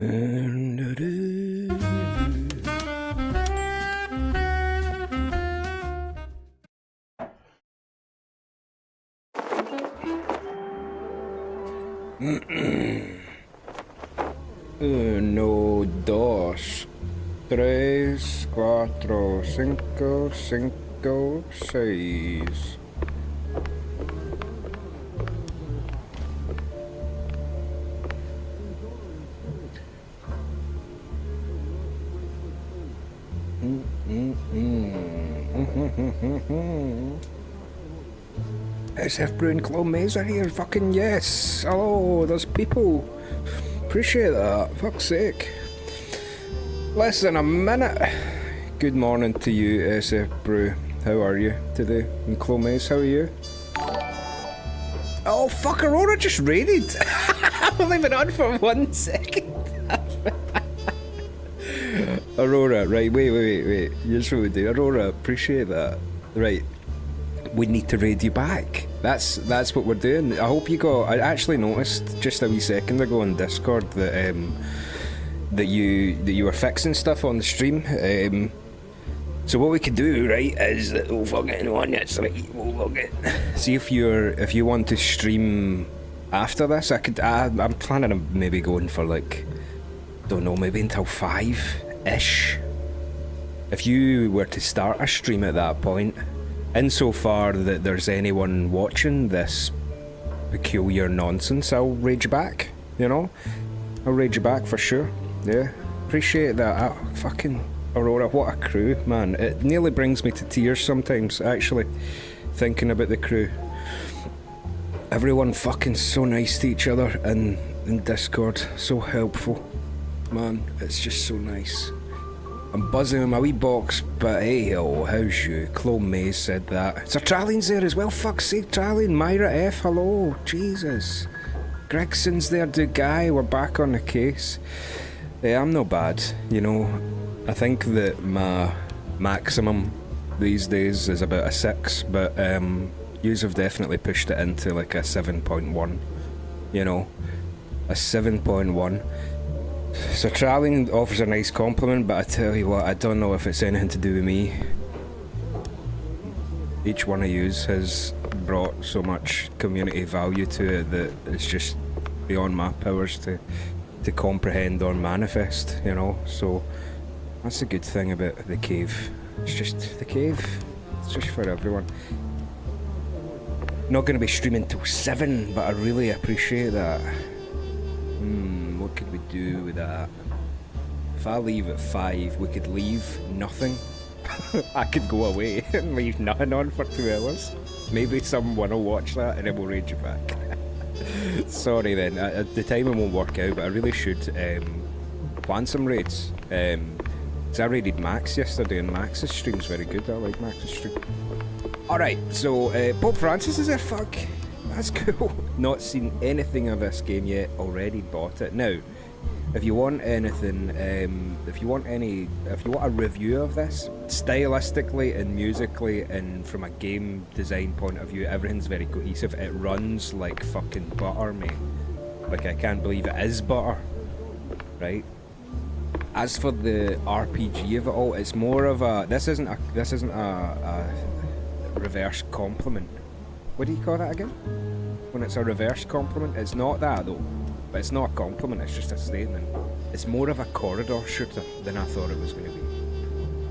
Uno, dos, tres, cuatro, cinco, cinco, seis. SF Brew and Clone Maze are here, fucking yes! Hello, there's people! Appreciate that, fuck's sake. Less than a minute! Good morning to you, SF Brew. How are you today? And Clone Maze, how are you? Oh fuck, Aurora just raided! I've only been on for 1 second! Aurora, right, wait. Here's what we do. Aurora, appreciate that. Right. We need to raid you back. That's what we're doing. I hope you got. I actually noticed just a wee second ago on Discord that that you were fixing stuff on the stream. So what we could do, right, is we'll fucking one. That's right. We'll fucking see if you want to stream after this. I'm planning on maybe going for like, don't know, maybe until 5-ish. If you were to start a stream at that point. Insofar that there's anyone watching this peculiar nonsense, I'll rage back, you know? I'll rage back for sure, yeah. Appreciate that. Fucking Aurora, what a crew, man. It nearly brings me to tears sometimes, actually, thinking about the crew. Everyone fucking so nice to each other in Discord, so helpful. Man, it's just so nice. I'm buzzing in my wee box, but hey, oh, how's you? Clone Maze said that. So Tralline's there as well, fuck's sake, Tralline. Myra F, hello, Jesus. Gregson's there, Dougie, we're back on the case. Yeah, I'm not bad, you know. I think that my maximum these days is about a 6, but yous have definitely pushed it into like a 7.1, you know. A 7.1. So Tralling offers a nice compliment, but I tell you what, I don't know if it's anything to do with me. Each one of yous has brought so much community value to it that it's just beyond my powers to comprehend or manifest, you know. So that's the good thing about the cave. It's just the cave. It's just for everyone. Not going to be streaming till 7, but I really appreciate that. What could we do with that? If I leave at 5, we could leave nothing. I could go away and leave nothing on for 2 hours. Maybe someone will watch that and it will rage you back. Sorry then, the timing won't work out, but I really should plan some raids. Cause I raided Max yesterday and Max's stream's very good. I like Max's stream. Alright, so Pope Francis is there, fuck. That's cool. Not seen anything of this game yet, already bought it. Now, if you want anything, if you want a review of this, stylistically and musically and from a game design point of view, everything's very cohesive. It runs like fucking butter, mate. Like, I can't believe it is butter, right? As for the RPG of it all, it's more of a, this isn't a reverse compliment. What do you call that again? When it's a reverse compliment? It's not that though. But it's not a compliment, it's just a statement. It's more of a corridor shooter than I thought it was going to be.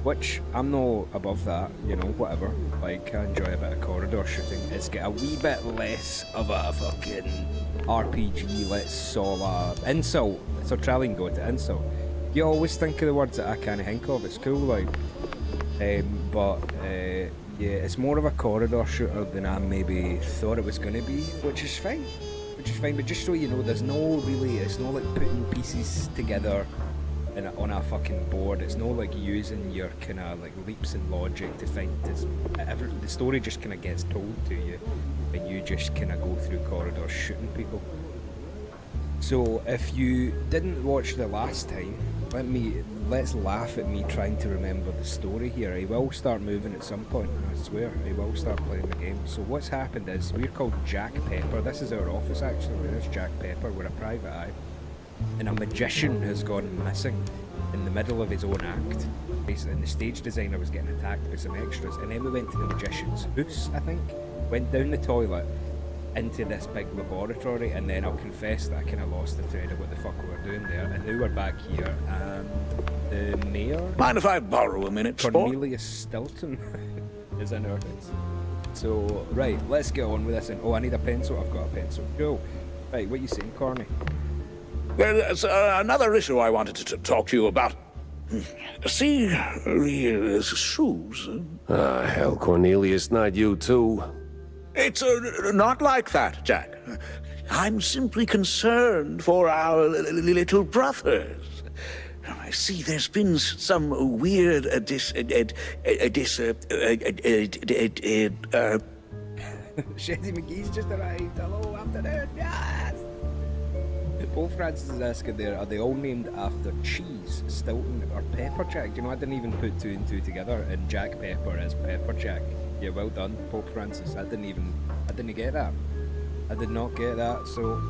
Which, I'm not above that, you know, whatever. Like, I enjoy a bit of corridor shooting. It's got a wee bit less of a fucking RPG, let's solo insult. So try and go to insult. You always think of the words that I can't think of, it's cool, like. Yeah, it's more of a corridor shooter than I maybe thought it was going to be, which is fine. But just so you know, it's not like putting pieces together on a fucking board. It's not like using your kind of like leaps in logic to find this. The story just kind of gets told to you, and you just kind of go through corridors shooting people. So if you didn't watch the last time, let's laugh at me trying to remember the story here. I will start moving at some point, I swear. I will start playing the game. So what's happened is, we're called Jack Pepper. This is our office actually. There's Jack Pepper. We're a private eye. and a magician has gone missing in the middle of his own act. And the stage designer was getting attacked by some extras, and then we went to the magician's house, I think, went down the toilet into this big laboratory, and then I'll confess that I kind of lost the thread of what the fuck we were doing there, and now we're back here, and the mayor... Mind if I borrow a minute, Cornelius Stilton is in our house. So, right, let's get on with this, and oh, I need a pencil, I've got a pencil. Go. Right, what are you saying, Corny? Well, there's another issue I wanted to talk to you about. See, the shoes. Ah, hell, Cornelius, not you too. It's not like that, Jack. I'm simply concerned for our little brothers. I see there's been some weird Shady McGee's just arrived. Hello, afternoon. Yes! Paul Francis is asking there, are they all named after cheese, Stilton, or Pepper Jack? You know, I didn't even put two and two together, and Jack Pepper is Pepper Jack. Yeah, well done, Pope Francis. I didn't get that. I did not get that, so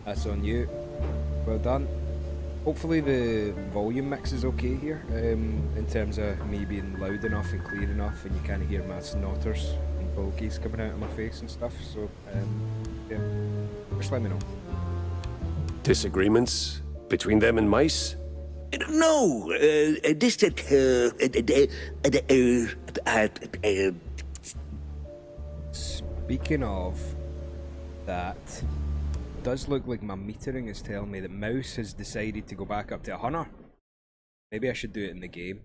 that's on you. Well done. Hopefully the volume mix is okay here, in terms of me being loud enough and clear enough, and you can't hear my snotters and bulgies coming out of my face and stuff, so, yeah, just let me know. Disagreements between them and mice? No, Speaking of that, it does look like my metering is telling me that Mouse has decided to go back up to 100. Maybe I should do it in the game.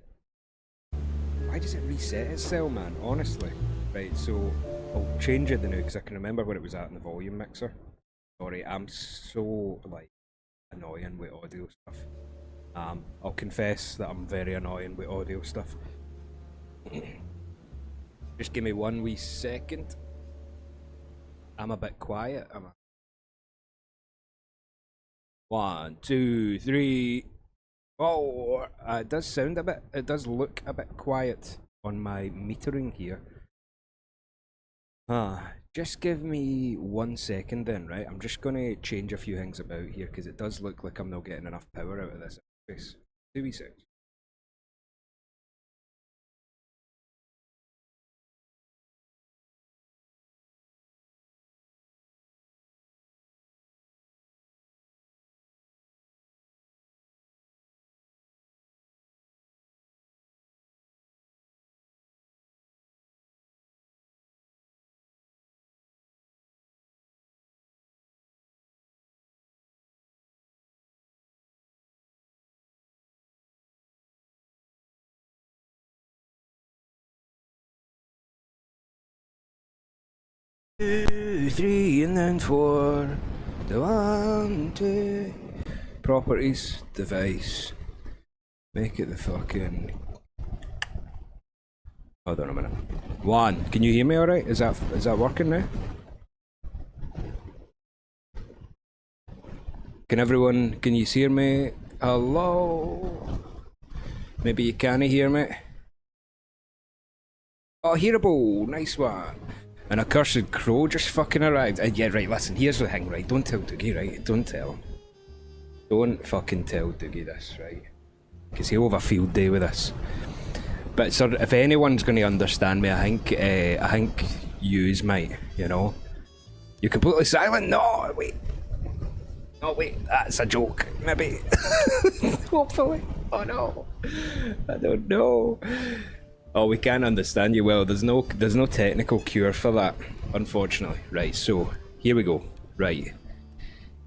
Why does it reset itself, man? Honestly. Right, so I'll change it now because I can remember where it was at in the volume mixer. Sorry, I'm so, like, annoying with audio stuff. I'll confess that I'm very annoying with audio stuff. Just give me 1 wee second. I'm a bit quiet, am I? 1, 2, 3, 4. It does sound a bit, it does look a bit quiet on my metering here. Just give me 1 second then, right? I'm just gonna change a few things about here because it does look like I'm not getting enough power out of this interface. 2 wee seconds. Two, 3, and then 4. The 1, 2. Properties, device. Make it the fucking. Hold on a minute. 1. Can you hear me alright? Is that working now? Can you hear me? Hello? Maybe you can't hear me. Oh, hearable, nice one. An accursed crow just fucking arrived. Yeah, right, listen, here's the thing, right? Don't tell Dougie, right? Don't tell him. Don't fucking tell Dougie this, right? Because he'll have a field day with this. But sir, if anyone's going to understand me, I think yous might, you know? You're completely silent? No, wait. No, wait, that's a joke, maybe. Hopefully. Oh no. I don't know. Oh, we can't understand you well. There's no technical cure for that, unfortunately. Right, so here we go. Right.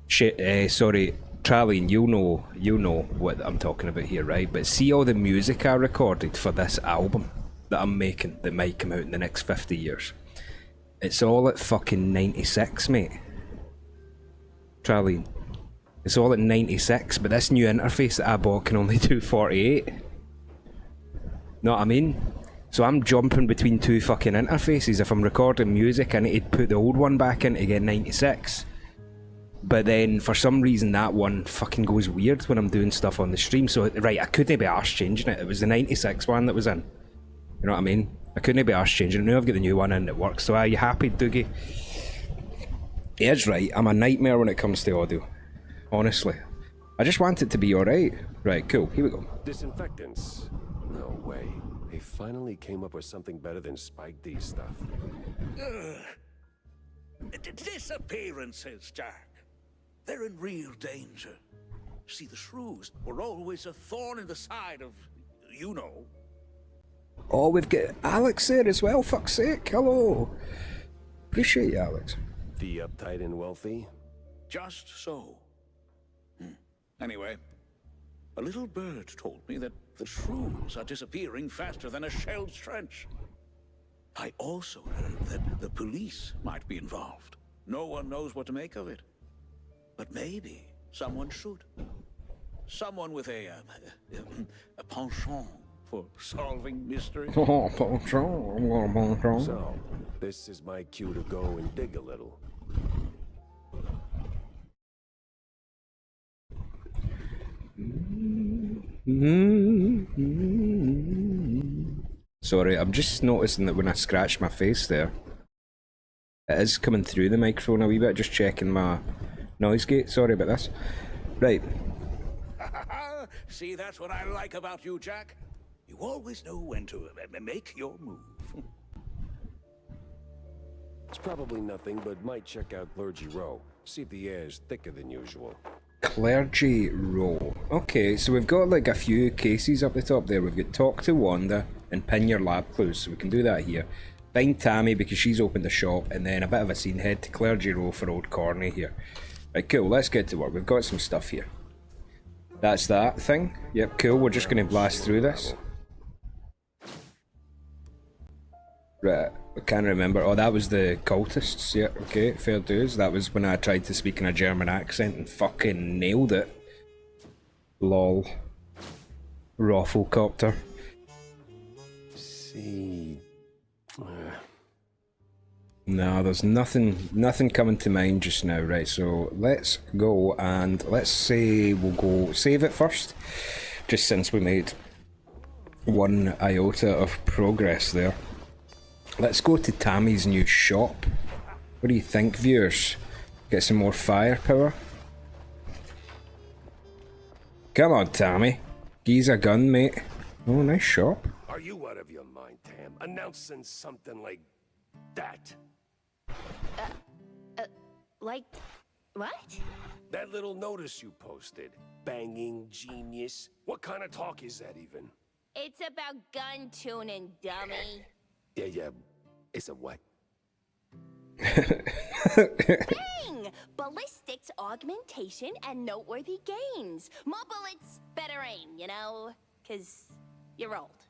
Sorry, Traleen, you'll know what I'm talking about here, right? But see all the music I recorded for this album that I'm making that might come out in the next 50 years. It's all at fucking 96, mate. Traleen. It's all at 96, but this new interface that I bought can only do 48. Know what I mean? So I'm jumping between two fucking interfaces. If I'm recording music, I need to put the old one back in to get 96. But then, for some reason, that one fucking goes weird when I'm doing stuff on the stream. So, right, I couldn't be arsed changing it. It was the 96 one that was in. You know what I mean? I couldn't be arsed changing it. Now I've got the new one in that works. So are you happy, Dougie? He is right. I'm a nightmare when it comes to audio. Honestly. I just want it to be alright. Right, cool, here we go. Disinfectants? No way. They finally came up with something better than Spike D stuff. Disappearances, Jack. They're in real danger. See, the shrews were always a thorn in the side of, you know. Oh, we've got Alex there as well, fuck's sake, hello. Appreciate you, Alex. The uptight and wealthy? Just so. Anyway, a little bird told me that the shrews are disappearing faster than a shell's trench. I also heard that the police might be involved. No one knows what to make of it. But maybe someone should. Someone with a penchant for solving mysteries. Oh, penchant. So, this is my cue to go and dig a little. Sorry, I'm just noticing that when I scratch my face there, it is coming through the microphone a wee bit, just checking my noise gate. Sorry about this. Right. See, that's what I like about you, Jack. You always know when to make your move. It's probably nothing, but might check out Clergy Row. See if the air is thicker than usual. Clergy Row. Okay, so we've got like a few cases up the top there. We've got Talk to Wanda and Pin Your Lab Clues, so we can do that here. Find Tammy because she's opened the shop, and then a bit of a scene. Head to Clergy Row for Old Corny here. Right, cool, let's get to work. We've got some stuff here. That's that thing. Yep, cool, we're just going to blast through this. Right, I can't remember. Oh, that was the cultists. Yeah, okay, fair dues. That was when I tried to speak in a German accent and fucking nailed it. Lol. Rafflecopter. See. No, there's nothing coming to mind just now. Right, so let's go and let's say we'll go save it first. Just since we made one iota of progress there. Let's go to Tammy's new shop. What do you think, viewers? Get some more firepower? Come on, Tammy. He's a gun, mate. Oh, nice shop. Are you out of your mind, Tam? Announcing something like that? Like, what? That little notice you posted. Banging genius. What kind of talk is that even? It's about gun tuning, dummy. Yeah. It's a what? Bang! Ballistics, augmentation, and noteworthy gains. More bullets, better aim, you know? 'Cause you're old.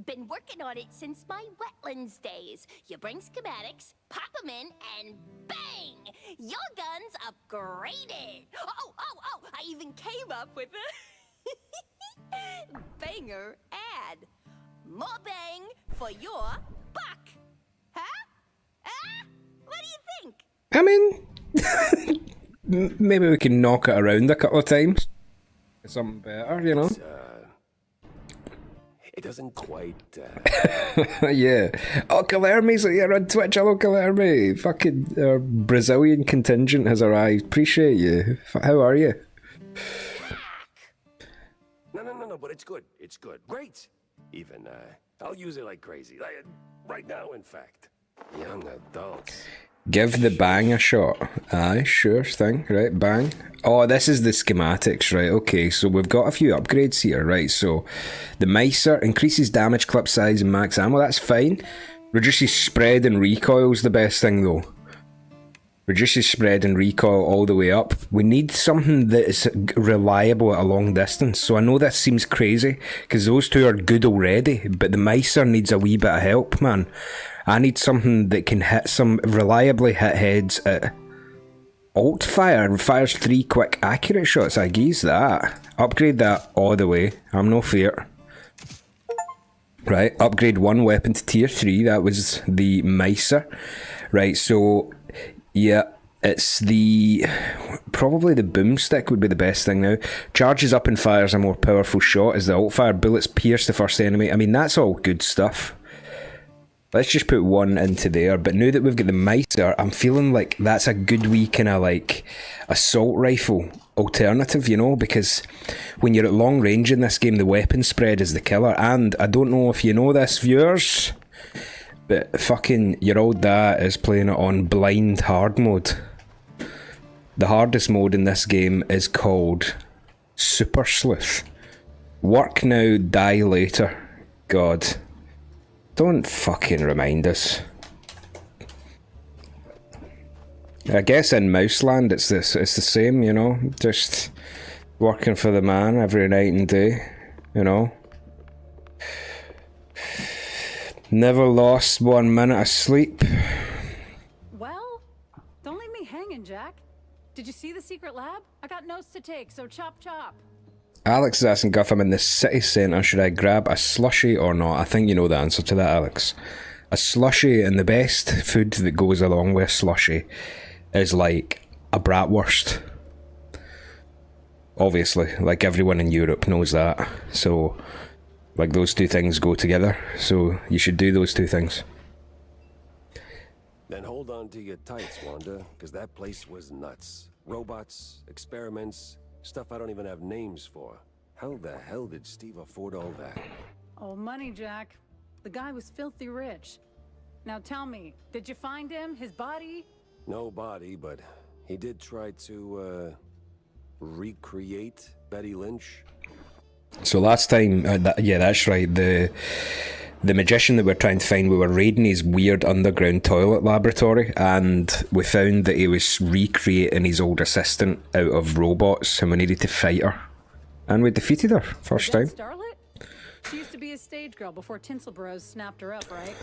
Been working on it since my wetlands days. You bring schematics, pop them in, and bang! Your gun's upgraded! Oh! I even came up with a banger ad. More bang for your buck! Huh? What do you think? I mean, maybe we can knock it around a couple of times. Something better, you know? It doesn't quite, Yeah. Oh, Calerme's here on Twitch. Hello, Calerme. Fucking Brazilian contingent has arrived. Appreciate you. How are you? No, but it's good. It's good. Great. Even, I'll use it like crazy. Like, right now, in fact. Young adults. Give the bang a shot. Aye, sure thing. Right, bang. Oh, this is the schematics, right? Okay, so we've got a few upgrades here, right? So, the Micer increases damage, clip size, and max ammo. That's fine. Reduces spread and recoil's the best thing, though. Reduces spread and recoil all the way up. We need something that is reliable at a long distance. So I know this seems crazy, because those two are good already, but the Micer needs a wee bit of help, man. I need something that can reliably hit heads at alt fire and fires 3 quick accurate shots. I guess that. Upgrade that all the way. I'm no fear. Right, upgrade 1 weapon to tier 3. That was the Micer. Right, so yeah, it's probably the boomstick would be the best thing now. Charges up and fires a more powerful shot as the alt fire. Bullets pierce the first enemy. I mean, that's all good stuff. Let's just put one into there, but now that we've got the mitre, I'm feeling like that's a good wee kind of like assault rifle alternative, you know, because when you're at long range in this game, the weapon spread is the killer. And I don't know if you know this, viewers, but fucking your old dad is playing it on blind hard mode. The hardest mode in this game is called Super Sleuth. Work now, die later. God. Don't fucking remind us. I guess in Mouseland it's the same, you know, just working for the man every night and day, you know. Never lost 1 minute of sleep. Well, don't leave me hanging, Jack. Did you see the secret lab? I got notes to take, so chop chop. Alex is asking Guff, I'm in the city centre, should I grab a slushie or not? I think you know the answer to that, Alex. A slushie, and the best food that goes along with a slushie is like a bratwurst. Obviously, like everyone in Europe knows that. So, like those two things go together. So you should do those two things. Then hold on to your tights, Wanda, because that place was nuts. Robots, experiments, stuff I don't even have names for. How the hell did Steve afford all that? Oh, money, Jack. The guy was filthy rich. Now tell me, did you find him? His body? No body, but he did try to, recreate Betty Lynch. So last time, yeah, that's right, the magician that we're trying to find, we were raiding his weird underground toilet laboratory, and we found that he was recreating his old assistant out of robots, and we needed to fight her. And we defeated her, first time. Starlet? She used to be a stage girl before Tinsel Bros snapped her up, right?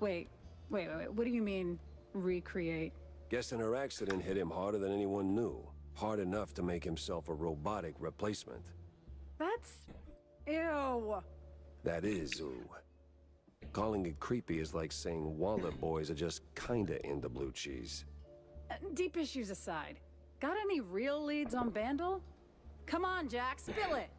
Wait, what do you mean, recreate? Guessing her accident hit him harder than anyone knew. Hard enough to make himself a robotic replacement. That's... ew. That is, ooh. Calling it creepy is like saying Walla boys are just kinda into blue cheese. Deep issues aside, got any real leads on Bandle? Come on, Jack, spill it!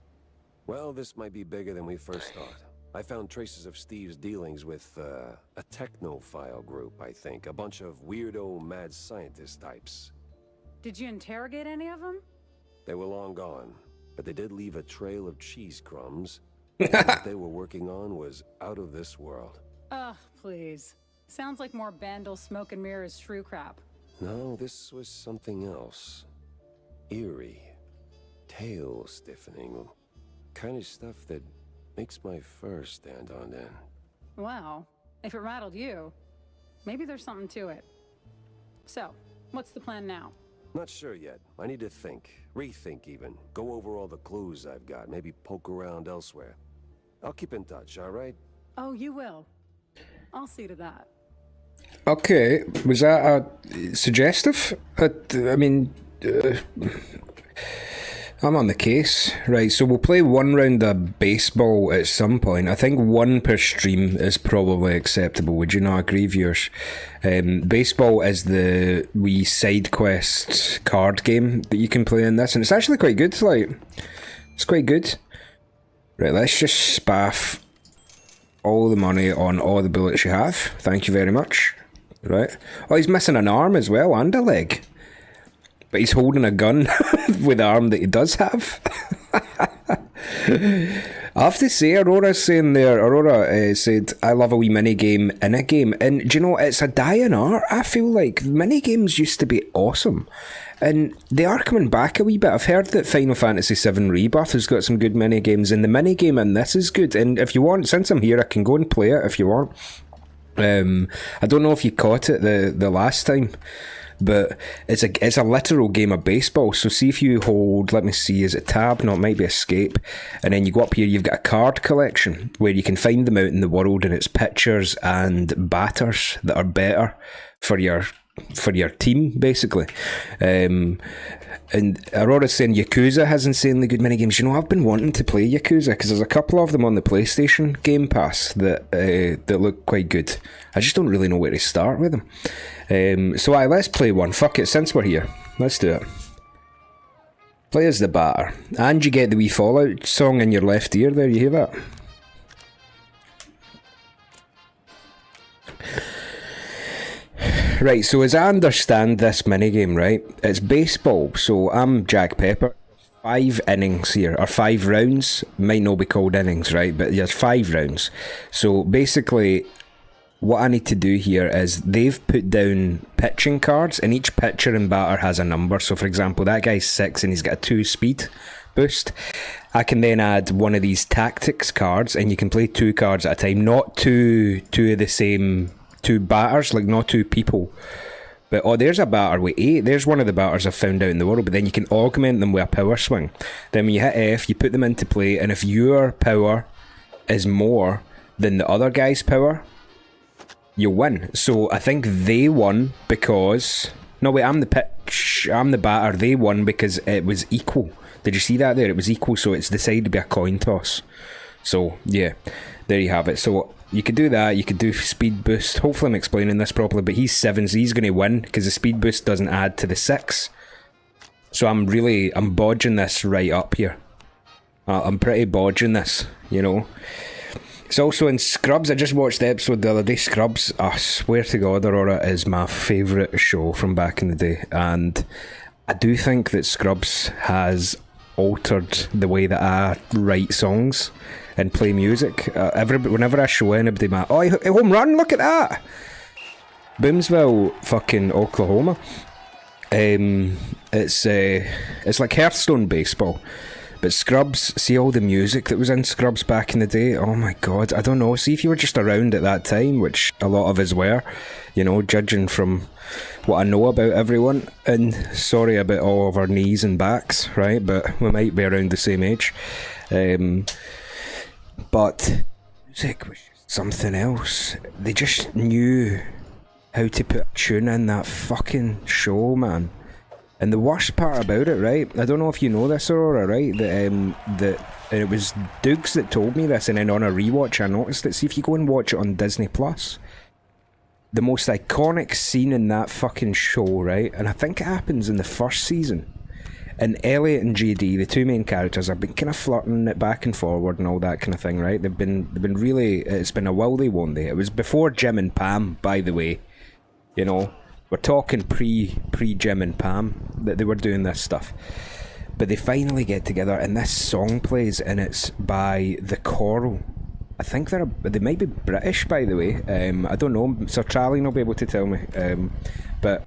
Well, this might be bigger than we first thought. I found traces of Steve's dealings with, a technophile group, I think. A bunch of weirdo mad scientist types. Did you interrogate any of them? They were long gone, but they did leave a trail of cheese crumbs. What they were working on was out of this world. Ugh, please. Sounds like more Bandle smoke and mirrors shrew crap. No, this was something else. Eerie. Tail stiffening. Kind of stuff that makes my fur stand on end. Well, if it rattled you, maybe there's something to it. So, what's the plan now? Not sure yet. I need to think. Rethink even. Go over all the clues I've got. Maybe poke around elsewhere. I'll keep in touch, alright? Oh, you will. I'll see to that. Okay, was that suggestive? I mean, I'm on the case. Right, so we'll play one round of baseball at some point. I think one per stream is probably acceptable. Would you not agree, viewers? Baseball is the wee side quest card game that you can play in this, and it's actually quite good. Like, it's quite good. Right, let's just spaff all the money on all the bullets you have. Thank you very much. Right. Oh, he's missing an arm as well, and a leg. But he's holding a gun with the arm that he does have. I have to say, Aurora's saying there, Aurora said, I love a wee minigame in a game. And do you know, it's a dying art. I feel like minigames used to be awesome. And they are coming back a wee bit. I've heard that Final Fantasy VII Rebirth has got some good minigames, and the minigame in this is good. And if you want, since I'm here, I can go and play it if you want. I don't know if you caught it the last time, but it's a literal game of baseball. So see if you hold, let me see, is it tab? No, it might be escape. And then you go up here, you've got a card collection where you can find them out in the world, and it's pictures and batters that are better for your team, basically. And Aurora's saying Yakuza has insanely good minigames. You know, I've been wanting to play Yakuza because there's a couple of them on the PlayStation Game Pass that look quite good. I just don't really know where to start with them. So let's play one. Fuck it, since we're here. Let's do it. Play as the batter. And you get the wee Fallout song in your left ear there, you hear that? Right, so as I understand this minigame, right, it's baseball, so I'm Jack Pepper. 5 innings here, or 5 rounds, might not be called innings, right, but there's 5 rounds. So basically, what I need to do here is they've put down pitching cards, and each pitcher and batter has a number. So for example, that guy's 6 and he's got a 2 speed boost. I can then add one of these tactics cards, and you can play 2 cards at a time, not two of the same 2 batters, like not 2 people. But, oh, there's a batter with 8. There's one of the batters I've found out in the world. But then you can augment them with a power swing. Then when you hit F, you put them into play. And if your power is more than the other guy's power, you win. So I think they won because... No, wait, I'm the batter. They won because it was equal. Did you see that there? It was equal, so it's decided to be a coin toss. So, yeah, there you have it. So... you could do that, you could do speed boost. Hopefully I'm explaining this properly, but he's 7, so he's going to win, because the speed boost doesn't add to the 6. So I'm bodging this right up here. I'm pretty bodging this, you know. It's also in Scrubs. I just watched the episode the other day. Scrubs, I swear to God, Aurora, is my favourite show from back in the day. And I do think that Scrubs has altered the way that I write songs and play music. Whenever I show anybody my a home run, look at that, Boomsville, fucking Oklahoma. It's like Hearthstone baseball, but Scrubs. See all the music that was in Scrubs back in the day. Oh my God, I don't know. See if you were just around at that time, which a lot of us were, you know, judging from what I know about everyone. And sorry about all of our knees and backs, right? But we might be around the same age. But music was just something else. They just knew how to put a tune in that fucking show, man. And the worst part about it, right? I don't know if you know this, Aurora, right? That it was Dukes that told me this, and then on a rewatch I noticed it. See if you go and watch it on Disney Plus. The most iconic scene in that fucking show, right? And I think it happens in the first season. And Elliot and JD, the 2 main characters, have been kind of flirting it back and forward and all that kind of thing, right? They've been really... It's been a will they, won't they? It was before Jim and Pam, by the way. You know, we're talking pre-Jim and Pam that they were doing this stuff. But they finally get together, and this song plays, and it's by The Coral. I think they might be British, by the way. I don't know. Sir Charlie will be able to tell me. But...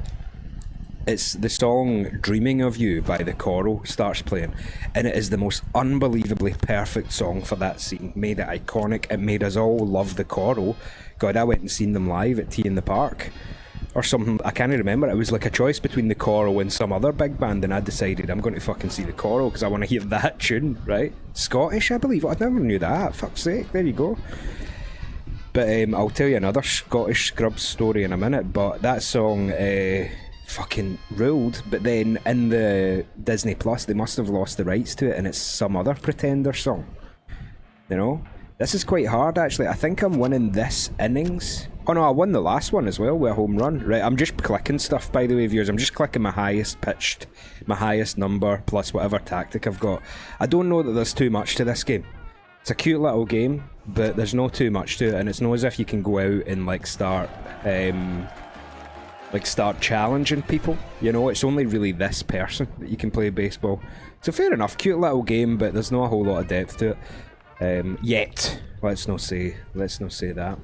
it's the song Dreaming of You by The Coral starts playing, and it is the most unbelievably perfect song for that scene. Made it iconic. It made us all love The Coral. God, I went and seen them live at Tea in the Park or something. I can't remember. It was like a choice between The Coral and some other big band, and I decided I'm going to fucking see The Coral because I want to hear that tune, right? Scottish, I believe. I never knew that. Fuck's sake, there you go. But I'll tell you another Scottish Scrubs story in a minute, but that song... fucking ruled. But then in the Disney Plus they must have lost the rights to it, and it's some other Pretender song, you know. This is quite hard actually. I think I'm winning this innings. Oh no, I won the last one as well with a home run. Right, I'm just clicking stuff, by the way, viewers. I'm just clicking my highest pitched, my highest number plus whatever tactic I've got. I don't know that there's too much to this game. It's a cute little game, but there's no too much to it, and it's not as if you can go out and start challenging people, you know. It's only really this person that you can play baseball. So fair enough, cute little game, but there's not a whole lot of depth to it. Yet. Let's not say that.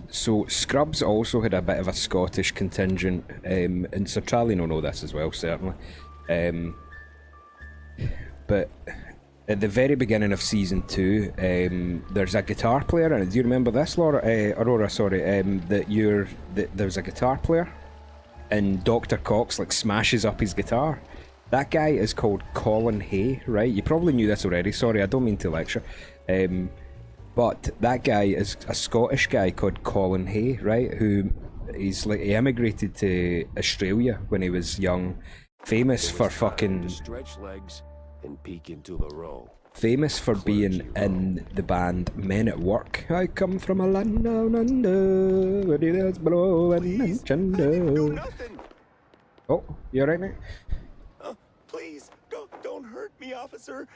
So Scrubs also had a bit of a Scottish contingent, and Sir Charlie will know this as well, certainly. But at the very beginning of season 2, there's a guitar player, and do you remember this, Aurora? Sorry, there's a guitar player, and Dr. Cox smashes up his guitar. That guy is called Colin Hay, right? You probably knew this already. Sorry, I don't mean to lecture. But that guy is a Scottish guy called Colin Hay, right? Who he emigrated to Australia when he was young, famous for fucking stretch legs and peek into the row. Famous for being in the band Men at Work. I come from a land down under, where the hills blowing and thunder. Oh, you alright, mate? Please, don't hurt me, officer.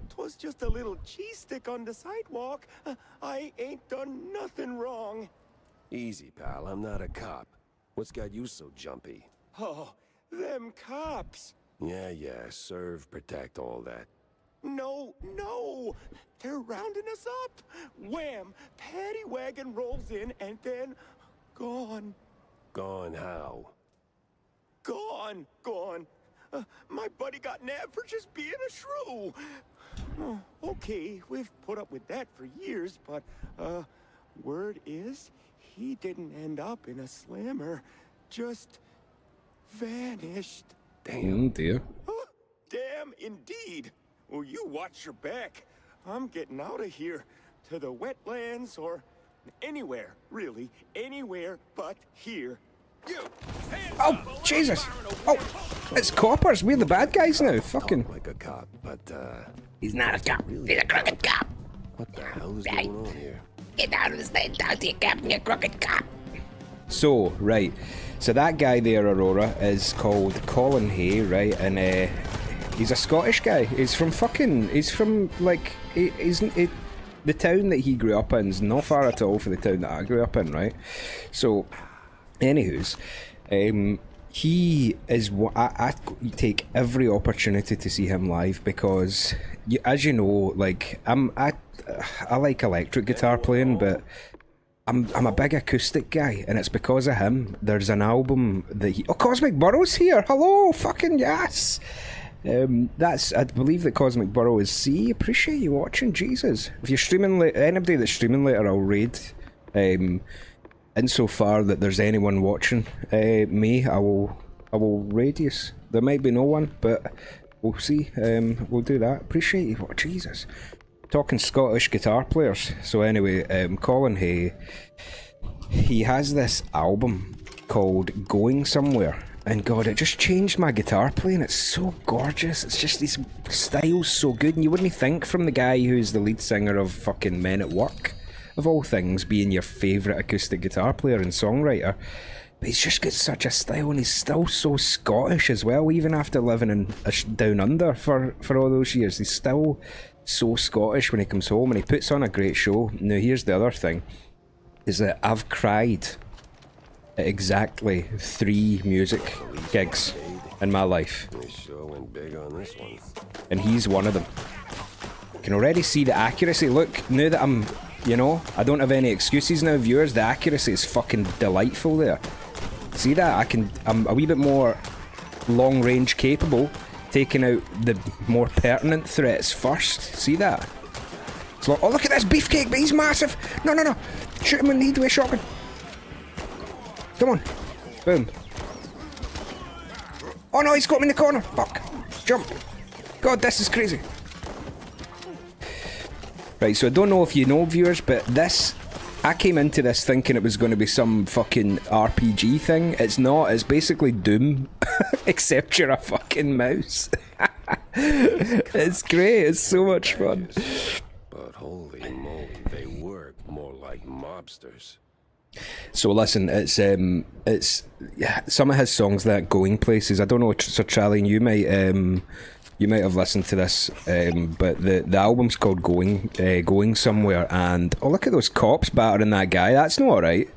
'Twas just a little cheese stick on the sidewalk. I ain't done nothing wrong. Easy, pal. I'm not a cop. What's got you so jumpy? Oh, them cops. Yeah, serve, protect, all that. No, no. They're rounding us up. Wham! Paddy wagon rolls in and then gone. Gone how? Gone. My buddy got nabbed for just being a shrew. Oh, okay, we've put up with that for years, but, word is, he didn't end up in a slammer. Just vanished. Oh dear. Huh, damn, indeed. Well, you watch your back. I'm getting out of here. To the wetlands or anywhere, really. Anywhere but here. You! Oh, Jesus! Oh, it's coppers. We're the bad guys now. Fucking. Like a cop, but He's not a cop. He's a crooked cop. what the hell is going on here? Get out of the state, down to your captain, you crooked cop. So, right. So that guy there, Aurora, is called Colin Hay, right? And he's a Scottish guy. He's from, like, the town that he grew up in is not far at all from the town that I grew up in, right? So, anywho's, he is what I take every opportunity to see him live because, as you know, like I like electric guitar playing, but I'm a big acoustic guy, and it's because of him. There's an album that Cosmic Burrow's here. Hello, fucking yes. I believe that Cosmic Burrow is C. Appreciate you watching, Jesus. If you're streaming anybody that's streaming later, I'll raid. Insofar that there's anyone watching me, I will raid you. There might be no one, but we'll see. We'll do that. Appreciate you. Oh, Jesus. Talking Scottish guitar players. So anyway, Colin Hay, he has this album called Going Somewhere. And God, it just changed my guitar playing. It's so gorgeous. It's just, these styles so good. And you wouldn't think from the guy who's the lead singer of fucking Men at Work, of all things, being your favourite acoustic guitar player and songwriter. But he's just got such a style, and he's still so Scottish as well, even after living in down under for all those years. He's still so Scottish when he comes home, and he puts on a great show. Now here's the other thing, is that I've cried at exactly 3 music gigs in my life. They sure went big on this one. And he's one of them. You can already see the accuracy. Look, now that I'm, I don't have any excuses now, viewers, the accuracy is fucking delightful there. See that? I'm a wee bit more long range capable, taking out the more pertinent threats first. See that? It's like, oh, look at this beefcake, but he's massive. No. Shoot him in the head with a shotgun. Come on. Boom. Oh no, he's got me in the corner. Fuck. Jump. God, this is crazy. Right, so I don't know if you know, viewers, but I came into this thinking it was going to be some fucking RPG thing. It's not. It's basically Doom, except you're a fucking mouse. It's great. It's so much fun. But holy moly, they work more like mobsters. So listen, it's some of his songs that Going Places. I don't know, Sir Charlie, and you might have listened to this, but the album's called Going Somewhere, and oh, look at those cops battering that guy. That's not alright.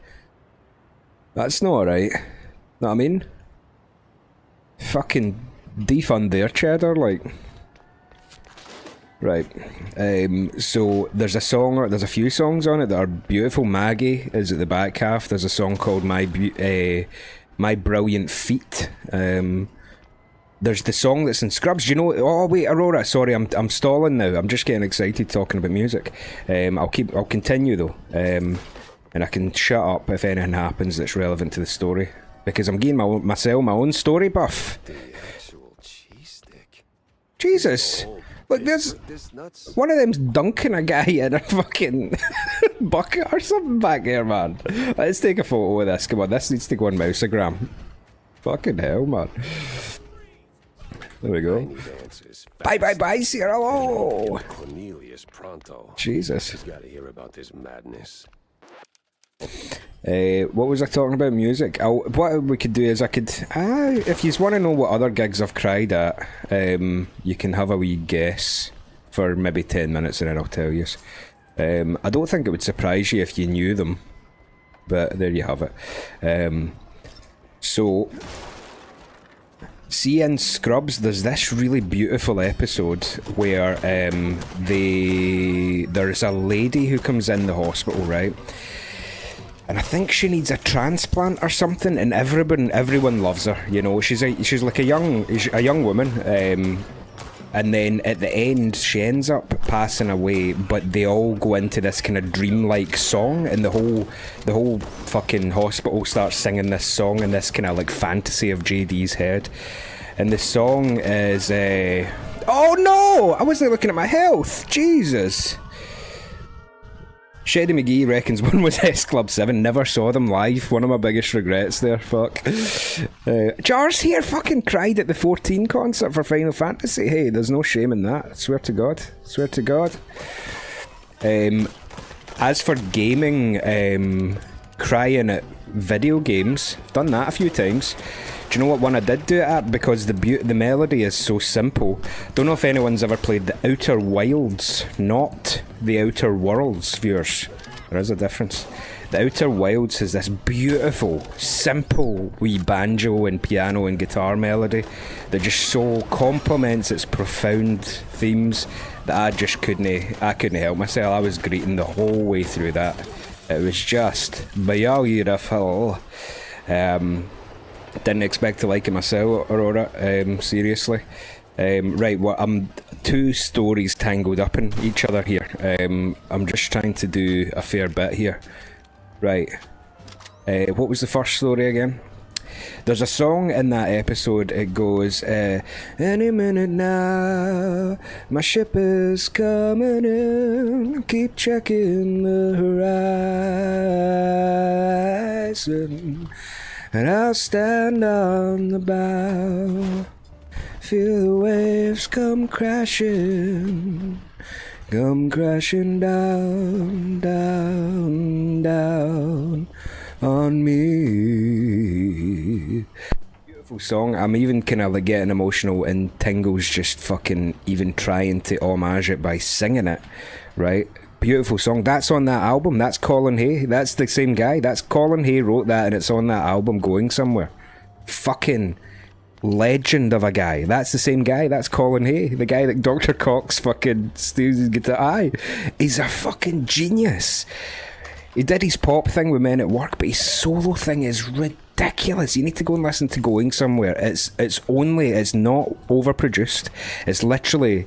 That's not alright. Know what I mean? Fucking defund their cheddar, like. Right. So there's a few songs on it that are beautiful. Maggie is at the back half. There's a song called My Brilliant Feet. There's the song that's in Scrubs. Do you know? Oh wait, Aurora. Sorry, I'm stalling now. I'm just getting excited talking about music. I'll continue though, and I can shut up if anything happens that's relevant to the story, because I'm getting myself my own story buff. The actual cheese stick. Jesus. Look, there's one of them's dunking a guy in a fucking bucket or something back there, man. Let's take a photo of this. Come on, this needs to go on Mouseagram. Fucking hell, man. There we go. Bye, Sierra. Hello. Cornelius pronto. Jesus. He's got to hear about this madness. What was I talking about? Music. What we could do is if you want to know what other gigs I've cried at, you can have a wee guess for maybe 10 minutes and then I'll tell you. I don't think it would surprise you if you knew them, but there you have it. So, see in Scrubs, there's this really beautiful episode where there's a lady who comes in the hospital, right? And I think she needs a transplant or something, and everyone loves her. You know, she's like a young woman. And then at the end, she ends up passing away, but they all go into this kind of dreamlike song, and the whole fucking hospital starts singing this song in this kind of like fantasy of JD's head. And the song is, oh no! I wasn't looking at my health! Jesus! Shady McGee reckons one was S Club 7, never saw them live. One of my biggest regrets there, fuck. Jars here fucking cried at the 14 concert for Final Fantasy. Hey, there's no shame in that. I swear to God. Swear to God. As for gaming, crying at video games, done that a few times. Do you know what one I did do it at? Because the melody is so simple. Don't know if anyone's ever played the Outer Wilds, not the Outer Worlds, viewers. There is a difference. The Outer Wilds has this beautiful, simple wee banjo and piano and guitar melody that just so complements its profound themes that I couldn't help myself. I was greeting the whole way through that. It was just beautiful. Didn't expect to like it myself, Aurora, seriously. Right, well, I'm two stories tangled up in each other here. I'm just trying to do a fair bit here. Right. What was the first story again? There's a song in that episode, it goes, any minute now, my ship is coming in, keep checking the horizon. And I'll stand on the bow, feel the waves come crashing down, down, down on me. Beautiful song. I'm even kind of like getting emotional, and Tingle's just fucking even trying to homage it by singing it, right? Beautiful song. That's on that album. That's Colin Hay. That's the same guy. That's Colin Hay wrote that, and it's on that album, Going Somewhere. Fucking legend of a guy. That's the same guy. That's Colin Hay, the guy that Dr. Cox fucking steals his guitar. Aye, he's a fucking genius. He did his pop thing with Men at Work, but his solo thing is ridiculous. You need to go and listen to Going Somewhere. It's not overproduced. It's literally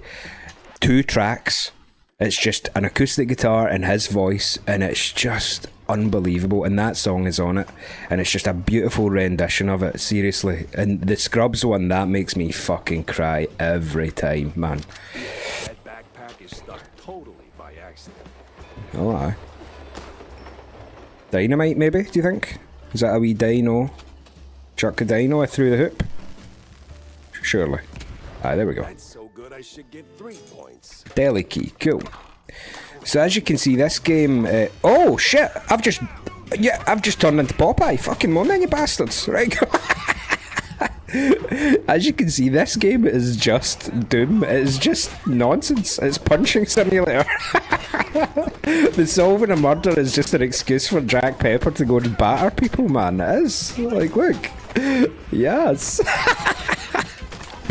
2 tracks. It's just an acoustic guitar and his voice, and it's just unbelievable. And that song is on it, and it's just a beautiful rendition of it, seriously. And the Scrubs one, that makes me fucking cry every time, man. That backpack is stuck totally by accident. Oh, aye. Dynamite, maybe, do you think? Is that a wee dino? Chuck a dino through the hoop? Surely. Aye, there we go. That's so good I should get 3 points. Deli key, cool. So as you can see, this game... oh, shit! I've just turned into Popeye. Fucking moment, you bastards. Right? As you can see, this game is just Doom. It's just nonsense. It's punching simulator. The solving a murder is just an excuse for Jack Pepper to go and batter people, man. It is. Like, look. Yes.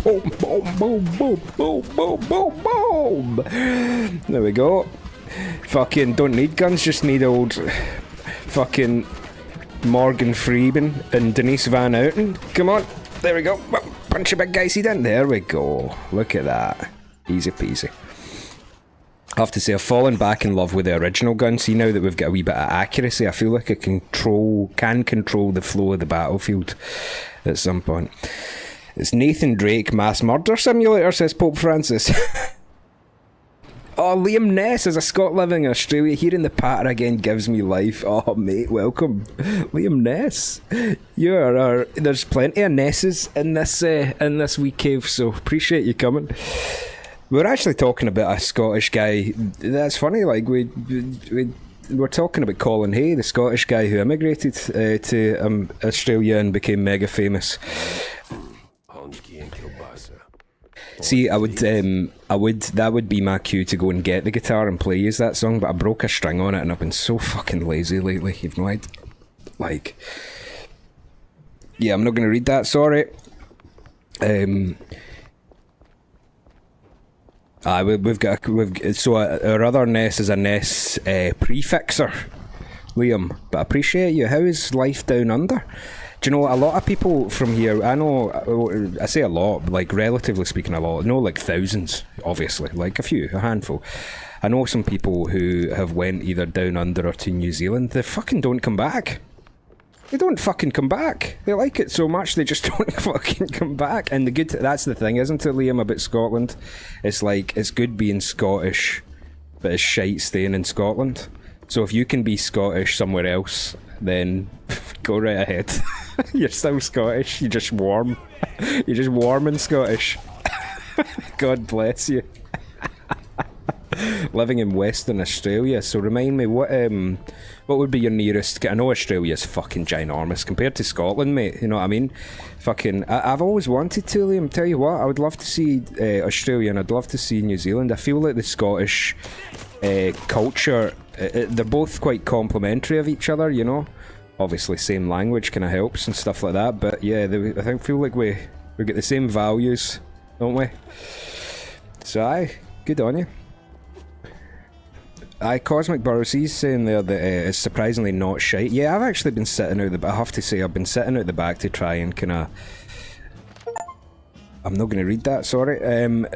Boom, boom, boom, boom, boom, boom, boom, boom. There we go. Fucking don't need guns, just need old fucking Morgan Freeman and Denise Van Outen. Come on. There we go. Punch a big guy seed in. There we go. Look at that. Easy peasy. I have to say, I've fallen back in love with the original gun. See, now that we've got a wee bit of accuracy, I feel like I can control the flow of the battlefield at some point. It's Nathan Drake Mass Murder Simulator, says Pope Francis. Oh, Liam Ness is a Scot living in Australia. Hearing the patter again gives me life. Oh, mate, welcome. Liam Ness. There's plenty of Nesses in this wee cave, so appreciate you coming. We're actually talking about a Scottish guy. That's funny, like, we're talking about Colin Hay, the Scottish guy who immigrated to Australia and became mega famous. See, that would be my cue to go and get the guitar and play use that song, but I broke a string on it and I've been so fucking lazy lately, you've no idea. Like, Yeah, I'm not going to read that, sorry. So our other Ness is a Ness prefixer, Liam. But I appreciate you. How is life down under? Do you know, a lot of people from here, I know, I say a lot, like relatively speaking a lot, no like thousands, obviously, like a handful. I know some people who have went either down under or to New Zealand, they fucking don't come back. They don't fucking come back. They like it so much they just don't fucking come back. And that's the thing, isn't it, Liam, about Scotland? It's like, it's good being Scottish, but it's shite staying in Scotland. So if you can be Scottish somewhere else, then go right ahead. You're still Scottish, you're just warm. You're just warm and Scottish. God bless you. Living in Western Australia, so remind me, what would be your nearest... I know Australia's fucking ginormous compared to Scotland, mate, you know what I mean? Fucking... I've always wanted to, Liam, tell you what, I would love to see Australia and I'd love to see New Zealand. I feel like the Scottish culture, they're both quite complementary of each other, you know? Obviously, same language kind of helps and stuff like that, but yeah, I feel like we get the same values, don't we? So aye, good on you. Cosmic Burrows, he's saying there that it's surprisingly not shite. Yeah, I've actually been sitting out the back. I have to say, I've been sitting out the back to try and kind of... I'm not going to read that, sorry. I'm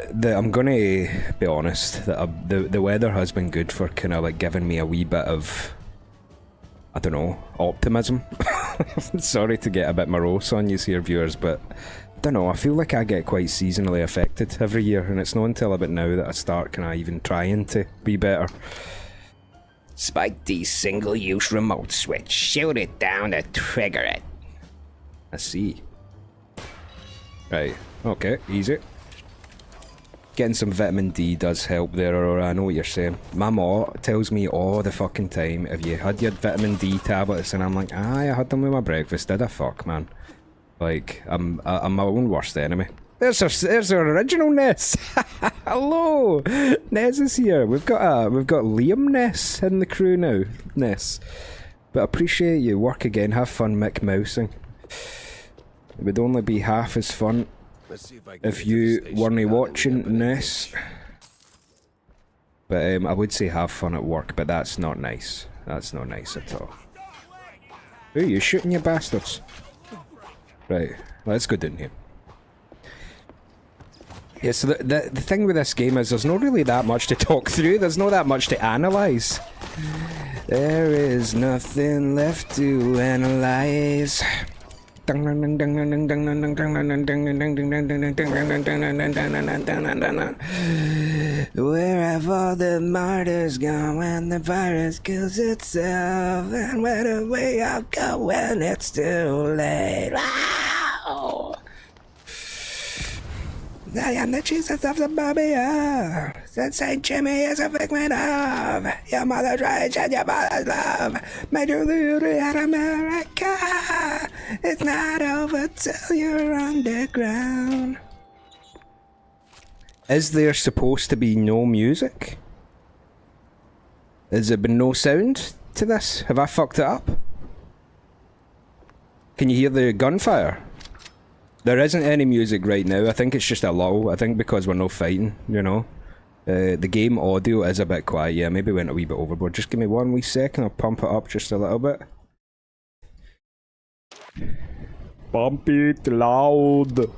going to be honest, that the weather has been good for kind of like giving me a wee bit of... I don't know, optimism. Sorry to get a bit morose on you here, viewers, but... I don't know, I feel like I get quite seasonally affected every year, and it's not until about now that I start kind of even trying to be better. Spike the single-use remote switch. Shoot it down to trigger it. I see. Right, okay, easy. Getting some vitamin D does help there, Aurora, I know what you're saying. My ma tells me all the fucking time, have you had your vitamin D tablets? And I'm like, aye, I had them with my breakfast, did I? Fuck, man. Like, I'm my own worst enemy. There's our original Ness. Hello, Ness is here. We've got Liam Ness in the crew now, Ness. But I appreciate you. Work again. Have fun, Mick Mousing. It would only be half as fun if you weren't watching Ness. But I would say have fun at work, but that's not nice. That's not nice at all. Who are you shooting, you bastards? Right, let's go down here. Yeah, so the thing with this game is there's not really that much to talk through, there's not that much to analyse. There is nothing left to analyse. Wherever the martyrs gone when the virus kills itself, and where the way I go when it's too late. Wow. I am the Jesus of the Babia. St. Jimmy is a figment of your mother's rage and your mother's love. Made you lose at America. It's not over till you're underground. Is there supposed to be no music? Has there been no sound to this? Have I fucked it up? Can you hear the gunfire? There isn't any music right now. I think it's just a lull. I think because we're not fighting, you know. The game audio is a bit quiet. Yeah, maybe went a wee bit overboard. Just give me 1 wee second. I'll pump it up just a little bit. Pump it loud.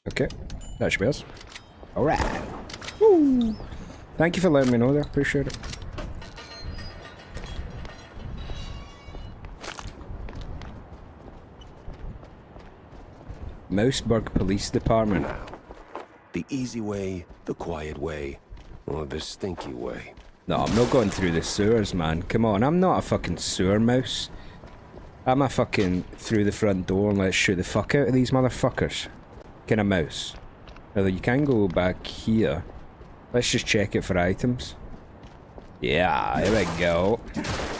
Okay, that should be us. Alright. Woo! Thank you for letting me know there, appreciate it. Mouseburg Police Department. Now, the easy way, the quiet way, or the stinky way. No, I'm not going through the sewers, man. Come on, I'm not a fucking sewer mouse. I'm a fucking through the front door and let's shoot the fuck out of these motherfuckers. Kind of mouse. Although you can go back here. Let's just check it for items. Yeah, here we go.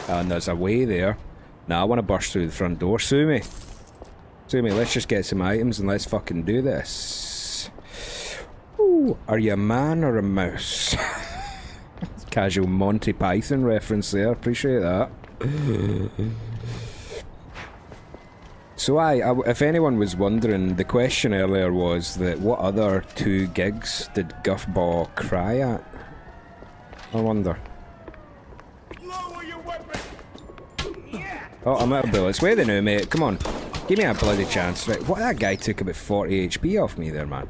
And there's a way there. Now I want to burst through the front door. Sue me. Sue me, let's just get some items and let's fucking do this. Are you a man or a mouse? Casual Monty Python reference there, appreciate that. So if anyone was wondering, the question earlier was that what other 2 gigs did Guffbaw cry at? I wonder. Oh, I'm out of bullets. Where are they now, mate? Come on. Give me a bloody chance. Right, what, that guy took about 40 HP off me there, man.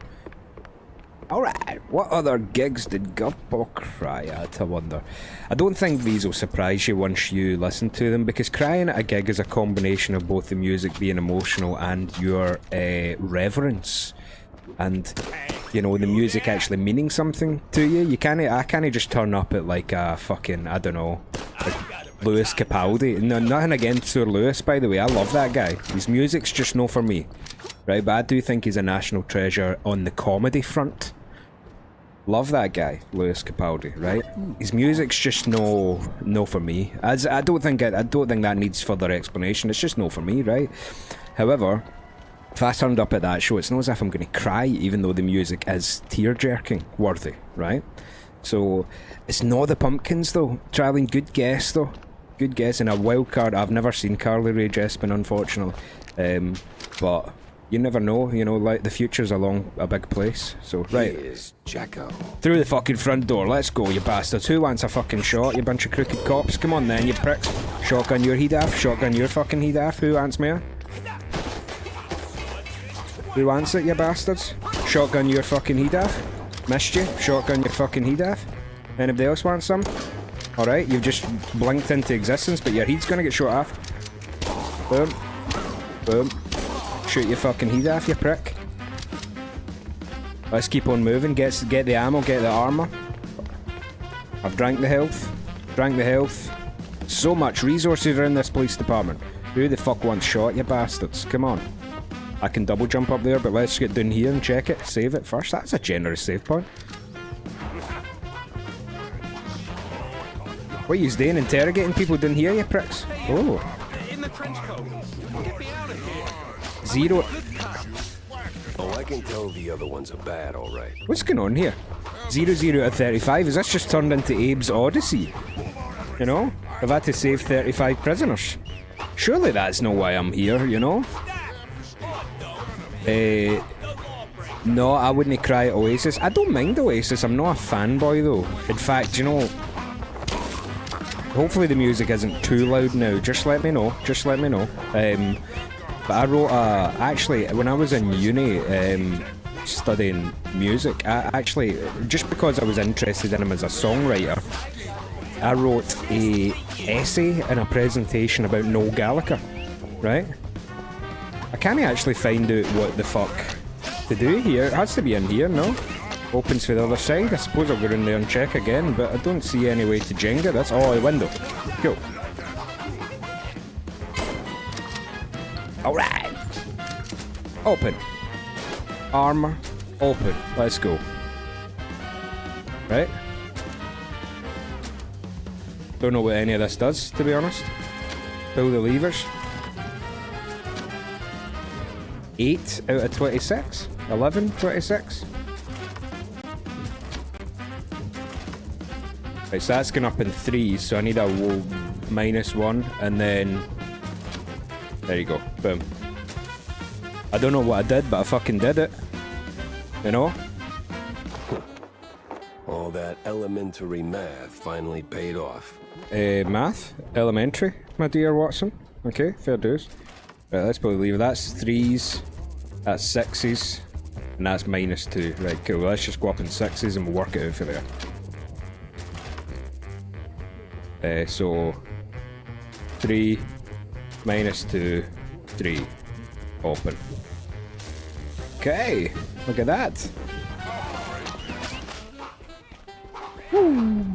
Alright, what other gigs did Guffbaw cry at, I wonder? I don't think these will surprise you once you listen to them, because crying at a gig is a combination of both the music being emotional and your reverence. And, you know, the music actually meaning something to you. I can't just turn up at like a fucking, I don't know, like Lewis Capaldi. No, nothing against Sir Lewis, by the way, I love that guy. His music's just no for me. Right, but I do think he's a national treasure on the comedy front. Love that guy, Lewis Capaldi, right? His music's just no for me. As I don't think that needs further explanation. It's just no for me, right? However, if I turned up at that show, it's not as if I'm going to cry, even though the music is tear-jerking worthy, right? So it's not the Pumpkins though. Traveling, good guess though. Good guess, and a wild card. I've never seen Carly Rae Jepsen, unfortunately, but you never know, you know, like the future's along a big place. So, right. Here's Jacko. Through the fucking front door, let's go, you bastards. Who wants a fucking shot, you bunch of crooked cops? Come on then, you pricks. Shotgun your heat off, shotgun your fucking heat off. Who wants me? Who wants it, you bastards? Shotgun your fucking heat off. Missed you. Shotgun your fucking heat off. Anybody else want some? Alright, you've just blinked into existence, but your heat's gonna get shot off. Boom. Boom. Shoot your fucking heat off, you prick. Let's keep on moving. Get the ammo, get the armor. I've drank the health. Drank the health. So much resources are in this police department. Who the fuck wants shot, you bastards? Come on. I can double jump up there, but let's get down here and check it. Save it first. That's a generous save point. What are you doing? Interrogating people down here, you pricks? Oh. In the trench coat. Get me out of here. Zero. Oh, I can tell the other ones are bad, all right. What's going on here? 0 to 35. Is this just turned into Abe's Odyssey? You know? I've had to save 35 prisoners. Surely that's not why I'm here, you know? No, I wouldn't cry at Oasis. I don't mind Oasis. I'm not a fanboy though. In fact, you know, hopefully the music isn't too loud now. Just let me know. Just let me know. But I wrote actually, when I was in uni studying music, I actually, just because I was interested in him as a songwriter, I wrote a essay and a presentation about Noel Gallagher, right? I can't actually find out what the fuck to do here. It has to be in here, no? Opens for the other side. I suppose I'll go in there and check again, but I don't see any way to Jenga. That's all the window. Cool. Alright. Open. Armor. Open. Let's go. Right? Don't know what any of this does, to be honest. Pull the levers. 8 out of 26. 11, 26. Right, so that's going up in 3s, so I need a -1, and then... There you go. Boom. I don't know what I did, but I fucking did it. You know? All that elementary math finally paid off. Math? Elementary, my dear Watson. Okay, fair dues. Right, let's probably leave. That's 3s, that's 6s, and that's -2. Right, cool. Let's just go up in 6s and we'll work it out for there. So 3 -2, 3. Open. Okay, look at that. Woo.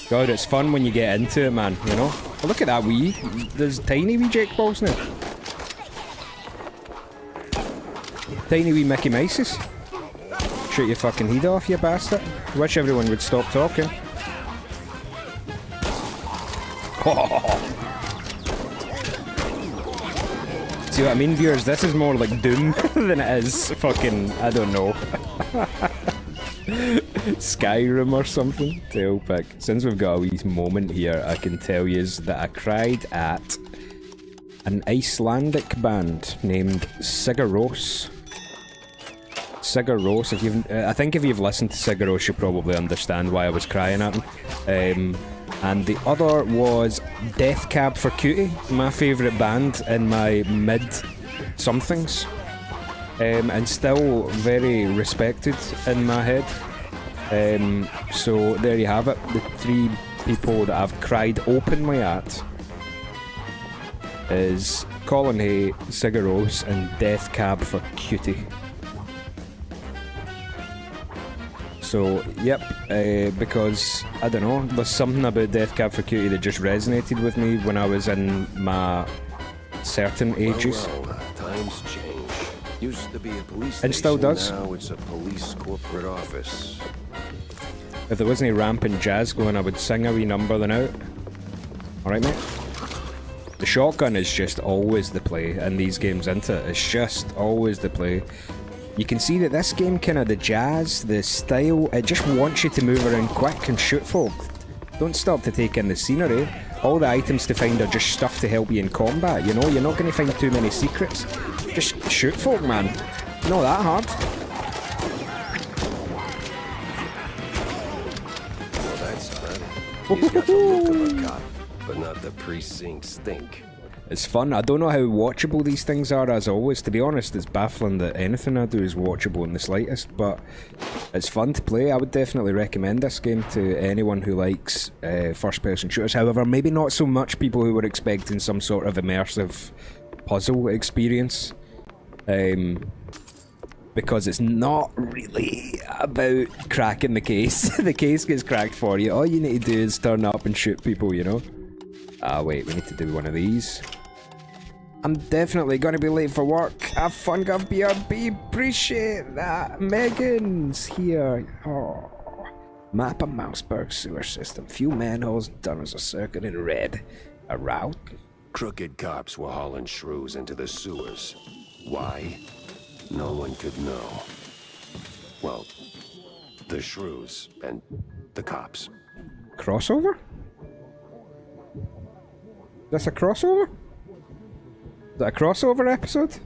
God, it's fun when you get into it, man, you know? Oh, look at that wee. There's tiny wee Jake balls now. Tiny wee Mickey Mices. Shoot your fucking head off, you bastard. Wish everyone would stop talking. See what I mean, viewers? This is more like Doom than it is fucking, I don't know. Skyrim or something. Tail pick. Since we've got a wee moment here, I can tell you that I cried at an Icelandic band named Sigaros. Sigaros. If you've, I think if you've listened to Sigaros, you probably understand why I was crying at them. And the other was Death Cab for Cutie, my favourite band in my mid-somethings. And still very respected in my head. So there you have it, the 3 people that I've cried openly at is Colin Hay, Sigaros, and Death Cab for Cutie. So, yep, because, I don't know, there's something about Death Cab for Cutie that just resonated with me when I was in my certain ages. Well, times change. Used to be a police And still station, does. Now it's a police corporate office. If there wasn't any rampant jazz going, I would sing a wee number then out. Alright, mate? The shotgun is just always the play in these games, isn't it? It's just always the play. You can see that this game, kind of the jazz, the style, it just wants you to move around quick and shoot folk. Don't stop to take in the scenery. All the items to find are just stuff to help you in combat, you know? You're not going to find too many secrets. Just shoot folk, man. Not that hard. Well, that's fun. He's got the look of a cop, but not the precinct stink. It's fun. I don't know how watchable these things are, as always. To be honest, it's baffling that anything I do is watchable in the slightest, but it's fun to play. I would definitely recommend this game to anyone who likes first-person shooters. However, maybe not so much people who were expecting some sort of immersive puzzle experience. Because it's not really about cracking the case. The case gets cracked for you. All you need to do is turn up and shoot people, you know? Ah, wait, we need to do one of these. I'm definitely gonna be late for work. Have fun, BRB. Appreciate that. Megan's here. Oh. Map of Mouseburg sewer system. Few manholes done as a circle in red. A route? Crooked cops were hauling shrews into the sewers. Why? No one could know. Well, the shrews and the cops. Crossover? That's a crossover? Is that a crossover episode?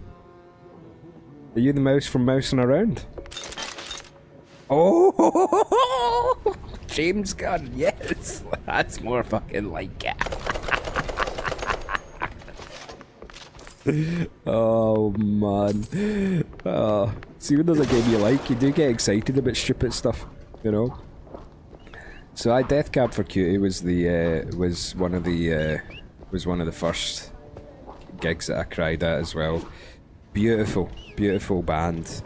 Are you the mouse from mousing around? Oh, James Gunn, yes, that's more fucking like it. Oh man, see, when there's a game you like, you do get excited about stupid stuff, you know. So, Death Cab for Cutie was the was one of the first gigs that I cried at as well. Beautiful, beautiful band.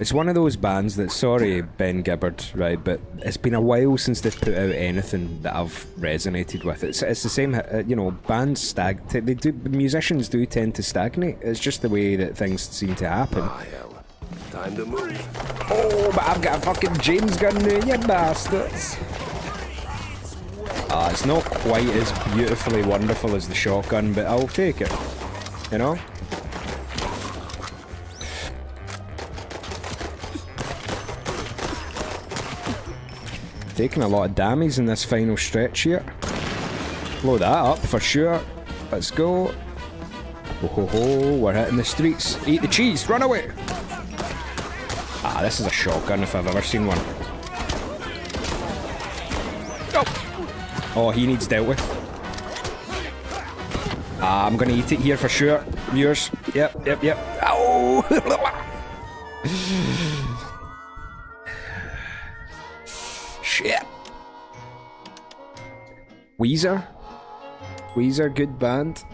It's one of those bands that, sorry Ben Gibbard, right, but it's been a while since they've put out anything that I've resonated with. It's the same, you know, bands musicians do tend to stagnate. It's just the way that things seem to happen. Ah, hell. Time to move. Oh, but I've got a fucking James Gunn now, you bastards. It's not quite as beautifully wonderful as the shotgun, but I'll take it, you know? Taking a lot of damage in this final stretch here. Blow that up for sure. Let's go. Ho ho ho, we're hitting the streets. Eat the cheese, run away! This is a shotgun if I've ever seen one. Oh, he needs dealt with. I'm gonna eat it here for sure. Viewers. Yep. Ow! Shit. Weezer, good band.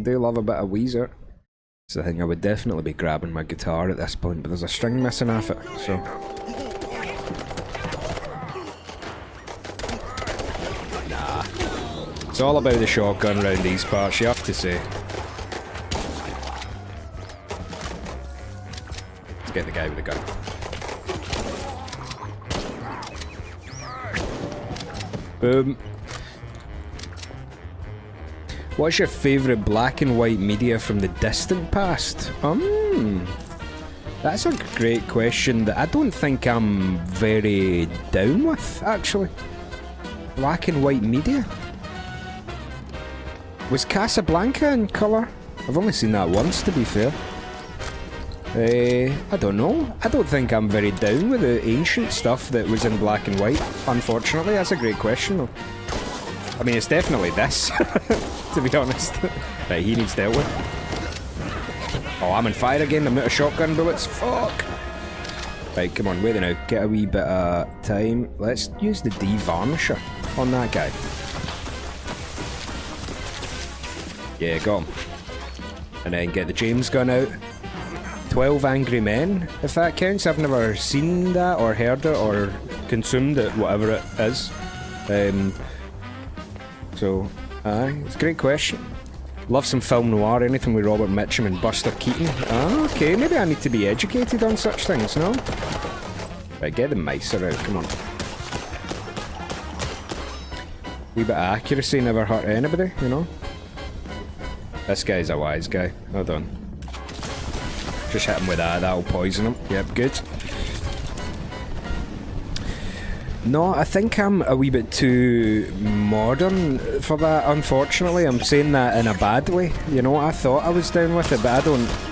Do love a bit of Weezer. So I think I would definitely be grabbing my guitar at this point, but there's a string missing off it, so. Nah. It's all about the shotgun round these parts, you have to say. Let's get the guy with the gun. Boom. What's your favourite black and white media from the distant past? That's a great question that I don't think I'm very down with, actually. Black and white media? Was Casablanca in colour? I've only seen that once, to be fair. I don't know. I don't think I'm very down with the ancient stuff that was in black and white, unfortunately. That's a great question, though. I mean, it's definitely this, to be honest. Right, he needs dealt with. Oh, I'm on fire again. I'm out of shotgun bullets. Fuck! Right, come on, wait now. Get a wee bit of time. Let's use the de-varnisher on that guy. Yeah, got him. And then get the James gun out. 12 Angry Men, if that counts. I've never seen that or heard it or consumed it, whatever it is. So, it's a great question. Love some film noir, anything with Robert Mitchum and Buster Keaton. Ah, okay, maybe I need to be educated on such things, no? Right, get the micer out, come on. Wee bit of accuracy never hurt anybody, you know? This guy's a wise guy. Hold on. Just hit him with that, that'll poison him. Yep, good. No, I think I'm a wee bit too modern for that, unfortunately. I'm saying that in a bad way. You know, I thought I was down with it, but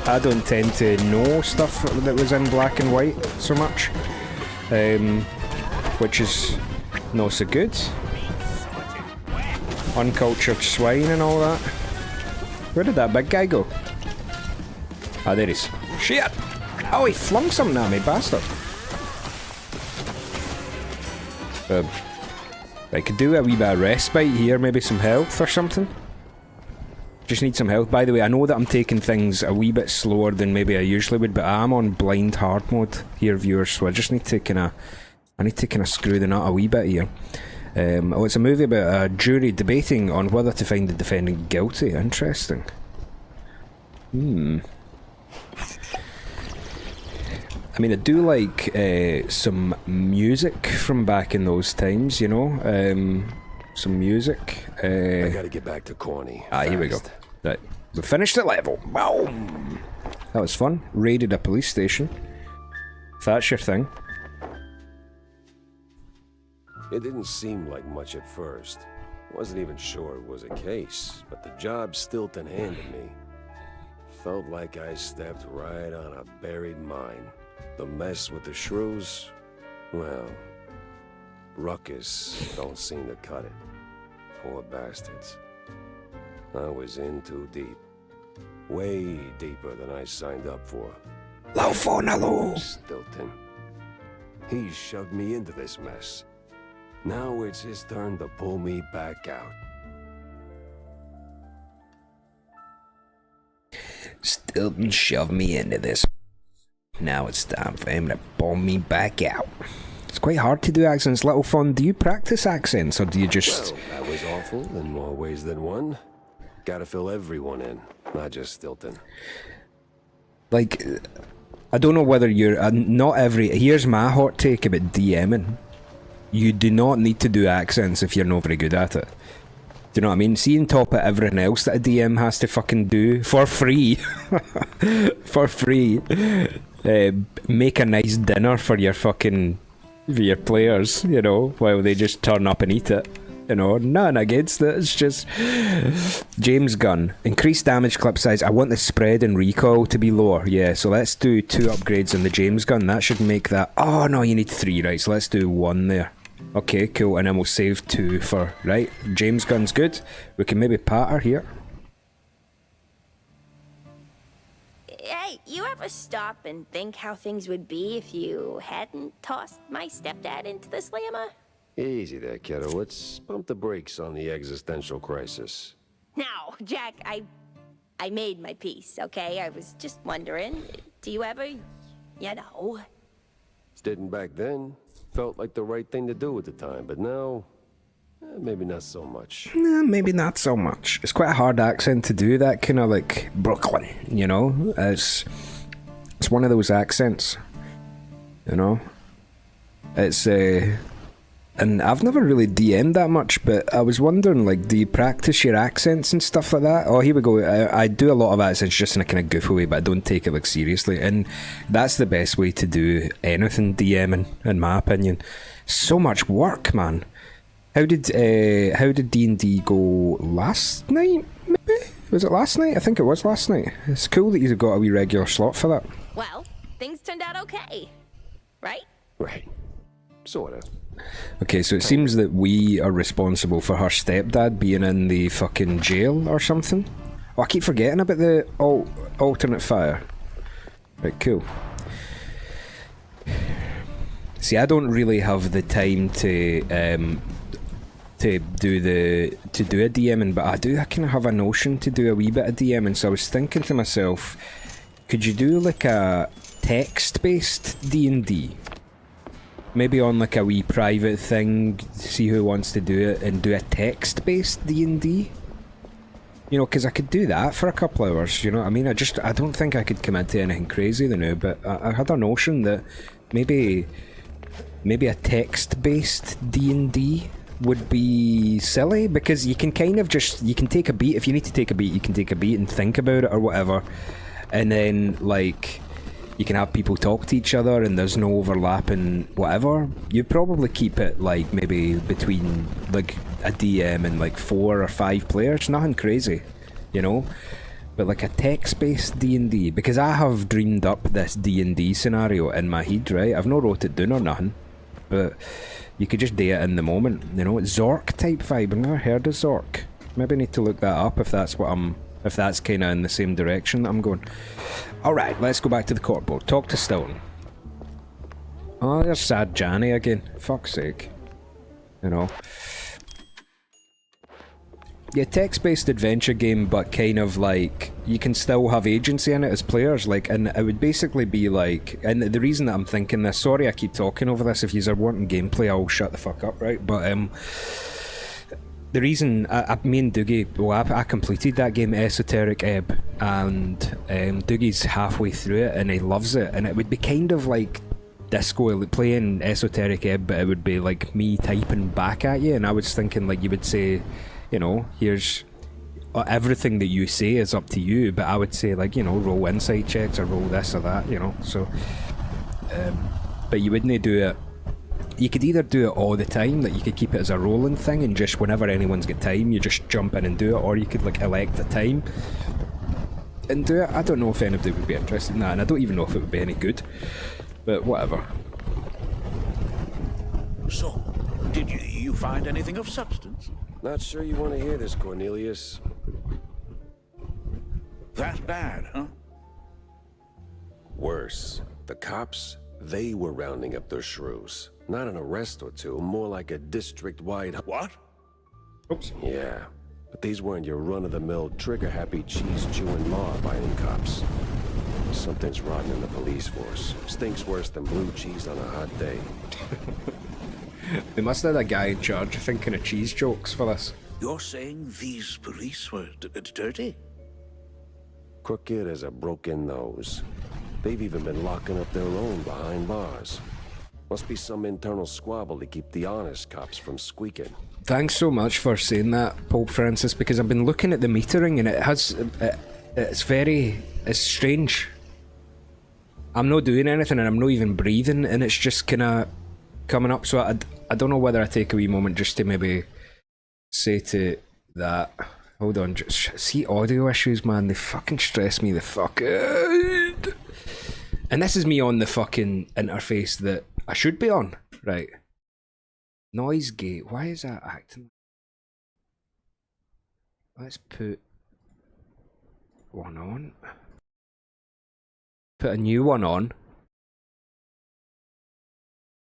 I don't tend to know stuff that was in black and white so much. Which is not so good. Uncultured swine and all that. Where did that big guy go? Ah, there he is. Shit! Oh, he flung something at me, bastard. I could do a wee bit of respite here, maybe some health or something. Just need some health. By the way, I know that I'm taking things a wee bit slower than maybe I usually would, but I'm on blind hard mode here, viewers, so I just need to kinda screw the nut a wee bit here. Oh, it's a movie about a jury debating on whether to find the defendant guilty. Interesting. I mean, I do like some music from back in those times, you know? Some music. I gotta get back to Corny. Here we go. Right, we finished the level. Boom! That was fun. Raided a police station. If that's your thing. It didn't seem like much at first. Wasn't even sure it was a case, but the job Stilton handed me felt like I stepped right on a buried mine. The mess with the shrews, well, Ruckus don't seem to cut it. Poor bastards. I was in too deep. Way deeper than I signed up for. Stilton. He shoved me into this mess. Now it's his turn to pull me back out. Stilton shoved me into this. Now it's time for him to pull me back out. It's quite hard to do accents, Little Fun. Do you practice accents, or do you just... Well, that was awful in more ways than one. Gotta fill everyone in, not just Stilton. Like, I don't know whether you're... not every... Here's my hot take about DMing. You do not need to do accents if you're not very good at it. Do you know what I mean? See, on top of everything else that a DM has to fucking do for free. For free. Make a nice dinner for your players, you know, while they just turn up and eat it. You know, none against it. It's just James gun. Increased damage clip size. I want the spread and recoil to be lower. Yeah, so let's do 2 upgrades in the James gun. That should make that... Oh, no, you need 3, right? So let's do 1 there. Okay, cool. And then we'll save 2 for... Right, James gun's good. We can maybe patter here. Hey, you ever stop and think how things would be if you hadn't tossed my stepdad into the slammer? Easy there, kiddo. Let's pump the brakes on the existential crisis. Now, Jack, I made my peace, okay? I was just wondering, do you ever, you know... Didn't back then. Felt like the right thing to do at the time, but now... maybe not so much. Maybe not so much. It's quite a hard accent to do, that kind of like Brooklyn, you know? It's one of those accents, you know? It's and I've never really DM'd that much, but I was wondering, like, do you practice your accents and stuff like that? Oh, here we go. I do a lot of accents just in a kind of goofy way, but I don't take it, like, seriously. And that's the best way to do anything DMing, in my opinion. So much work, man. How did D&D go last night, maybe? Was it last night? I think it was last night. It's cool that you've got a wee regular slot for that. Well, things turned out okay, right? Right. Sorta. Okay, so it seems that we are responsible for her stepdad being in the fucking jail or something. Oh, I keep forgetting about the alternate fire. Right, cool. See, I don't really have the time to do a DMing, but I kind of have a notion to do a wee bit of DMing. So I was thinking to myself, could you do like a text-based D&D? Maybe on like a wee private thing, see who wants to do it, and do a text-based D&D? You know, because I could do that for a couple hours, you know what I mean? I don't think I could commit to anything crazy now, but I had a notion that maybe a text-based D&D would be silly, because you can kind of you can take a beat. If you need to take a beat, you can take a beat and think about it or whatever, and then like you can have people talk to each other and there's no overlap and whatever. You probably keep it like maybe between like a DM and like 4 or 5 players, nothing crazy, you know, but like a text-based D&D, because I have dreamed up this D&D scenario in my head, right? I've not wrote it down or nothing, but you could just do it in the moment, you know. Zork type vibe. I've never heard of Zork. Maybe I need to look that up if that's kind of in the same direction that I'm going. Alright, let's go back to the corkboard. Talk to Stone. Oh, there's sad Janny again. Fuck's sake. You know. Yeah, text-based adventure game, but kind of like you can still have agency in it as players, like, and it would basically be like, and the reason that I'm thinking this, sorry I keep talking over this, if you're wanting gameplay I'll shut the fuck up, right? But the reason me and Dougie, well, I completed that game, Esoteric Ebb, and Dougie's halfway through it and he loves it, and it would be kind of like Disco, like playing Esoteric Ebb, but it would be like me typing back at you, and I was thinking like you would say, you know, here's everything that you say is up to you, but I would say like, you know, roll insight checks or roll this or that, you know, so but you wouldn't do it. You could either do it all the time, that you could keep it as a rolling thing and just whenever anyone's got time you just jump in and do it, or you could like elect a time and do it. I don't know if anybody would be interested in that, and I don't even know if it would be any good, but whatever. So, did you find anything of substance? Not sure you want to hear this, Cornelius. That bad, huh? Worse. The cops, they were rounding up their shrews. Not an arrest or two, more like a district-wide... What? Oops. Yeah, but these weren't your run-of-the-mill, trigger-happy, cheese-chewing law-abiding cops. Something's rotten in the police force. Stinks worse than blue cheese on a hot day. They must have had a guy in charge thinking of cheese jokes for this. You're saying these police were dirty? Crooked as a broken nose. They've even been locking up their own behind bars. Must be some internal squabble to keep the honest cops from squeaking. Thanks so much for saying that, Pope Francis, because I've been looking at the metering and it's strange. I'm not doing anything and I'm not even breathing, and it's just kind of coming up, so I don't know whether I take a wee moment just to maybe say to that. Hold on, just see, audio issues, man, they fucking stress me the fuck out. And this is me on the fucking interface that I should be on, right? Noise gate, why is that acting? Let's put one on. Put a new one on.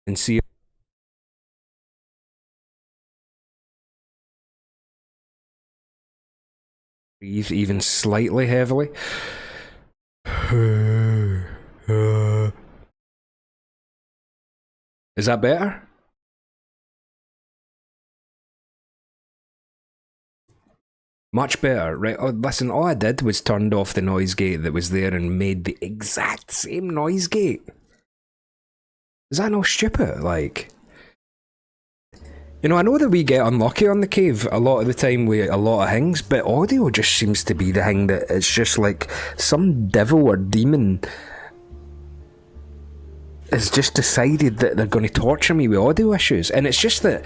And see. Breathe even slightly heavily. Is that better? Much better, right? Oh, listen, all I did was turned off the noise gate that was there and made the exact same noise gate. Is that no stupid? Like, You know, I know that we get unlucky on the cave a lot of the time with a lot of things, but audio just seems to be the thing that it's just like some devil or demon has just decided that they're going to torture me with audio issues. And it's just that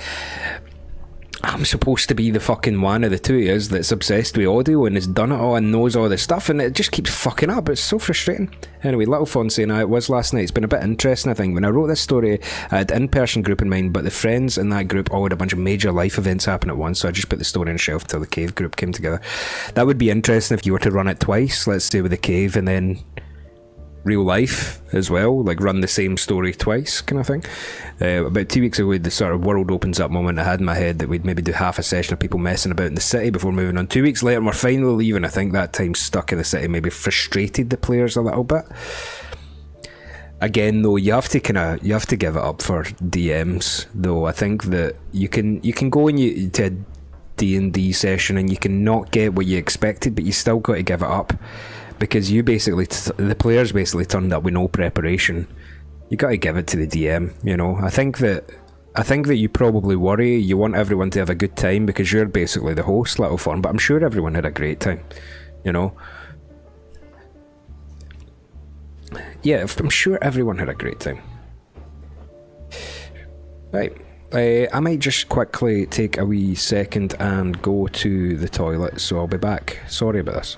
I'm supposed to be the fucking one of the two of us that's obsessed with audio and has done it all and knows all this stuff, and it just keeps fucking up. It's so frustrating. Anyway, Little Fawn saying how it was last night. It's been a bit interesting, I think. When I wrote this story, I had an in-person group in mind, but the friends in that group all had a bunch of major life events happen at once, so I just put the story on the shelf till the cave group came together. That would be interesting if you were to run it twice, let's say with the cave and then real life as well, like run the same story twice kind of thing. About 2 weeks ago, the sort of world opens up moment I had in my head that we'd maybe do half a session of people messing about in the city before moving on. 2 weeks later, we're finally leaving. I think that time stuck in the city maybe frustrated the players a little bit. Again, though, you have to give it up for DMs. Though I think that you can go to a D&D session and you can not get what you expected, but you still got to give it up. Because you basically, the players basically turned up with no preparation. You got to give it to the DM, you know. I think that you probably worry. You want everyone to have a good time because you're basically the host, Little Fawn. But I'm sure everyone had a great time, you know. Yeah, I'm sure everyone had a great time. Right. I might just quickly take a wee second and go to the toilet, so I'll be back. Sorry about this.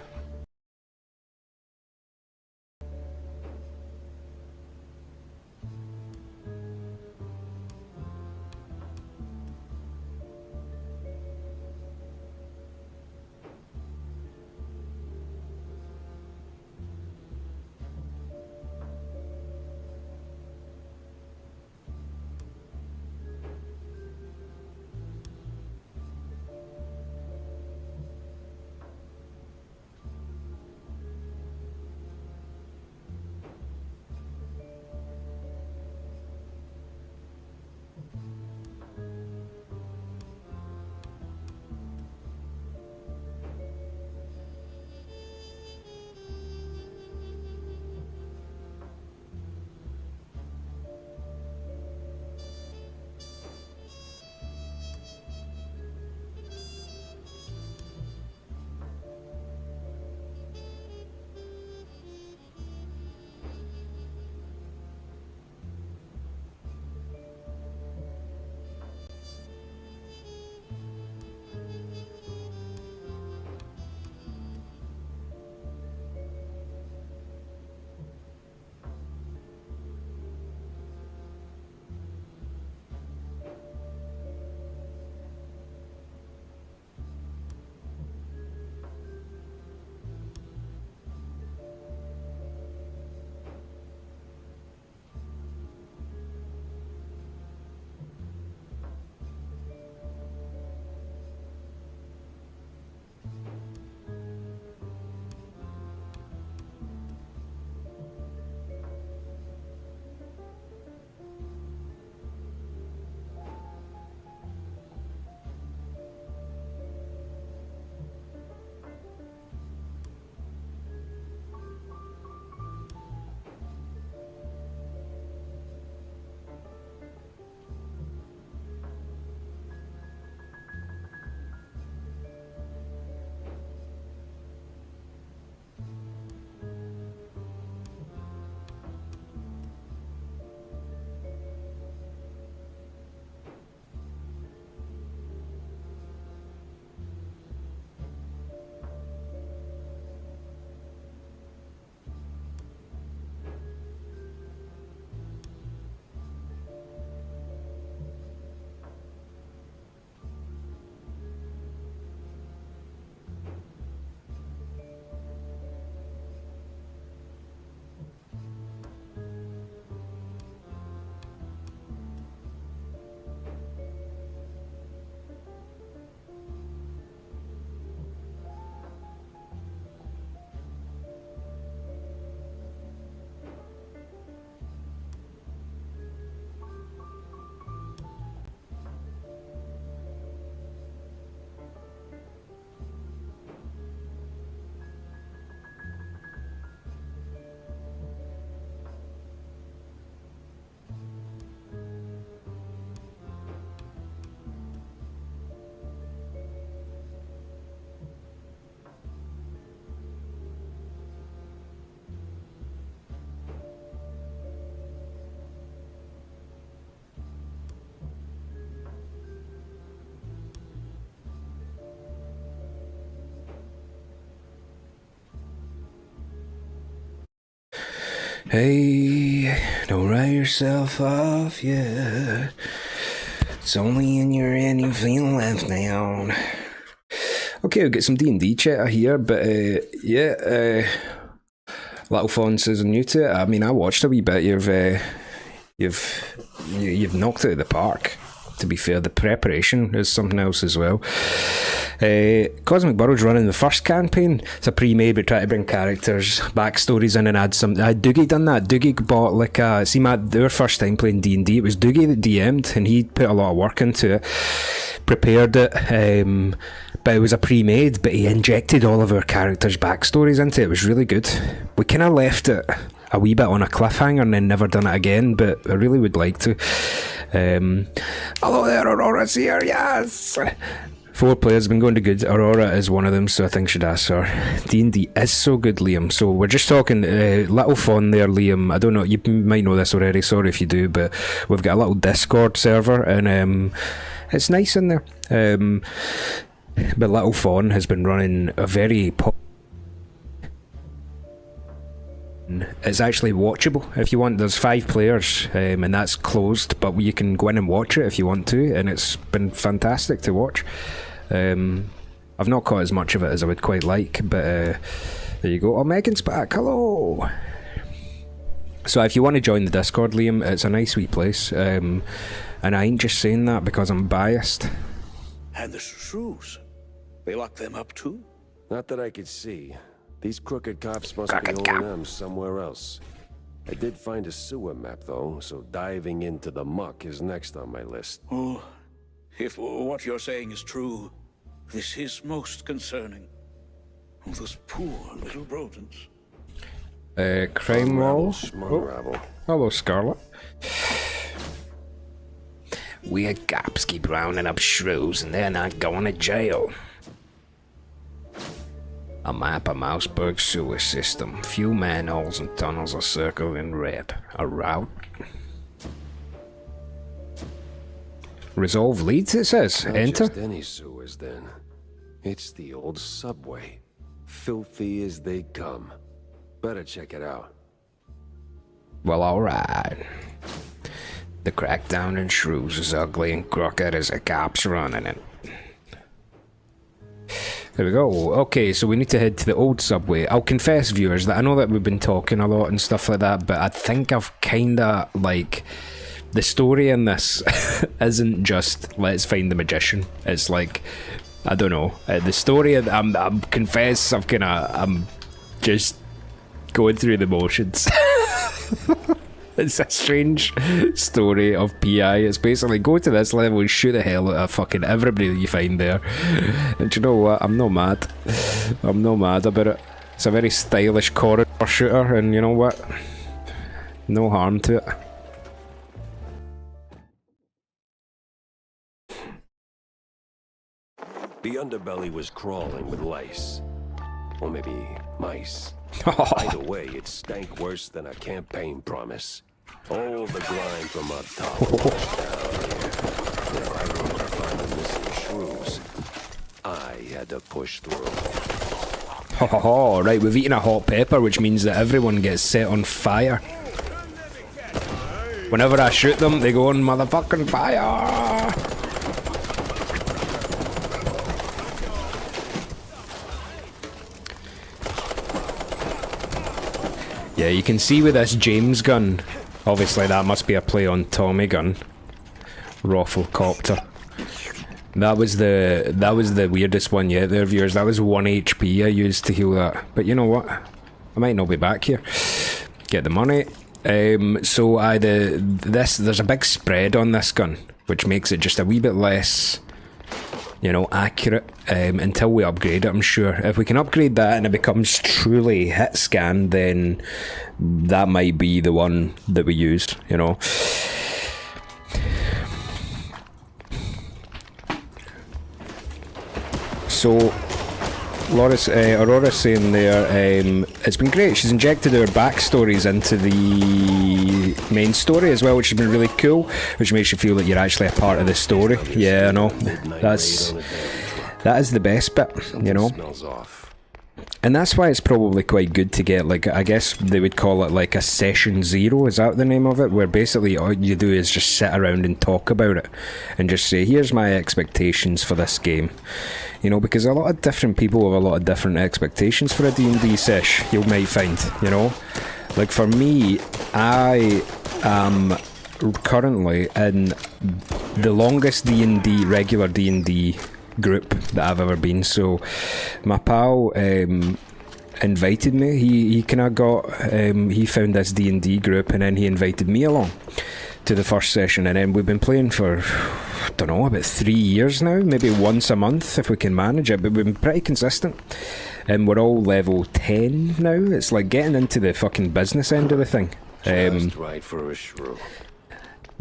Hey, don't write yourself off yet. It's only in your head you feel left down. Okay, we've got some D&D chatter here, but yeah, Little Fawn says I'm new to it. I mean, I watched a wee bit. You've knocked it out of the park. To be fair, the preparation is something else as well. Cosmic Burrow's running the first campaign. It's a pre-made, but try to bring characters, backstories in and add some. Dougie done that. Dougie bought like a. See, our first time playing D&D, it was Dougie that DM'd, and he put a lot of work into it, prepared it. But it was a pre-made, but he injected all of our characters' backstories into it. It was really good. We kind of left it a wee bit on a cliffhanger and then never done it again, but I really would like to. Hello there, Aurora's here, yes! 4 players have been going to good. Aurora is one of them, so I think should ask her. D&D is so good, Liam. So we're just talking Little Fawn there, Liam. I don't know, you might know this already, sorry if you do, but we've got a little Discord server, and it's nice in there. But Little Fawn has been running a very it's actually watchable if you want. There's 5 players, and that's closed, but you can go in and watch it if you want to, and it's been fantastic to watch. I've not caught as much of it as I would quite like, but there you go. Oh, Megan's back, hello! So if you want to join the Discord, Liam, it's a nice wee place, and I ain't just saying that because I'm biased. And the shrews, they lock them up too? Not that I could see. These crooked cops must be holding them somewhere else. I did find a sewer map, though, so diving into the muck is next on my list. Oh, if what you're saying is true, this is most concerning. Oh, those poor little rodents. Crime roll. Unravel. Hello, Scarlet. Weird cops keep rounding up shrews and they're not going to jail. A map of Mouseburg's sewer system. Few manholes and tunnels are circled in red. A route. Resolve leads, it says. Not Enter. just any sewers, then. It's the old subway. Filthy as they come. Better check it out. Well, alright. The crackdown in Shrews is ugly and crooked as the cops running it. There we go. Okay, so we need to head to the old subway. I'll confess, viewers, that I know that we've been talking a lot and stuff like that, but I think I've kinda, like... The story in this isn't just, let's find the magician. It's like, I don't know. The story, I'm confess, I'm just going through the motions. It's a strange story of PI. It's basically go to this level and shoot the hell out of fucking everybody that you find there. And you know what? I'm not mad. I'm not mad about it. It's a very stylish corridor shooter, and you know what? No harm to it. The underbelly was crawling with lice. Or maybe mice. Either way, it stank worse than a campaign promise. All the grime from up top washed down here. If I wanted to find the missing shrews, I had to push through. Right, we've eaten a hot pepper, which means that everyone gets set on fire. Whenever I shoot them, they go on motherfucking fire! Yeah, you can see with this James gun, obviously that must be a play on Tommy gun. Rafflecopter. That was the weirdest one yet there, viewers. That was 1 HP I used to heal that. But you know what? I might not be back here. Get the money. So there's a big spread on this gun, which makes it just a wee bit less, you know, accurate, until we upgrade it, I'm sure. If we can upgrade that and it becomes truly hit scan, then that might be the one that we use, you know. So, Aurora's saying there, it's been great. She's injected our backstories into the main story as well, which has been really cool, which makes you feel that you're actually a part of the story. Yeah, I know. That is the best bit, you know. And that's why it's probably quite good to get, like, I guess they would call it like a session 0, is that the name of it? Where basically all you do is just sit around and talk about it and just say, here's my expectations for this game. You know, because a lot of different people have a lot of different expectations for a D&D sesh, you might find, you know? Like for me, I am currently in the longest D&D, regular D&D group that I've ever been. So my pal invited me. He kind of got he found this D&D group, and then he invited me along to the first session, and then we've been playing for, I don't know, about 3 years now, maybe once a month if we can manage it, but we've been pretty consistent, and we're all level 10 now. It's like getting into the fucking business end of the thing. Just right for a shrew.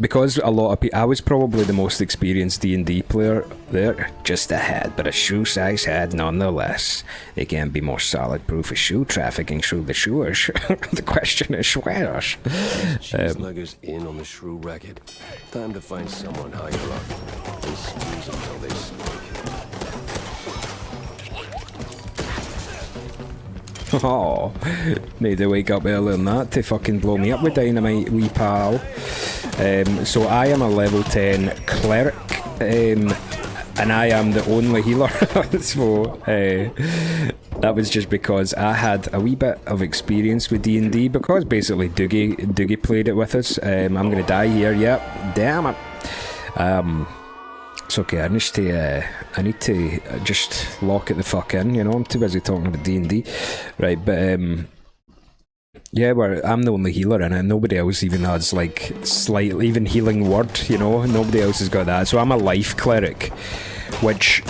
Because a lot of people, I was probably the most experienced D&D player there, just a head, but a shoe-size head nonetheless. They can be more solid proof of shoe trafficking through the sewers. The question is where? Cheeseluggers in on the shrew racket. Time to find someone higher up and squeeze them till they squeak. Oh, need to wake up earlier than that to fucking blow me up with dynamite, wee pal. So I am a level 10 cleric, and I am the only healer. So that was just because I had a wee bit of experience with D&D, because basically Dougie played it with us. I'm gonna die here, yep, damn it. It's okay, I need to just lock it the fuck in, you know, I'm too busy talking about D&D. Right, but yeah, I'm the only healer in it. Nobody else even has like slightly even healing word, you know. Nobody else has got that. So I'm a life cleric, which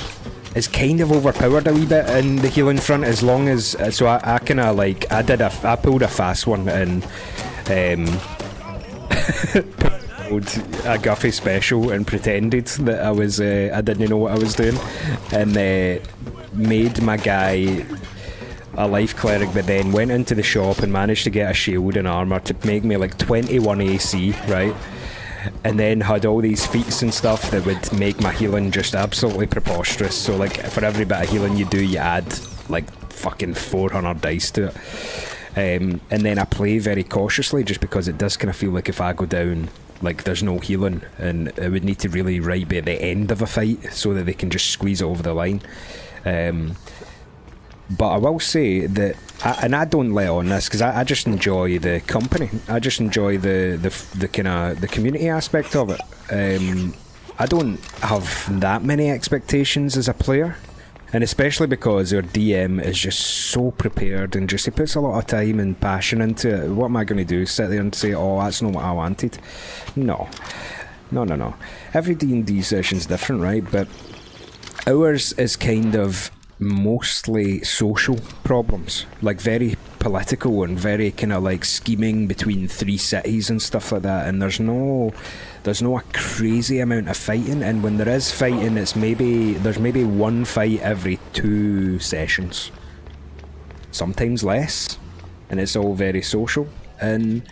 is kind of overpowered a wee bit in the healing front. As long as so I kind of like I pulled a fast one and pulled a Guffy special and pretended that I didn't know what I was doing, and made my guy a life cleric, but then went into the shop and managed to get a shield and armor to make me like 21 AC, right? And then had all these feats and stuff that would make my healing just absolutely preposterous. So like for every bit of healing you do, you add like fucking 400 dice to it. And then I play very cautiously, just because it does kind of feel like if I go down, like there's no healing, and it would need to really be at the end of a fight so that they can just squeeze it over the line. But I will say that, I don't let on this because I just enjoy the company. I just enjoy the kind of the community aspect of it. I don't have that many expectations as a player, and especially because our DM is just so prepared and just he puts a lot of time and passion into it. What am I going to do? Sit there and say, "Oh, that's not what I wanted"? No. Every D&D session's different, right? But ours is kind of mostly social problems, like very political and very kind of like scheming between 3 cities and stuff like that, and there's no a crazy amount of fighting, and when there is fighting there's maybe one fight every 2 sessions, sometimes less, and it's all very social. And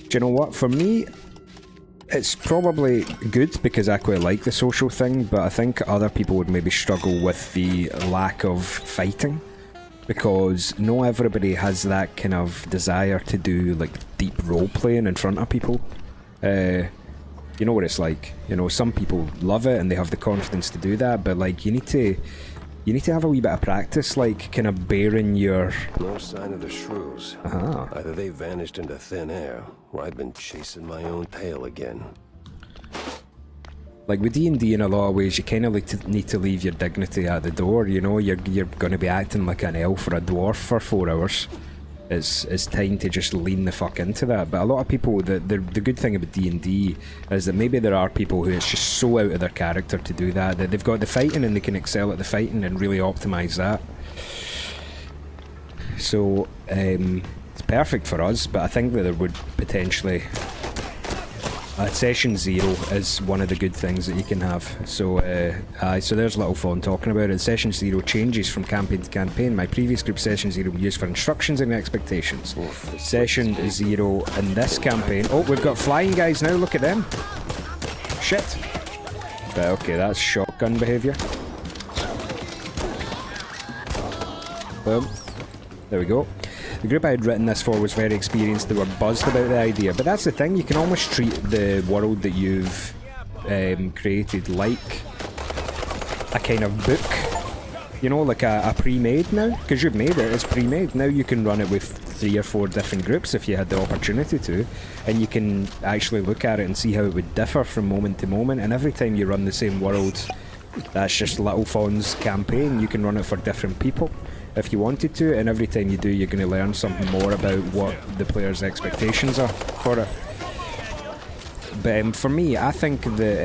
do you know what, for me it's probably good because I quite like the social thing, but I think other people would maybe struggle with the lack of fighting, because not everybody has that kind of desire to do like deep role playing in front of people. You know what it's like, you know, some people love it and they have the confidence to do that, but like you need to have a wee bit of practice, like kind of bearing your... No sign of the shrews. Either they vanished into thin air, or I've been chasing my own tail again. Like with D&D, in a lot of ways, you kind of need to leave your dignity at the door, you know? You're going to be acting like an elf or a dwarf for 4 hours. It's time to just lean the fuck into that. But a lot of people, the good thing about D&D is that maybe there are people who it's just so out of their character to do that they've got the fighting and they can excel at the fighting and really optimise that. So it's perfect for us, but I think that there would potentially... Session 0 is one of the good things that you can have. So so there's Little Fawn talking about it. Session 0 changes from campaign to campaign. My previous group Session 0 we used for instructions and expectations. Session 0 in this campaign... Oh, we've got flying guys now, look at them. Shit. But okay, that's shotgun behaviour. Boom. There we go. The group I had written this for was very experienced. They were buzzed about the idea. But that's the thing, you can almost treat the world that you've created like a kind of book. You know, like a pre-made now. Because you've made it, it's pre-made. Now you can run it with 3 or 4 different groups if you had the opportunity to. And you can actually look at it and see how it would differ from moment to moment. And every time you run the same world, that's just Little Fawn's campaign. You can run it for different people if you wanted to, and every time you do, you're going to learn something more about what the player's expectations are for it. But for me, I think that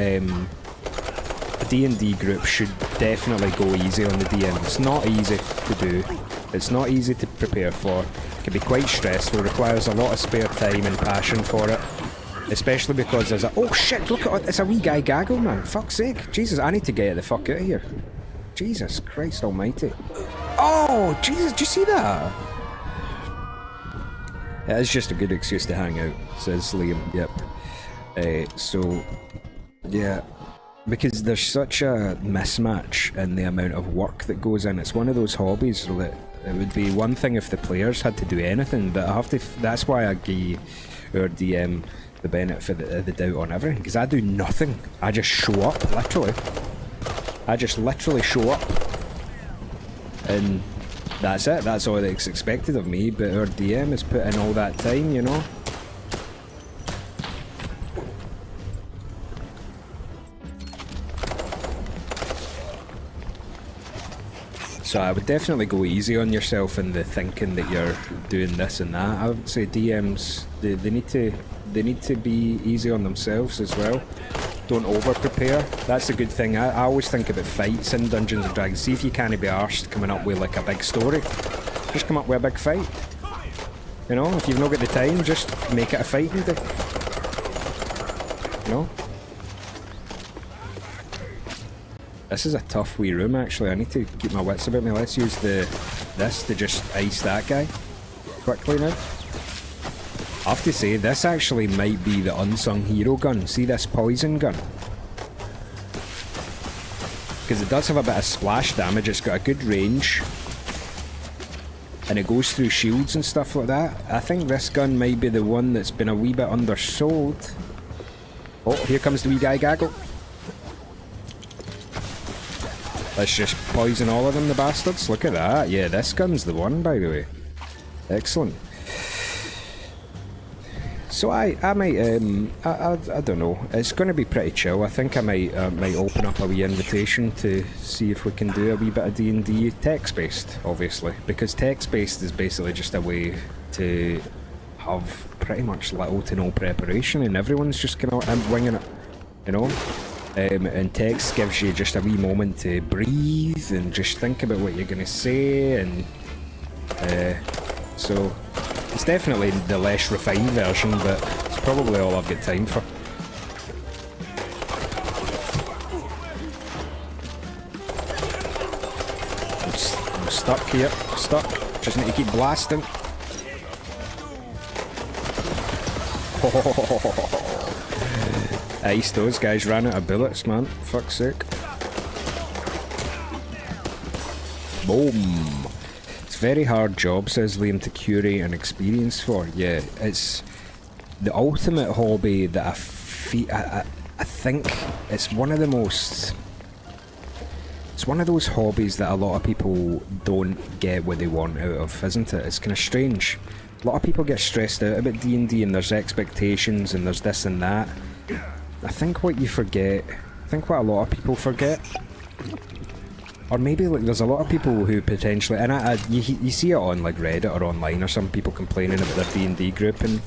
a D&D group should definitely go easy on the DM. It's not easy to do. It's not easy to prepare for. It can be quite stressful. It requires a lot of spare time and passion for it. Especially because there's a... Oh shit, look at it. It's a wee guy gaggle, man. Fuck's sake. Jesus, I need to get the fuck out of here. Jesus Christ almighty. Oh, Jesus, did you see that? It is just a good excuse to hang out, says Liam. Yep. So, yeah. Because there's such a mismatch in the amount of work that goes in. It's one of those hobbies that it would be one thing if the players had to do anything, but I have to... That's why I gave our DM the benefit of the doubt on everything, because I do nothing. I just show up, literally. I just literally show up. And that's it, that's all that's expected of me, but our DM has put in all that time, you know? So I would definitely go easy on yourself in the thinking that you're doing this and that. I would say DMs, they need to be easy on themselves as well. Don't over-prepare. That's a good thing. I always think about fights in Dungeons & Dragons. See if you can't be arsed coming up with like a big story. Just come up with a big fight. You know, if you've not got the time, just make it a fighting day. You know? This is a tough wee room actually. I need to keep my wits about me. Let's use this to just ice that guy quickly now. I have to say, this actually might be the unsung hero gun. See this poison gun? Because it does have a bit of splash damage, it's got a good range. And it goes through shields and stuff like that. I think this gun might be the one that's been a wee bit undersold. Oh, here comes the wee guy gaggle. Let's just poison all of them, the bastards. Look at that. Yeah, this gun's the one, by the way. Excellent. So I might, I don't know. It's going to be pretty chill. I think I might open up a wee invitation to see if we can do a wee bit of D&D text-based, obviously. Because text-based is basically just a way to have pretty much little to no preparation and everyone's just kind of winging it, you know? And text gives you just a wee moment to breathe and just think about what you're going to say, and so it's definitely the less refined version, but it's probably all I've got time for. I'm stuck here, stuck. Just need to keep blasting. Ice, those guys ran out of bullets, man. Fuck's sake. Boom. It's a very hard job, says Liam, to curate an experience for. Yeah, it's the ultimate hobby that I think it's one of the most... It's one of those hobbies that a lot of people don't get what they want out of, isn't it? It's kind of strange. A lot of people get stressed out about D&D and there's expectations and there's this and that. I think what you forget, I think what a lot of people forget, or maybe like there's a lot of people who potentially, and you see it on like Reddit or online, or some people complaining about their D&D group, and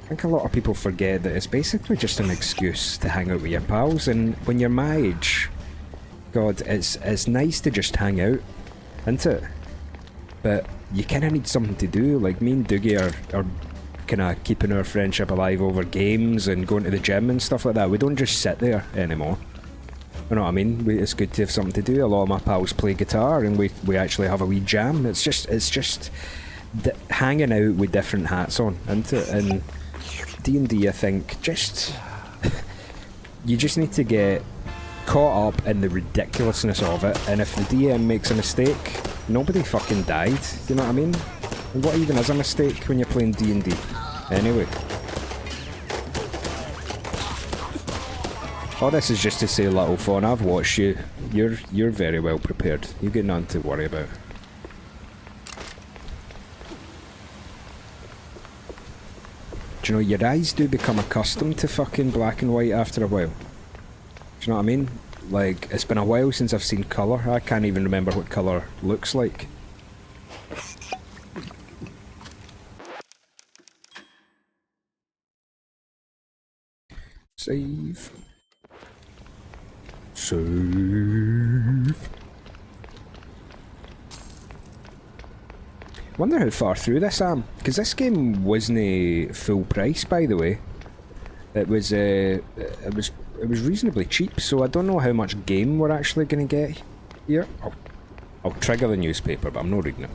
I think a lot of people forget that it's basically just an excuse to hang out with your pals. And when you're my age, God, it's nice to just hang out, isn't it? But you kind of need something to do. Like me and Dougie are kind of keeping our friendship alive over games and going to the gym and stuff like that. We don't just sit there anymore. You know what I mean? It's good to have something to do. A lot of my pals play guitar and we actually have a wee jam. It's just hanging out with different hats on, isn't it? And D&D, I think, just you just need to get caught up in the ridiculousness of it, and if the DM makes a mistake, nobody fucking died, you know what I mean? What even is a mistake when you're playing D&D? Anyway. All this is just to say, little fawn, I've watched you. You're very well prepared. You got nothing to worry about. Do you know, your eyes do become accustomed to fucking black and white after a while. Do you know what I mean? Like, it's been a while since I've seen colour. I can't even remember what colour looks like. Save. Save. Wonder how far through this I am, because this game wasn't full price, by the way. It was reasonably cheap, so I don't know how much game we're actually going to get here. I'll trigger the newspaper, but I'm not reading it.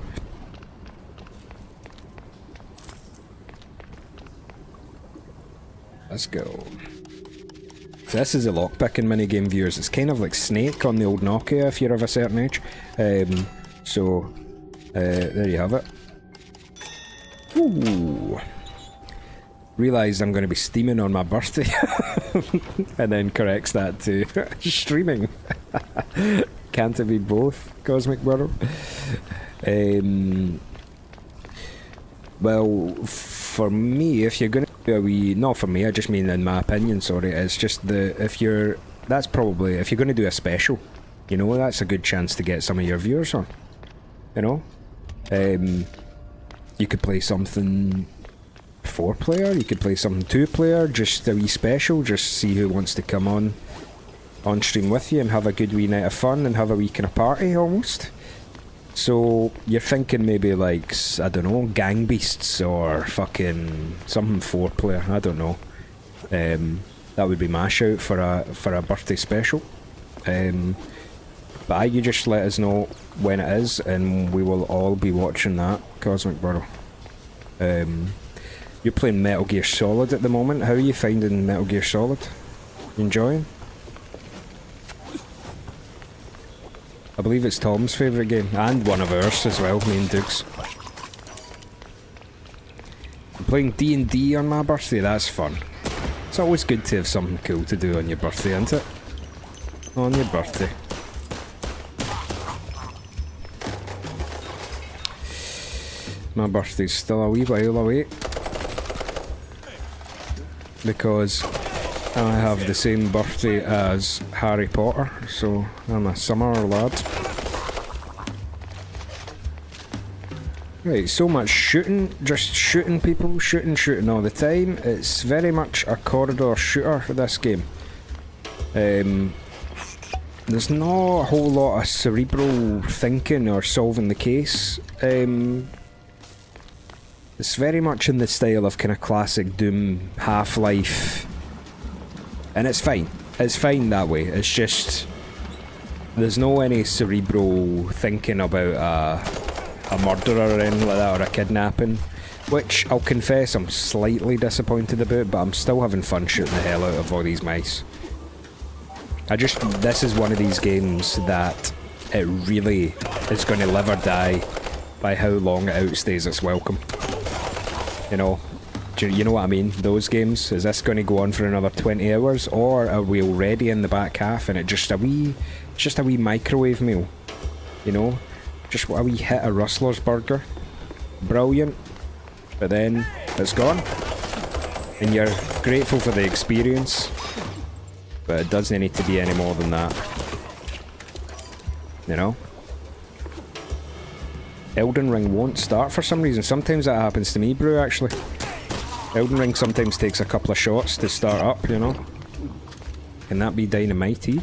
Let's go. So this is a lockpicking minigame, viewers. It's kind of like Snake on the old Nokia if you're of a certain age. There you have it. Ooh. Realised I'm going to be steaming on my birthday. And then corrects that to streaming. Can't it be both, Cosmic World? Well, for me, if you're going to do a wee... Not for me, I just mean in my opinion, sorry. It's just if you're... That's probably... If you're going to do a special, you know, that's a good chance to get some of your viewers on. You know? You could play something 4-player, you could play something 2-player, just a wee special, just see who wants to come on stream with you and have a good wee night of fun and have a wee kind of party almost. So you're thinking maybe like, I don't know, Gang Beasts or fucking something 4-player, I don't know. That would be my shout for a birthday special. But you just let us know when it is, and we will all be watching that, Cosmic Burrow. You're playing Metal Gear Solid at the moment. How are you finding Metal Gear Solid? You enjoying? I believe it's Tom's favourite game, and one of ours as well, me and Dukes. I'm playing D&D on my birthday, that's fun. It's always good to have something cool to do on your birthday, isn't it? On your birthday. My birthday's still a wee while away. Because I have the same birthday as Harry Potter, so I'm a summer lad. Right, so much shooting, just shooting people, shooting all the time. It's very much a corridor shooter, this game. There's not a whole lot of cerebral thinking or solving the case. It's very much in the style of kind of classic Doom, Half-Life, and it's fine. It's fine that way. It's just there's no any cerebral thinking about a murderer or anything like that, or a kidnapping, which I'll confess I'm slightly disappointed about, but I'm still having fun shooting the hell out of all these mice. This is one of these games that it really is going to live or die by how long it outstays its welcome. You know, do you know what I mean? Those games, is this going to go on for another 20 hours, or are we already in the back half and it's just a wee microwave meal? You know, just a wee hit of Rustler's Burger, brilliant, but then it's gone, and you're grateful for the experience, but it doesn't need to be any more than that. You know? Elden Ring won't start for some reason. Sometimes that happens to me, Brew, actually. Elden Ring sometimes takes a couple of shots to start up, you know? Can that be dynamited?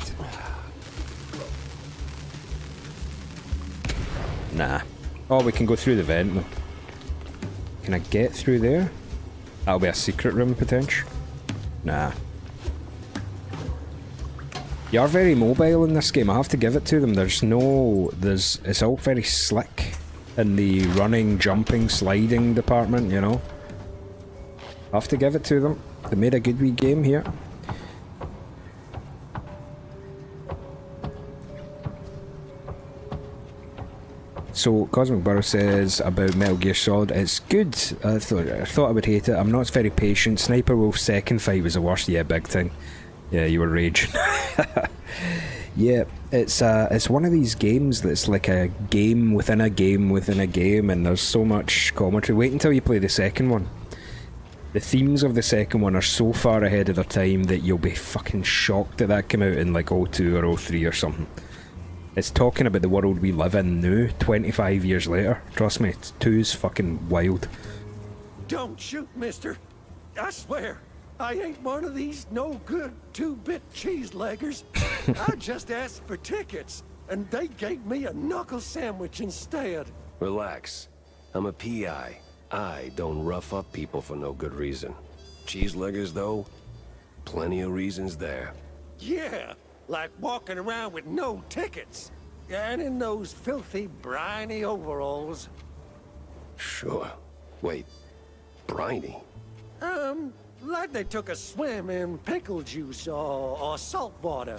Nah. Oh, we can go through the vent, though. Can I get through there? That'll be a secret room, potential. Nah. You are very mobile in this game, I have to give it to them. It's all very slick in the running, jumping, sliding department, you know. I have to give it to them. They made a good wee game here. so Cosmic Burrow says about Metal Gear Solid, it's good. I thought I would hate it. I'm not very patient. Sniper Wolf's second fight was the worst. Yeah, big thing. Yeah, you were raging. Yeah, it's one of these games that's like a game within a game within a game, and there's so much commentary. Wait until you play the second one. The themes of the second one are so far ahead of their time that you'll be fucking shocked that came out in like 02 or 03 or something. It's talking about the world we live in now, 25 years later. Trust me, 2's fucking wild. Don't shoot, mister. I swear, I ain't one of these no-good 2-bit cheese-leggers. I just asked for tickets, and they gave me a knuckle sandwich instead. Relax. I'm a PI. I don't rough up people for no good reason. Cheeseleggers, though? Plenty of reasons there. Yeah, like walking around with no tickets. And in those filthy, briny overalls. Sure. Wait, briny? Like they took a swim in pickle juice or salt water.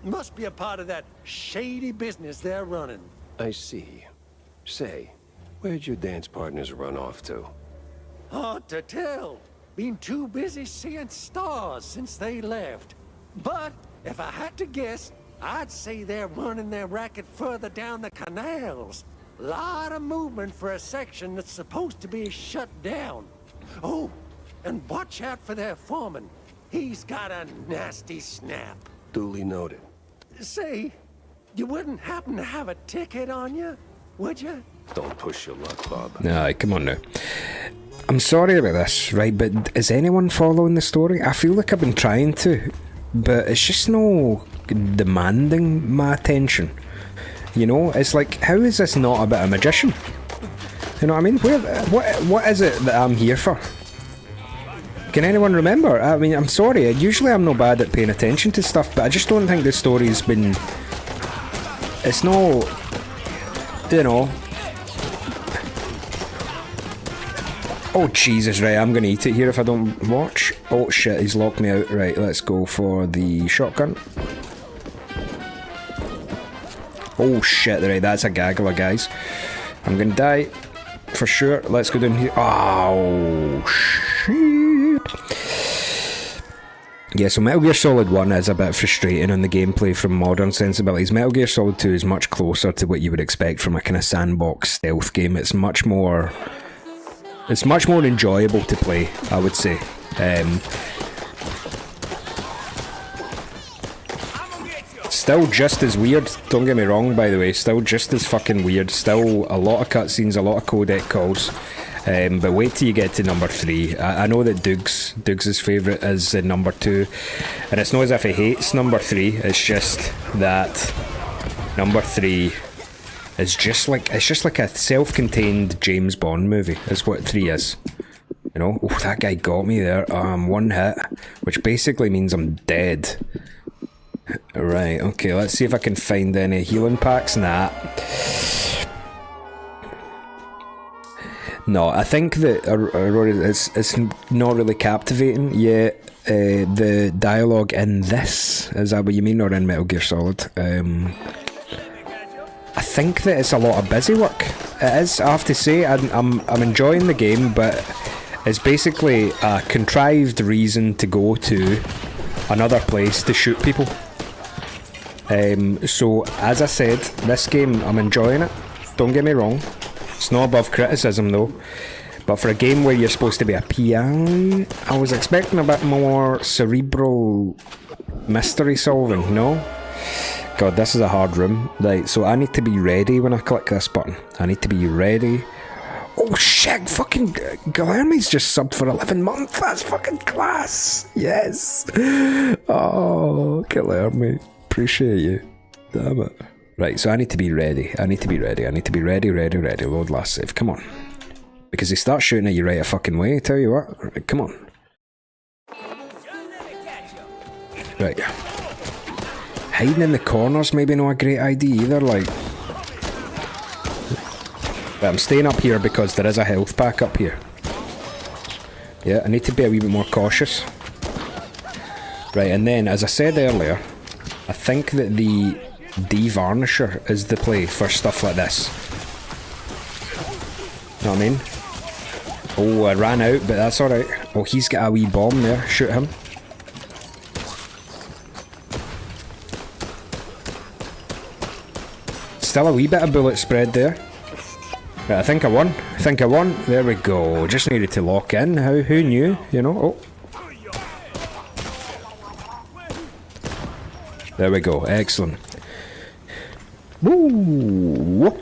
Must be a part of that shady business they're running. I see. Say, where'd your dance partners run off to? Hard to tell. Been too busy seeing stars since they left. But if I had to guess, I'd say they're running their racket further down the canals. Lot of movement for a section that's supposed to be shut down. Oh, and watch out for their foreman. He's got a nasty snap. Duly noted. Say, you wouldn't happen to have a ticket on you, would you? Don't push your luck, Bob. Nah, come on now. I'm sorry about this, right, but is anyone following the story? I feel like I've been trying to, but it's just no demanding my attention. You know, it's like, how is this not about a magician? You know what I mean? What is it that I'm here for? Can anyone remember? I mean, I'm sorry, usually I'm not bad at paying attention to stuff, but I just don't think the story's been... It's no... You know... Oh Jesus, right, I'm gonna eat it here if I don't watch. Oh shit, he's locked me out. Right, let's go for the shotgun. Oh shit, right, that's a gaggler, guys. I'm gonna die. For sure. Let's go down here. Oh shit. Yeah, so Metal Gear Solid 1 is a bit frustrating on the gameplay from modern sensibilities. Metal Gear Solid 2 is much closer to what you would expect from a kind of sandbox stealth game. It's much more enjoyable to play, I would say. Still just as weird, don't get me wrong, by the way. Still just as fucking weird. Still a lot of cutscenes, a lot of codec calls. But wait till you get to number 3. I know that Dougs' favourite is number 2, and it's not as if he hates number 3. It's just that number 3 is just like a self-contained James Bond movie. Is what 3 is. You know, oh, that guy got me there. One hit, which basically means I'm dead. Right, okay, let's see if I can find any healing packs. Nah. No, I think that it's not really captivating. Yeah, the dialogue in this, is that what you mean, or in Metal Gear Solid? I think that it's a lot of busy work. It is, I have to say. I'm enjoying the game, but it's basically a contrived reason to go to another place to shoot people. So, as I said, this game, I'm enjoying it. Don't get me wrong. It's not above criticism though. But for a game where you're supposed to be a PI, I was expecting a bit more cerebral mystery solving, no? God, this is a hard room. Right, so I need to be ready when I click this button. I need to be ready. Oh shit, fucking Guilherme's just subbed for 11 months. That's fucking class. Yes. Oh, Guilherme. Appreciate you. Damn it. Right, so I need to be ready. I need to be ready. Ready. Load last save. Come on. Because they start shooting at you right a fucking way, I tell you what. Right, come on. Right. Hiding in the corners maybe not a great idea either, like. But I'm staying up here because there is a health pack up here. Yeah, I need to be a wee bit more cautious. Right, and then, as I said earlier, I think that the de-varnisher is the play for stuff like this. Know what I mean? Oh, I ran out, but that's alright. Oh, he's got a wee bomb there. Shoot him. Still a wee bit of bullet spread there. Right, I think I won. There we go. Just needed to lock in. Who knew? You know? Oh. There we go. Excellent. Woo!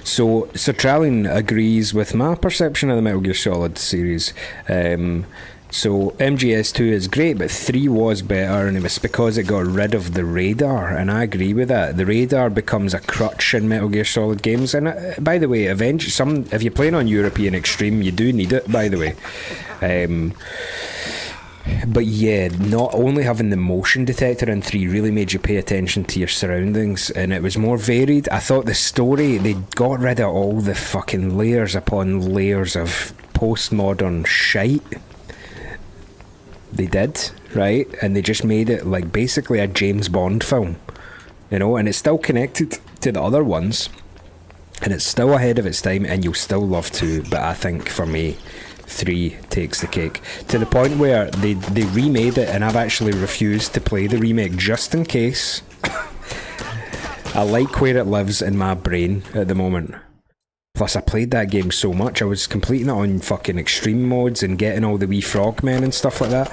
So Trallian agrees with my perception of the Metal Gear Solid series. So MGS2 is great, but 3 was better, and it was because it got rid of the radar, and I agree with that. The radar becomes a crutch in Metal Gear Solid games, and by the way, eventually, if you're playing on European Extreme, you do need it, by the way. But yeah, not only having the motion detector in 3 really made you pay attention to your surroundings, and it was more varied. I thought the story, they got rid of all the fucking layers upon layers of postmodern shite. They did, right? And they just made it like basically a James Bond film, you know, and it's still connected to the other ones, and it's still ahead of its time, and you'll still love 2, but I think for me 3 takes the cake, to the point where they remade it, and I've actually refused to play the remake just in case. I like where it lives in my brain at the moment. Plus, I played that game so much. I was completing it on fucking extreme modes and getting all the wee frogmen and stuff like that.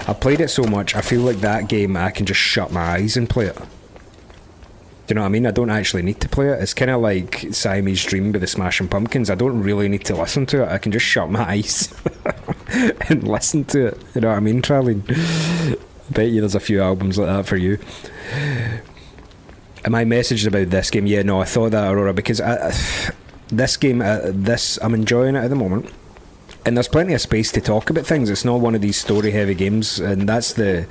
I played it so much, I feel like that game I can just shut my eyes and play it. Do you know what I mean? I don't actually need to play it. It's kind of like Siamese Dream with the Smashing Pumpkins. I don't really need to listen to it. I can just shut my eyes and listen to it. You know what I mean, Trallian? I bet you there's a few albums like that for you. And my message about this game, yeah, no, I thought that, Aurora, because this game, I'm enjoying it at the moment, and there's plenty of space to talk about things. It's not one of these story-heavy games, and that's the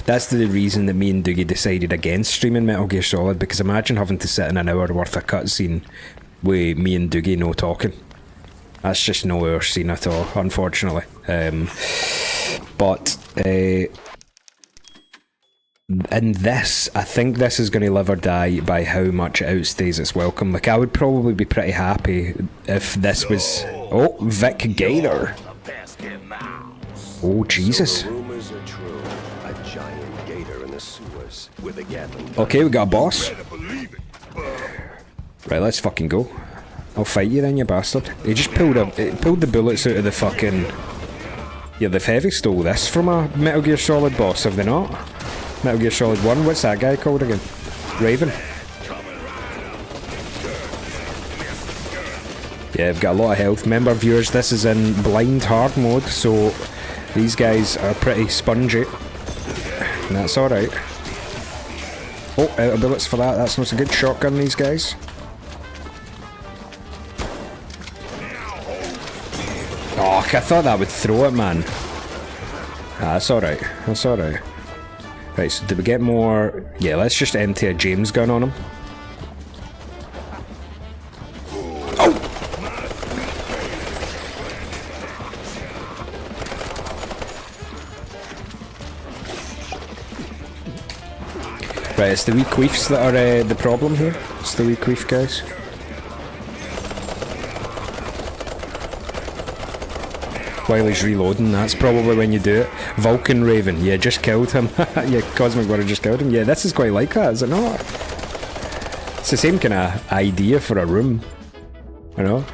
reason that me and Dougie decided against streaming Metal Gear Solid, because imagine having to sit in an hour worth of cutscene with me and Dougie no talking. That's just no hour scene at all, unfortunately. But in this, I think this is going to live or die by how much it outstays its welcome. Like, I would probably be pretty happy if this was... Oh, Vic Gator. Oh, Jesus. Rumors are true. A giant gator in the sewers with a Gatling. Okay, we got a boss. Right, let's fucking go. I'll fight you then, you bastard. He just pulled the bullets out of the fucking... Yeah, they've heavy stole this from a Metal Gear Solid boss, have they not? Metal Gear Solid 1, what's that guy called again? Raven? Yeah, I've got a lot of health. Remember, viewers, this is in blind hard mode, so these guys are pretty spongy. And that's alright. Oh, out of bullets for that. That's not a good shotgun, these guys. Oh, I thought that would throw it, man. Ah, that's alright. That's alright. Right, so did we get more... Yeah, let's just empty a James gun on him. Oh! Right, it's the wee queefs that are the problem here. It's the wee queef guys. While he's reloading, that's probably when you do it. Vulcan Raven, yeah, just killed him. Yeah, Cosmic Warrior just killed him. Yeah, this is quite like that, is it not? It's the same kind of idea for a room, you know?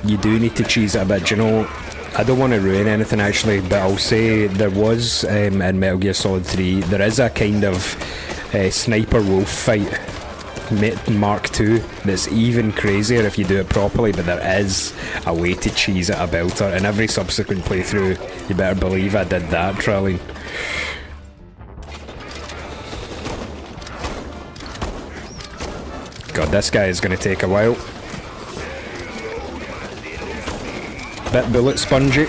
You do need to cheese it a bit, you know. I don't want to ruin anything actually, but I'll say there was, in Metal Gear Solid 3, there is a kind of sniper wolf fight, Mark II, that's even crazier if you do it properly, but there is a way to cheese it about her. In every subsequent playthrough, you better believe I did that, Trallian. God, this guy is going to take a while. Bit bullet spongy.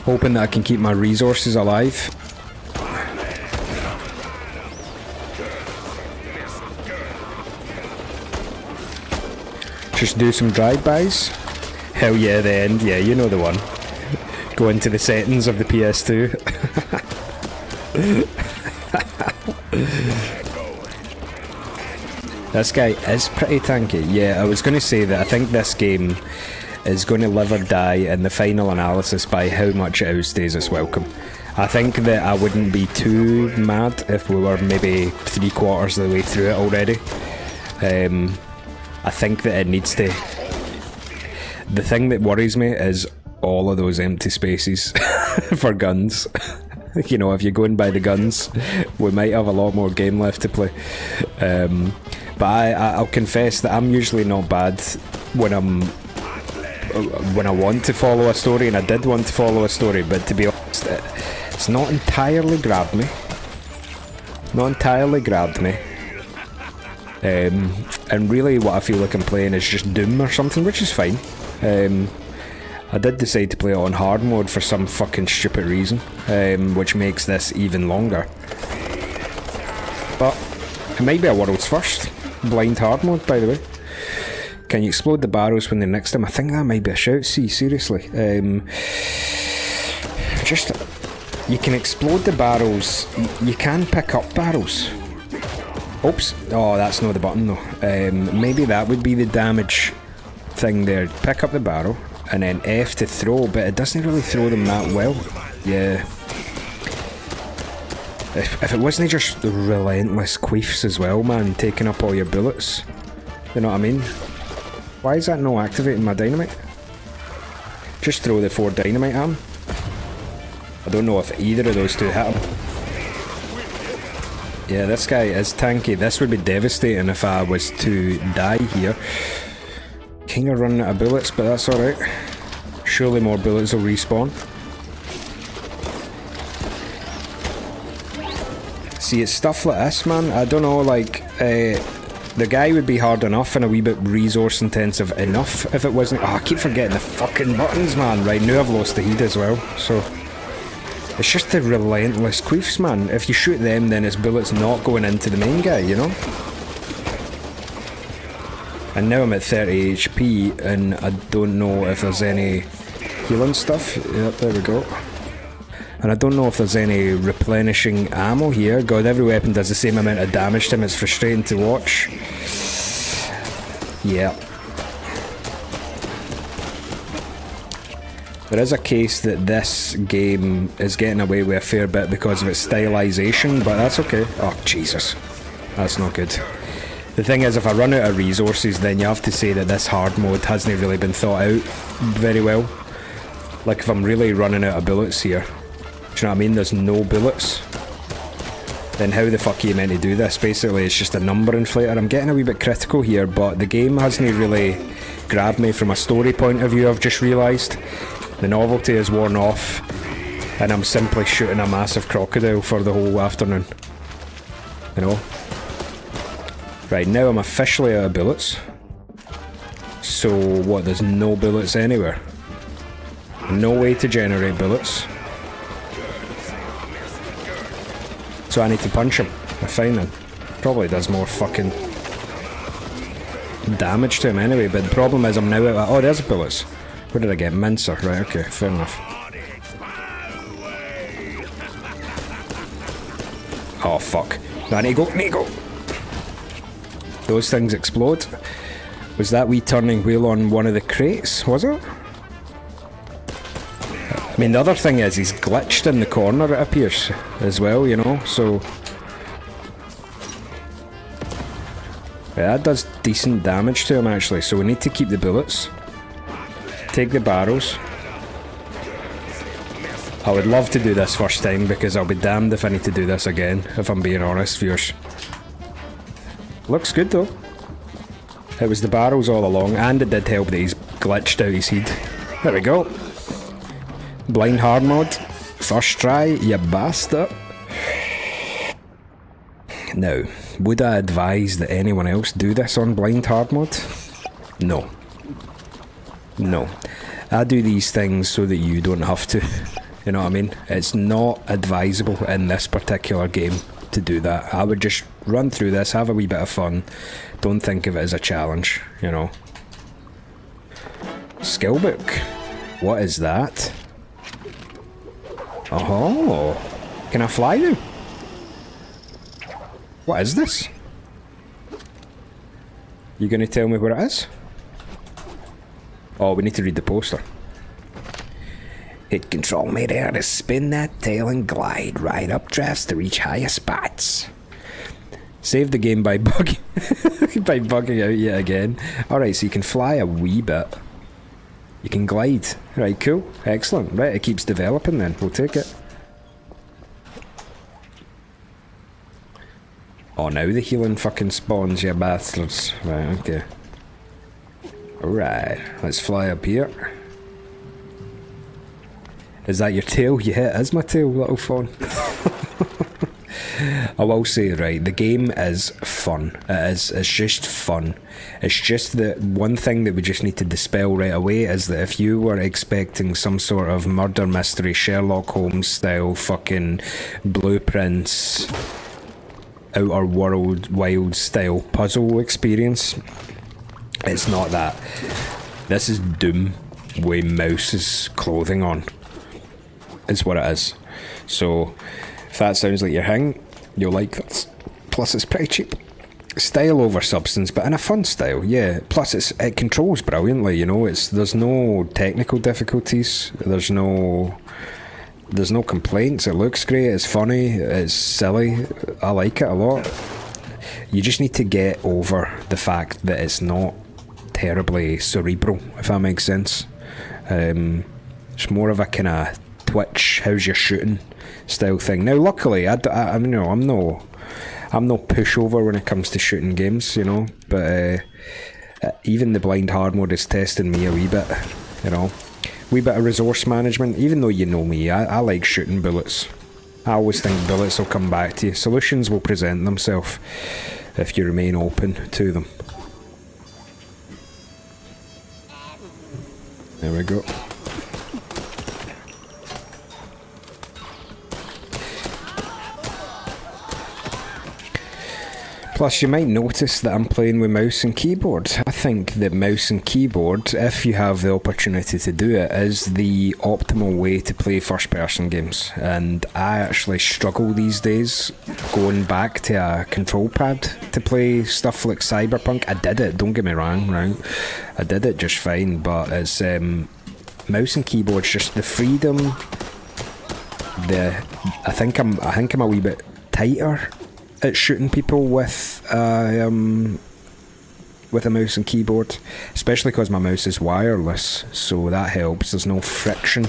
Hoping that I can keep my resources alive. Just do some drive-bys. Hell yeah, the end. Yeah, you know the one. Go into the settings of the PS2. This guy is pretty tanky. Yeah, I was going to say that I think this game is going to live or die in the final analysis by how much it outstays its welcome. I think that I wouldn't be too mad if we were maybe 3/4 of the way through it already. I think that it needs to... The thing that worries me is all of those empty spaces for guns. You know, if you're going by the guns, we might have a lot more game left to play. But I'll confess that I'm usually not bad when I want to follow a story, and I did want to follow a story, but to be honest, it's not entirely grabbed me. And really what I feel like I'm playing is just Doom or something, which is fine. I did decide to play it on hard mode for some fucking stupid reason, which makes this even longer. But it might be a world's first. Blind hard mode, by the way. Can you explode the barrels when they're next to them? I think that might be a shout, see, seriously. Just... You can explode the barrels. You can pick up barrels. Oops. Oh, that's not the button, though. Maybe that would be the damage thing there. Pick up the barrel, and then F to throw, but it doesn't really throw them that well. Yeah. If it wasn't just the relentless queefs as well, man, taking up all your bullets. You know what I mean? Why is that not activating my dynamite? Just throw the 4 dynamite at him. I don't know if either of those two hit him. Yeah, this guy is tanky. This would be devastating if I was to die here. Kinda running out of bullets, but that's alright. Surely more bullets will respawn. See, it's stuff like this, man. I don't know, like, the guy would be hard enough and a wee bit resource intensive enough if it wasn't... Oh, I keep forgetting the fucking buttons, man. Right, now I've lost the heat as well, so... It's just the relentless queefs, man. If you shoot them, then his bullet's not going into the main guy, you know? And now I'm at 30 HP, and I don't know if there's any healing stuff. Yep, there we go. And I don't know if there's any replenishing ammo here. God, every weapon does the same amount of damage to him. It's frustrating to watch. Yeah. There is a case that this game is getting away with a fair bit because of its stylization, but that's okay. Oh, Jesus. That's not good. The thing is, if I run out of resources, then you have to say that this hard mode hasn't really been thought out very well. Like, if I'm really running out of bullets here, do you know what I mean? There's no bullets. Then how the fuck are you meant to do this? Basically, it's just a number inflator. I'm getting a wee bit critical here, but the game hasn't really grabbed me from a story point of view, I've just realised. The novelty has worn off, and I'm simply shooting a massive crocodile for the whole afternoon. You know? Right, now I'm officially out of bullets. So, what, there's no bullets anywhere? No way to generate bullets. So I need to punch him. Fine then. Probably does more fucking damage to him anyway, but the problem is I'm now out of... Oh, there's bullets. Where did I get? Mincer. Right, okay, fair enough. Oh, fuck. No, I need to go, Those things explode. Was that wee turning wheel on one of the crates, was it? I mean, the other thing is he's glitched in the corner, it appears, as well, you know, so... Yeah, that does decent damage to him, actually, so we need to keep the bullets. Take the barrels. I would love to do this first time, because I'll be damned if I need to do this again, if I'm being honest, viewers. Looks good, though. It was the barrels all along, and it did help that he's glitched out his head. There we go. Blind hard mode. First try, you bastard. Now, would I advise that anyone else do this on blind hard mode? No. No. I do these things so that you don't have to. You know what I mean? It's not advisable in this particular game to do that. I would just run through this, have a wee bit of fun. Don't think of it as a challenge, you know. Skill book. What is that? Oh, Can I fly now? What is this? You gonna tell me where it is? Oh, we need to read the poster. Hit control mid-air to spin that tail and glide right up drafts to reach higher spots. Save the game by bugging by bugging out yet again. Alright, so you can fly a wee bit. You can glide. Right, cool. Excellent. Right, it keeps developing then. We'll take it. Oh, now the healing fucking spawns, you bastards. Right, okay. Alright, let's fly up here. Is that your tail? Yeah, it is my tail, little fawn. I will say, right, the game is fun. It's just fun. It's just that one thing that we just need to dispel right away is that if you were expecting some sort of murder mystery, Sherlock Holmes style fucking blueprints, outer world, wild style puzzle experience, it's not that. This is Doom with Mouse's clothing on. Is what it is. So if that sounds like your thing, you'll like this. Plus it's pretty cheap. Style over substance, but in a fun style, yeah. Plus it controls brilliantly, you know. There's no technical difficulties. There's no complaints. It looks great. It's funny. It's silly. I like it a lot. You just need to get over the fact that it's not terribly cerebral, if that makes sense. It's more of a kind of Twitch, how's your shooting style thing. Now, luckily, I'm no pushover when it comes to shooting games, you know. But even the blind hard mode is testing me a wee bit, you know. Wee bit of resource management. Even though you know me, I like shooting bullets. I always think bullets will come back to you. Solutions will present themselves if you remain open to them. There we go. Plus, you might notice that I'm playing with mouse and keyboard. I think that mouse and keyboard, if you have the opportunity to do it, is the optimal way to play first-person games. And I actually struggle these days going back to a control pad to play stuff like Cyberpunk. I did it, don't get me wrong, right? I did it just fine, but it's mouse and keyboard's just the freedom. I think I'm a wee bit tighter at shooting people with a mouse and keyboard, especially because my mouse is wireless, so that helps. There's no friction.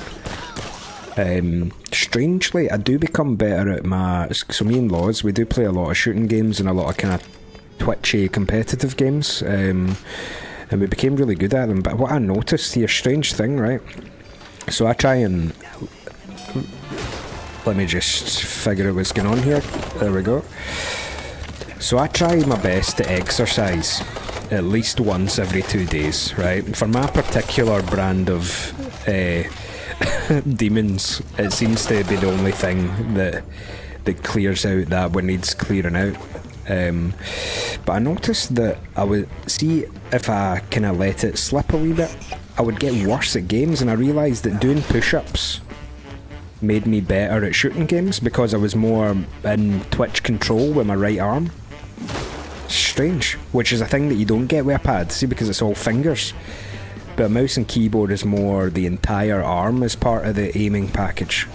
Strangely, I do become better at so me and Laws, we do play a lot of shooting games and a lot of kind of twitchy competitive games, and we became really good at them. But what I noticed here, strange thing, right? So I try and let me just figure out what's going on here. There we go. So I try my best to exercise at least once every 2 days, right? For my particular brand of demons, it seems to be the only thing that clears out that what needs clearing out. But I noticed that I would see if I kind of let it slip a wee bit, I would get worse at games, and I realised that doing push-ups made me better at shooting games because I was more in twitch control with my right arm. Strange, which is a thing that you don't get with a pad, see, because it's all fingers. But a mouse and keyboard is more the entire arm as part of the aiming package.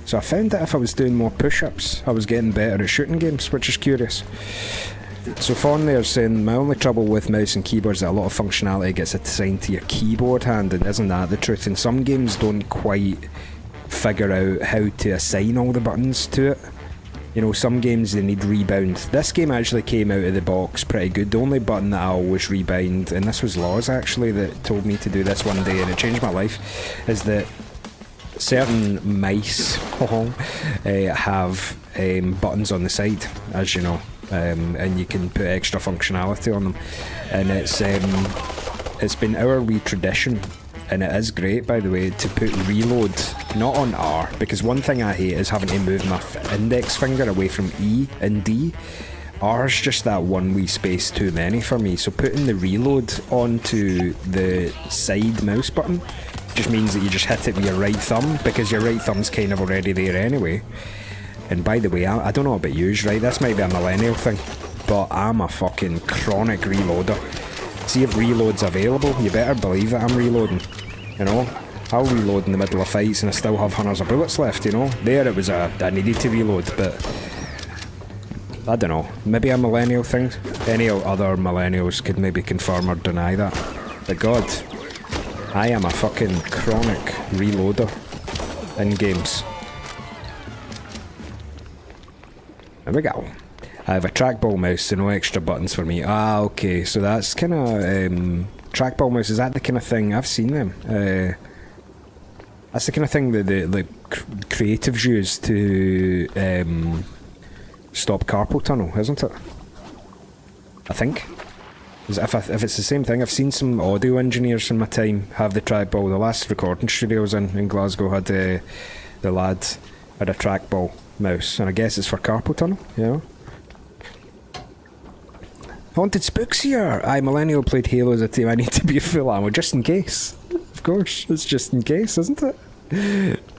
So I found that if I was doing more push-ups, I was getting better at shooting games, which is curious. So Fawn there's saying, my only trouble with mouse and keyboard is that a lot of functionality gets assigned to your keyboard hand, and isn't that the truth? And some games don't quite figure out how to assign all the buttons to it. You know, some games they need rebound. This game actually came out of the box pretty good. The only button that I always rebind, and this was Laws actually that told me to do this one day and it changed my life, is that certain mice have buttons on the side, as you know, and you can put extra functionality on them, and it's been our wee tradition, and it is great, by the way, to put reload not on R, because one thing I hate is having to move my index finger away from E and D. R's just that one wee space too many for me, so putting the reload onto the side mouse button just means that you just hit it with your right thumb, because your right thumb's kind of already there anyway. And by the way, I don't know about yous, right? This might be a millennial thing, but I'm a fucking chronic reloader. See if reload's available, you better believe that I'm reloading, you know? I'll reload in the middle of fights and I still have hundreds of bullets left, you know? There it was I needed to reload, but I don't know, maybe a millennial thing? Any other millennials could maybe confirm or deny that. But God, I am a fucking chronic reloader in games. There we go. I have a trackball mouse, so no extra buttons for me. Ah, okay, so that's kind of... trackball mouse, is that the kind of thing... I've seen them. That's the kind of thing that the creatives use to stop carpal tunnel, isn't it? I think. If it's the same thing, I've seen some audio engineers in my time have the trackball. The last recording studio I was in Glasgow had the lad had a trackball mouse, and I guess it's for carpal tunnel, you know? Haunted Spooks here! I, Millennial, played Halo as a team. I need to be a full ammo, just in case. Of course, it's just in case, isn't it?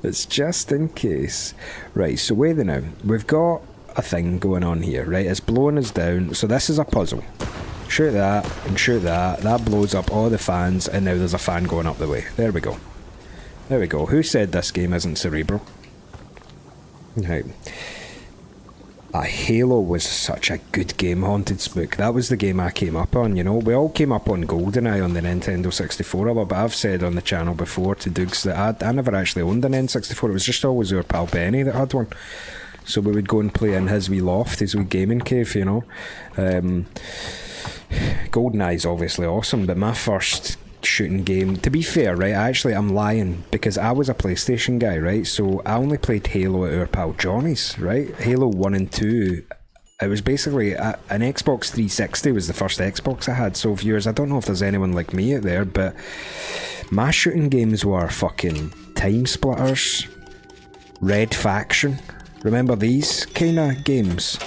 It's just in case. Right, so wait a now. We've got a thing going on here, right? It's blowing us down, so this is a puzzle. Shoot that, and shoot that. That blows up all the fans, and now there's a fan going up the way. There we go. There we go. Who said this game isn't cerebral? Right. Halo was such a good game, Haunted Spook. That was the game I came up on, you know. We all came up on GoldenEye on the Nintendo 64 a lot, but I've said on the channel before to Dougs that I never actually owned an N64. It was just always our pal Benny that had one. So we would go and play in his wee loft, his wee gaming cave, you know. GoldenEye's obviously awesome, but my first shooting game, to be fair, right, I'm lying, because I was a PlayStation guy, right, so I only played Halo at our pal Johnny's, right. Halo 1 and 2, it was basically an Xbox 360 was the first Xbox I had. So viewers, I don't know if there's anyone like me out there, but my shooting games were fucking Time Splitters, Red Faction. Remember these kind of games?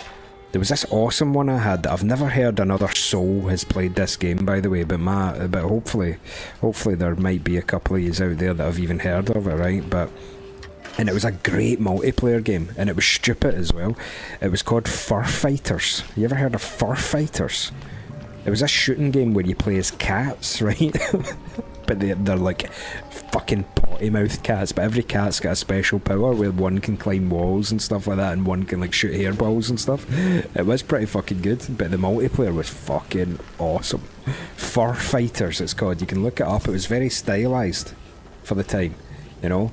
There was this awesome one I had that I've never heard another soul has played this game, by the way, but hopefully there might be a couple of yous out there that have even heard of it, right? And it was a great multiplayer game, and it was stupid as well. It was called Fur Fighters. You ever heard of Fur Fighters? It was a shooting game where you play as cats, right? But they're like fucking potty-mouthed cats, but every cat's got a special power where one can climb walls and stuff like that, and one can like shoot hairballs and stuff. It was pretty fucking good, but the multiplayer was fucking awesome. Fur Fighters it's called. You can look it up. It was very stylized for the time, you know.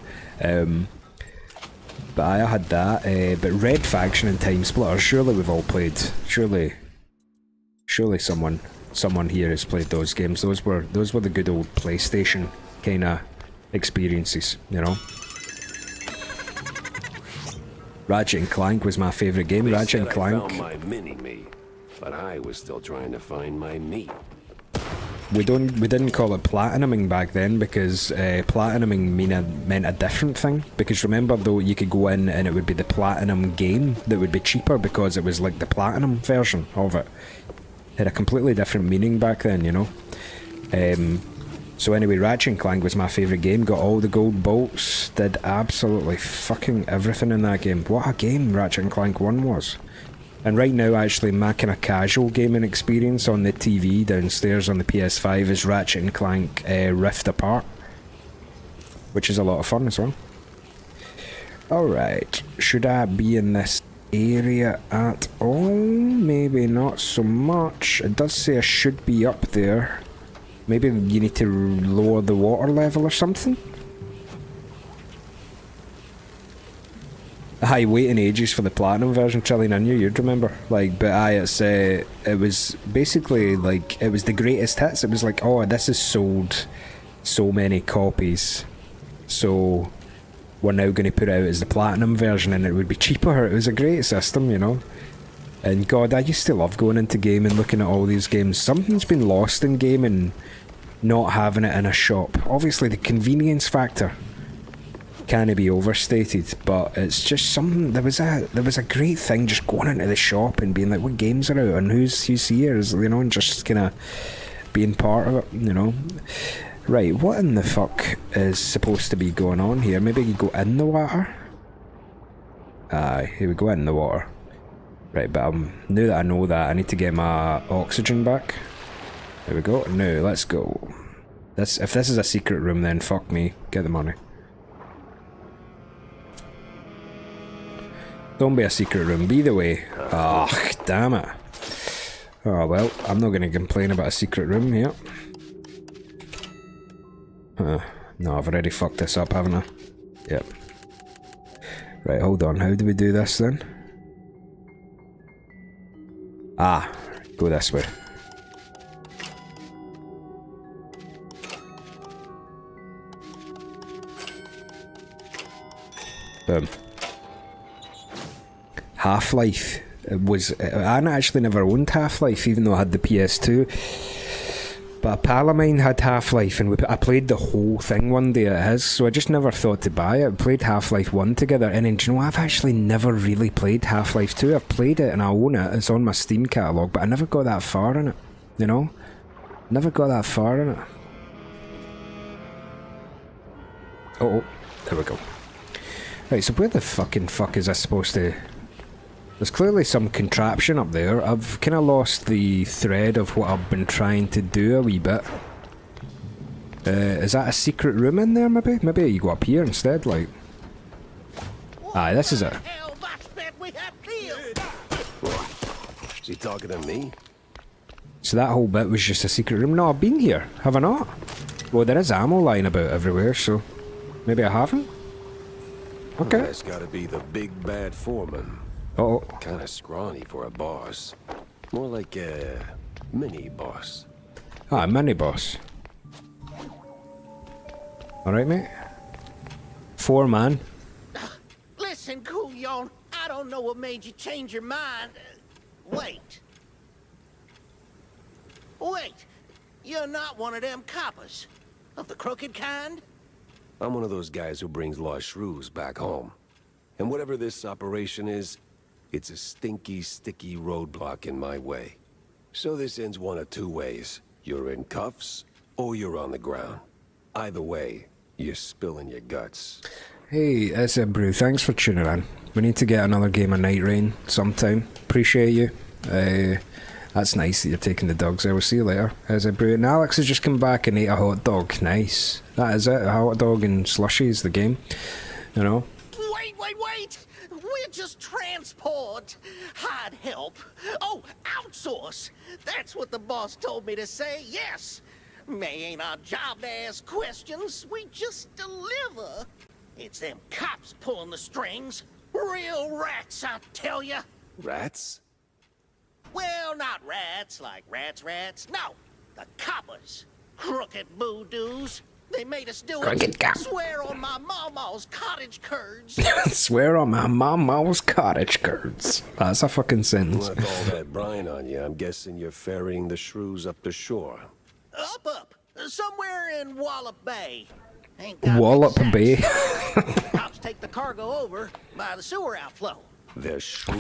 But I had that, but Red Faction and Time Splitters, surely we've all played. Surely someone here has played those games. Those were the good old PlayStation kind of experiences, you know. Ratchet and Clank was my favourite game. They Ratchet and said Clank. I found my mini-me, but I was still trying to find my meat. We didn't call it platinuming back then, because platinuming meant a different thing. Because remember though, you could go in and it would be the platinum game that would be cheaper because it was like the platinum version of it. Had a completely different meaning back then, you know. So anyway, Ratchet and Clank was my favourite game. Got all the gold bolts. Did absolutely fucking everything in that game. What a game Ratchet and Clank 1 was. And right now, actually, my kind of casual gaming experience on the TV downstairs on the PS5 is Ratchet and Clank Rift Apart, which is a lot of fun as well. Alright, should I be in this area at all? Maybe not so much. It does say I should be up there. Maybe you need to lower the water level or something? Aye, waiting ages for the platinum version, Trillian. I knew you'd remember. Like, but aye, it was basically like, it was the greatest hits. It was like, oh, this has sold so many copies, so we're now going to put it out as the platinum version, and it would be cheaper. It was a great system, you know. And God, I used to love going into gaming, looking at all these games. Something's been lost in gaming, not having it in a shop. Obviously, the convenience factor can't be overstated, but it's just something. There was a great thing just going into the shop and being like, what games are out and who's here, you know, and just kind of being part of it, you know. Right, what in the fuck is supposed to be going on here? Maybe you go in the water? Aye, here we go in the water. Right, but now that I know that, I need to get my oxygen back. There we go. Now, let's go. If this is a secret room, then fuck me. Get the money. Don't be a secret room, be the way. Ah, damn it. Oh well, I'm not gonna complain about a secret room here. No, I've already fucked this up, haven't I? Yep. Right, hold on. How do we do this then? Ah, go this way. Boom. Half-Life was... I actually never owned Half-Life, even though I had the PS2. But a pal of mine had Half-Life, and I played the whole thing one day at his, so I just never thought to buy it. I played Half-Life 1 together, and then, do you know, I've actually never really played Half-Life 2. I've played it and I own it, it's on my Steam catalogue, but I never got that far in it, you know? Never got that far in it. Oh, there we go. Right, so where the fucking fuck is this supposed to... There's clearly some contraption up there. I've kind of lost the thread of what I've been trying to do a wee bit. Is that a secret room in there, maybe? Maybe you go up here instead, like... Aye, this is it. Is he talking to me? So that whole bit was just a secret room? No, I've been here, have I not? Well, there is ammo lying about everywhere, so... Maybe I haven't? Okay. That's gotta be the big bad foreman. Uh-oh. Kinda scrawny for a boss. More like a mini-boss. Ah, mini-boss. Alright, mate. 4-man. Listen, Coolyon, I don't know what made you change your mind. Wait. Wait. You're not one of them coppers. Of the crooked kind? I'm one of those guys who brings lost shrews back home. And whatever this operation is, it's a stinky, sticky roadblock in my way. So this ends one of two ways. You're in cuffs, or you're on the ground. Either way, you're spilling your guts. Hey, it's Brew. Thanks for tuning in. We need to get another game of Night Rain sometime. Appreciate you. That's nice that you're taking the dogs. I will see you later. As Brew. And Alex has just come back and ate a hot dog. Nice. That is it. A hot dog and slushy is the game. You know? Wait! We're just transport. I'd help. Oh, outsource. That's what the boss told me to say, yes. May ain't our job to ask questions. We just deliver. It's them cops pulling the strings. Real rats, I tell ya. Rats? Well, not rats like rats. No, the coppers. Crooked boo-doos. They made us do it. Swear on my mama's cottage curds. Swear on my mama's cottage curds. That's a fucking sentence. With all that brine on you, I'm guessing you're ferrying the shrews up the shore. Up. Somewhere in Wallop Bay. Ain't got Wallop Bay? Cops take the cargo over by the sewer outflow.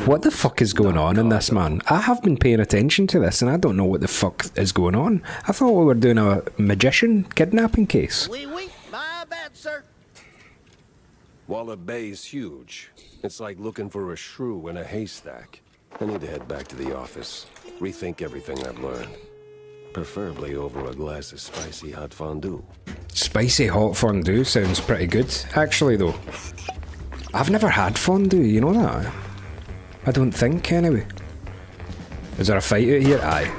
What the fuck is going on in this, man? I have been paying attention to this and I don't know what the fuck is going on. I thought we were doing a magician kidnapping case. Oui, my bad, sir. Wallop Bay's huge. It's like looking for a shrew in a haystack. I need to head back to the office. Rethink everything I've learned. Preferably over a glass of spicy hot fondue. Spicy hot fondue sounds pretty good. Actually, though, I've never had fondue, you know that? I don't think, anyway. Is there a fight out here? Aye.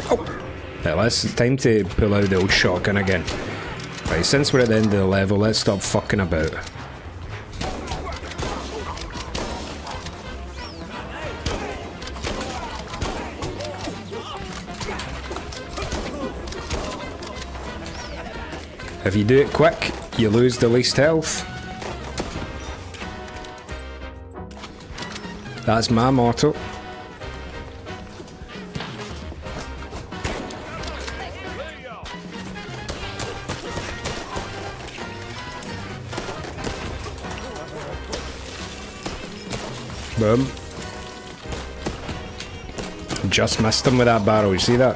Oh! Well, it's time to pull out the old shotgun again. Right, since we're at the end of the level, let's stop fucking about. If you do it quick, you lose the least health. That's my motto. Boom. Just missed him with that barrel, you see that?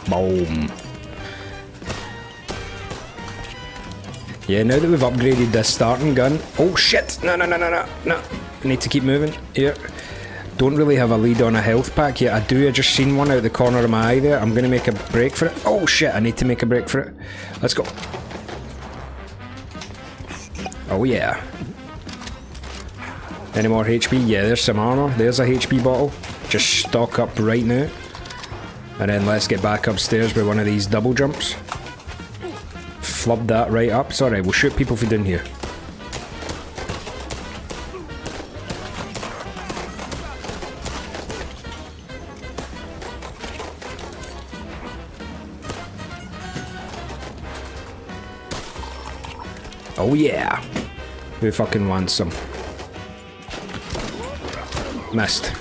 Boom. Yeah, now that we've upgraded this starting gun... Oh shit! No. I need to keep moving. Here. Don't really have a lead on a health pack yet. I do, I just seen one out the corner of my eye there. I'm gonna make a break for it. Oh shit, I need to make a break for it. Let's go. Oh yeah. Any more HP? Yeah, there's some armor. There's a HP bottle. Just stock up right now. And then let's get back upstairs with one of these double jumps. Flub that right up. Sorry, we'll shoot people from down here. Oh yeah. Who fucking wants some? Missed.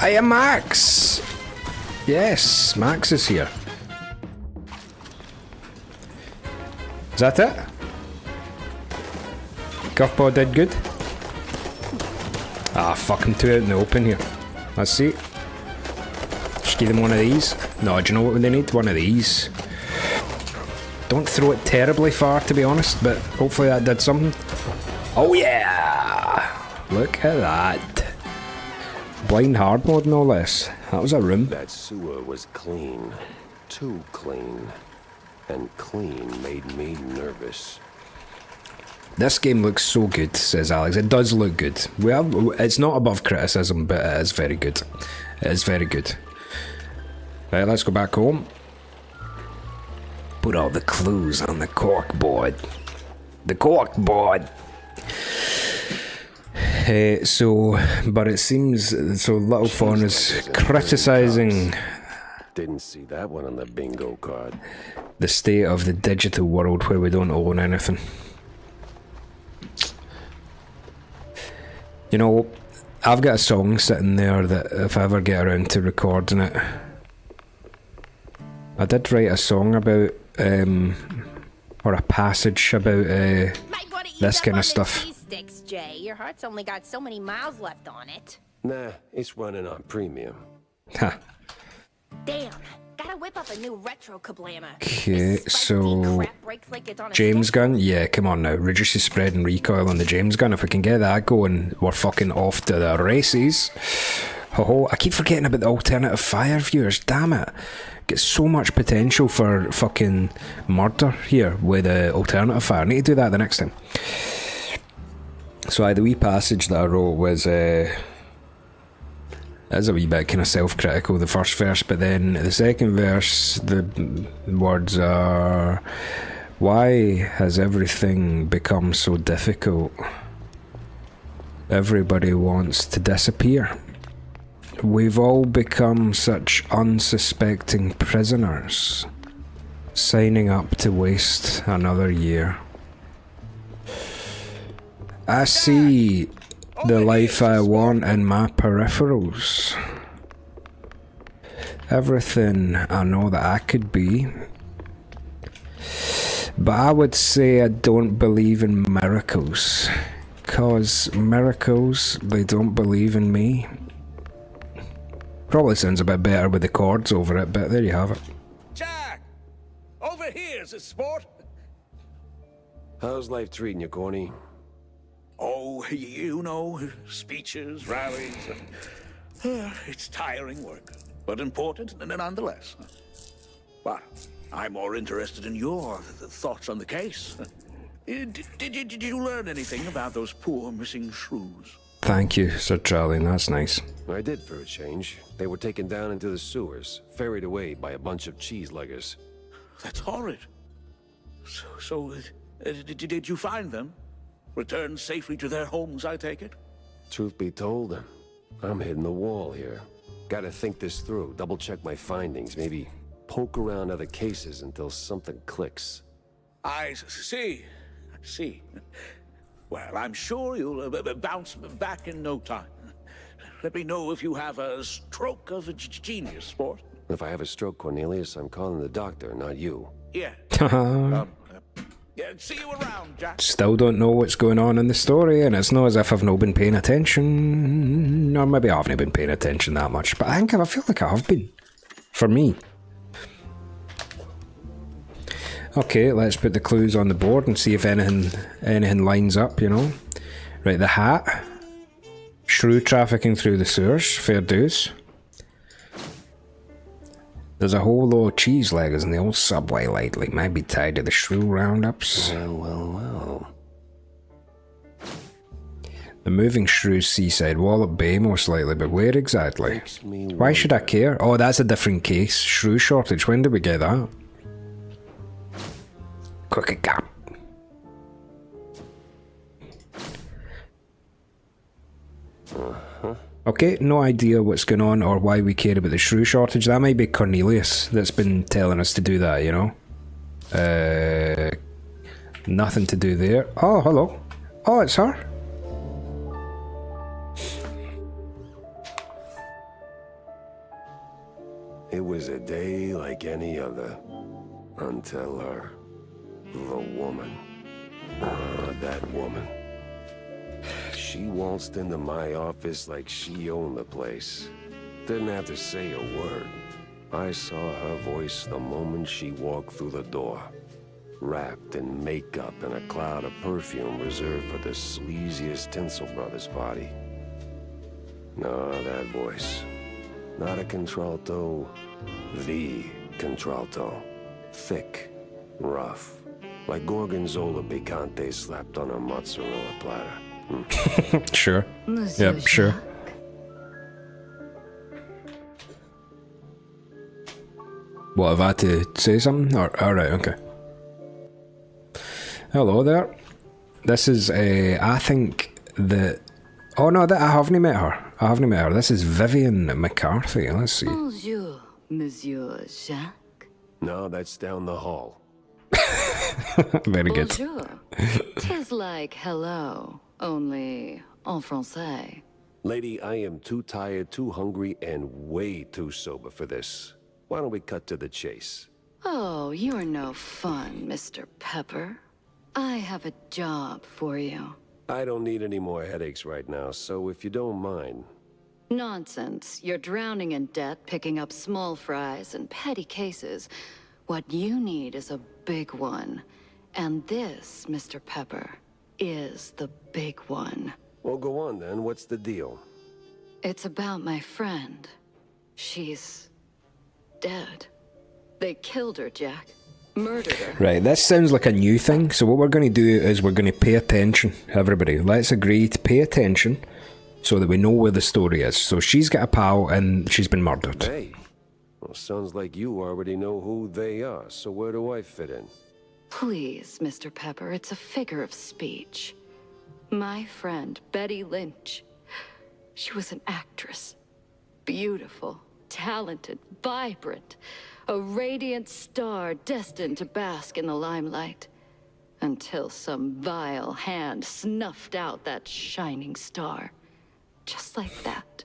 I am Max! Yes, Max is here. Is that it? Guffbaw did good? Ah, fuck him, two out in the open here. Let's see. Just give them one of these. No, do you know what they need? One of these. Don't throw it terribly far, to be honest, but hopefully that did something. Oh yeah! Look at that. Blind hard mode, no less. That was a room. That sewer was clean. Too clean. And clean made me nervous. This game looks so good, says Alex. It does look good. It's not above criticism, but it is very good. It is very good. Right, let's go back home. Put all the clues on the cork board. The cork board! But it seems so. Little Fawn is criticising. Didn't see that one on the bingo card. The state of the digital world where we don't own anything. You know, I've got a song sitting there that if I ever get around to recording it, I did write a song about, or a passage about this kind of stuff. Sticks, Jay. Your heart's only got so many miles left on it. Nah, it's running on premium. Ha. Damn. Gotta whip up a new retro kablama. Okay, so James gun? Yeah, come on now. Reduces spread and recoil on the James gun. If we can get that going, we're fucking off to the races. Ho, I keep forgetting about the alternative fire viewers. Damn it. Get so much potential for fucking murder here with the alternative fire. I need to do that the next time. So the wee passage that I wrote was is a wee bit kind of self-critical, the first verse, but then the second verse, the words are, why has everything become so difficult? Everybody wants to disappear. We've all become such unsuspecting prisoners, signing up to waste another year. I see the life I want in my peripherals. Everything I know that I could be. But I would say I don't believe in miracles. 'Cause miracles, they don't believe in me. Probably sounds a bit better with the chords over it, but there you have it. Jack! Over here, sport! How's life treating you, Corny? Oh, you know, speeches, rallies. It's tiring work, but important nonetheless. Well, I'm more interested in your thoughts on the case. Did you learn anything about those poor missing shrews? Thank you, Sir Charlie, that's nice. I did for a change. They were taken down into the sewers, ferried away by a bunch of cheese-leggers. That's horrid. So, did you find them? Returned safely to their homes, I take it? Truth be told, I'm hitting the wall here. Gotta think this through, double-check my findings, maybe poke around other cases until something clicks. I see. Well, I'm sure you'll bounce back in no time. Let me know if you have a stroke of genius, sport. If I have a stroke, Cornelius, I'm calling the doctor, not you. Yeah. Yeah, see you around, Jack. Still don't know what's going on in the story, and it's not as if I've not been paying attention. Or maybe I haven't been paying attention that much, but I feel like I have been. For me. Okay, let's put the clues on the board and see if anything lines up, you know. Right, the hat. Shrew trafficking through the sewers. Fair dues. There's a whole lot of cheese leggers in the old subway lately. Might be tied to the shrew roundups. Well. The moving shrews seaside Wallop Bay, most likely, but where exactly? Why should I care? Oh, that's a different case. Shrew shortage. When did we get that? Quick gap. Okay, no idea what's going on or why we care about the shrew shortage. That might be Cornelius that's been telling us to do that, you know? Nothing to do there. Oh, hello. Oh, it's her. It was a day like any other. Until her. The woman. That woman. She waltzed into my office like she owned the place. Didn't have to say a word. I saw her voice the moment she walked through the door. Wrapped in makeup and a cloud of perfume reserved for the sleaziest Tinsel Brothers party. No, that voice. Not a contralto. The contralto. Thick. Rough. Like Gorgonzola picante slapped on a mozzarella platter. Sure. Monsieur Yep, sure. Jacques. What, have I had to say something? Alright, okay. Hello there. This is, I think that... Oh no, I haven't met her. This is Vivian McCarthy. Let's see. Bonjour, Monsieur Jacques. No, that's down the hall. Very good. Bonjour. 'Tis like hello, only en français. Lady, I am too tired, too hungry, and way too sober for this. Why don't we cut to the chase? Oh, you're no fun, Mr. Pepper. I have a job for you. I don't need any more headaches right now, so if you don't mind... Nonsense. You're drowning in debt, picking up small fries and petty cases. What you need is a big one. And this, Mr. Pepper, is the big one. Well, go on then. What's the deal? It's about my friend. She's... dead. They killed her, Jack. Murdered her. Right, this sounds like a new thing, so what we're going to do is we're going to pay attention, everybody. Let's agree to pay attention so that we know where the story is. So she's got a pal and she's been murdered. Hey. Well, sounds like you already know who they are, so where do I fit in? Please, Mr. Pepper, it's a figure of speech. My friend, Betty Lynch. She was an actress. Beautiful, talented, vibrant. A radiant star destined to bask in the limelight. Until some vile hand snuffed out that shining star. Just like that.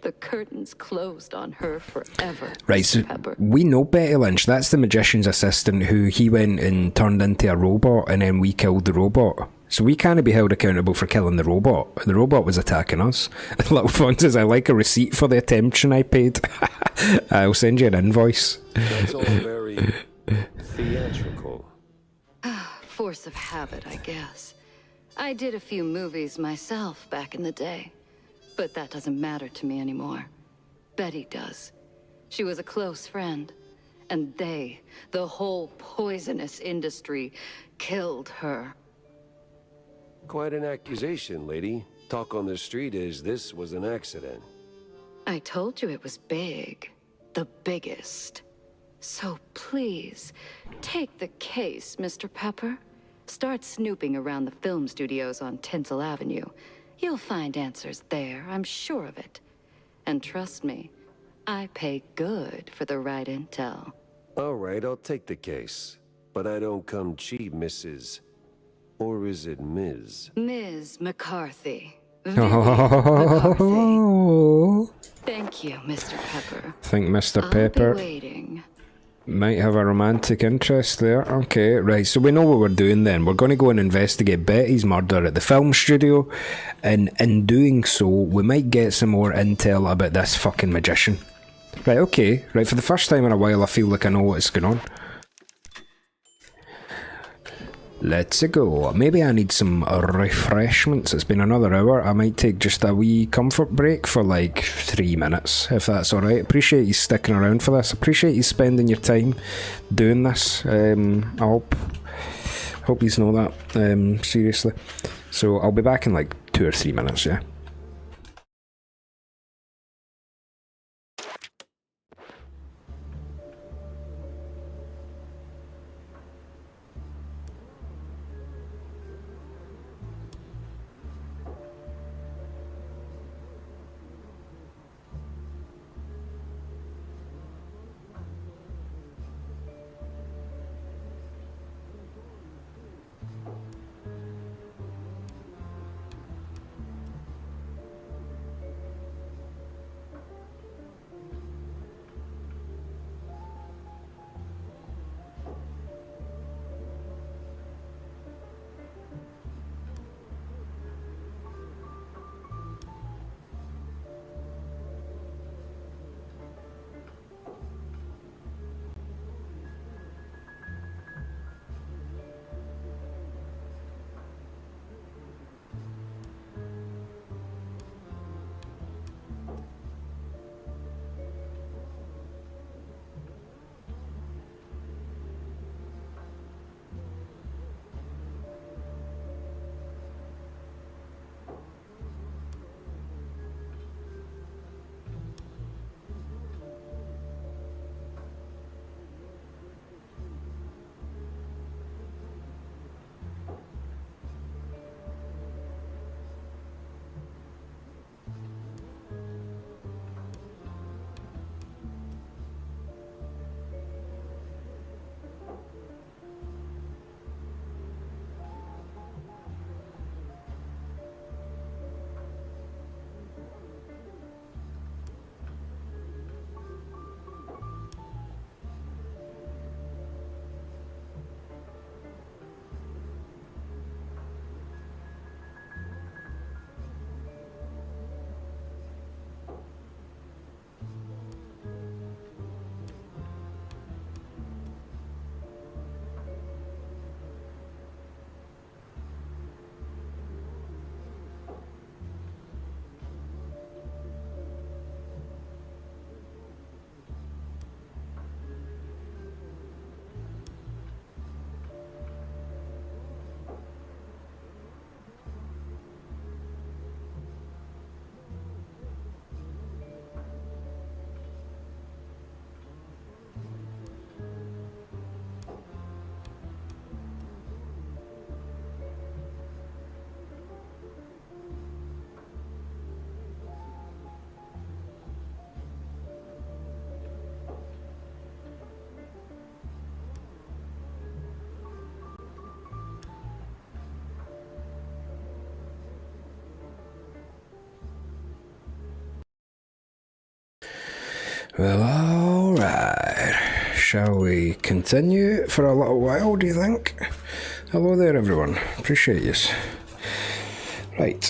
The curtains closed on her forever. Right, so Pepper. we know Betty Lynch. That's the magician's assistant who he went and turned into a robot and then we killed the robot. So we can't be held accountable for killing the robot. The robot was attacking us. Little Fun says, I like a receipt for the attention I paid. I'll send you an invoice. That's all very theatrical. Force of habit, I guess. I did a few movies myself back in the day. But that doesn't matter to me anymore. Betty does. She was a close friend. And they, the whole poisonous industry, killed her. Quite an accusation, lady. Talk on the street is this was an accident. I told you it was big. The biggest. So please, take the case, Mr. Pepper. Start snooping around the film studios on Tinsel Avenue. You'll find answers there, I'm sure of it. And trust me, I pay good for the right intel. All right, I'll take the case. But I don't come cheap, Mrs. Or is it Ms.? Ms. McCarthy. McCarthy. Oh. Thank you, Mr. Pepper. Think Mr. I'll Pepper. be waiting. Might have a romantic interest there. Okay, right, so we know what we're doing then. We're going to go and investigate Betty's murder at the film studio, and in doing so, we might get some more intel about this fucking magician. Right, okay. Right, for the first time in a while, I feel like I know what's going on. Let's go. Maybe I need some refreshments. It's been another hour. I might take just a wee comfort break for like 3 minutes, if that's alright. Appreciate you sticking around for this. Appreciate you spending your time doing this. I hope you know that, seriously. So I'll be back in like 2 or 3 minutes, yeah? Well, alright. Shall we continue for a little while, do you think? Hello there, everyone. Appreciate yous. Right.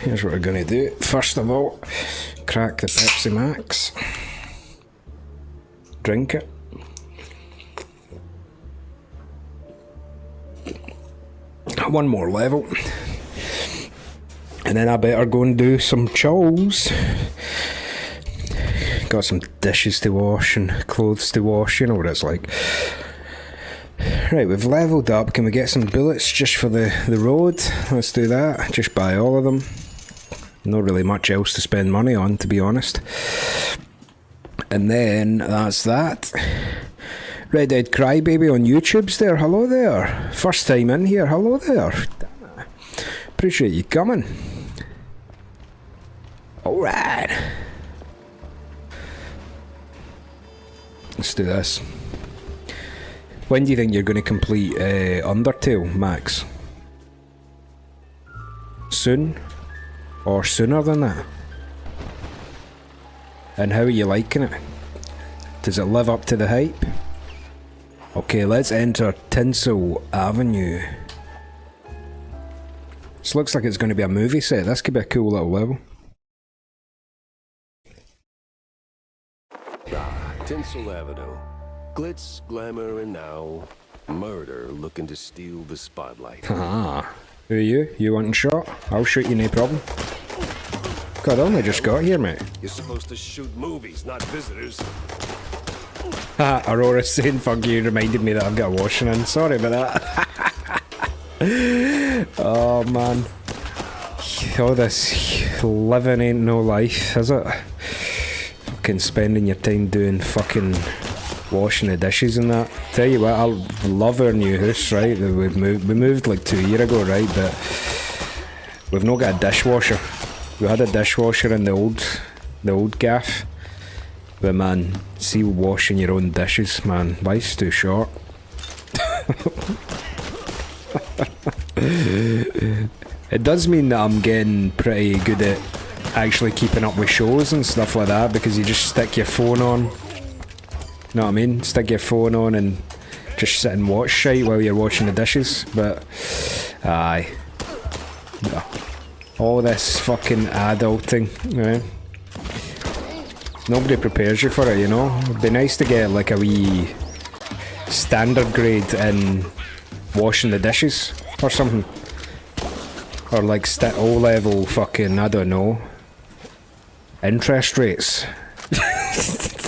Here's what we're going to do. First of all, crack the Pepsi Max. Drink it. One more level. And then I better go and do some chores. Got some dishes to wash and clothes to wash, you know what it's like. Right, we've leveled up. Can we get some bullets just for the road? Let's do that. Just buy all of them. Not really much else to spend money on, to be honest. And then that's that. Red Dead Crybaby on YouTube's there. Hello there. First time in here. Hello there. Appreciate you coming. Alright. Let's do this. When do you think you're going to complete Undertale, Max? Soon? Or sooner than that? And how are you liking it? Does it live up to the hype? Okay, let's enter Tinsel Avenue. This looks like it's going to be a movie set. This could be a cool little level. Tinsel Avenue. Glitz, glamour, and now murder looking to steal the spotlight. Ah, who are you? You wanting shot? I'll shoot you, no problem. God, I only just got here, mate. You're supposed to shoot movies, not visitors. Haha, Aurora's saying fuck you reminded me that I've got a washing in. Sorry about that. Oh, man. All this living ain't no life, is it? Fucking spending your time doing fucking washing the dishes and that. Tell you what, I love our new house, right? We moved like 2 years ago, right? But we've not got a dishwasher. We had a dishwasher in the old gaff. But man, see washing your own dishes, man, life's too short. It does mean that I'm getting pretty good at actually keeping up with shows and stuff like that, because you just stick your phone on. Know what I mean? Stick your phone on and just sit and watch shit while you're washing the dishes. But aye, no. All this fucking adulting, right? Nobody prepares you for it, you know? It'd be nice to get like a wee standard grade in washing the dishes or something. Or like O-level fucking, I don't know, interest rates.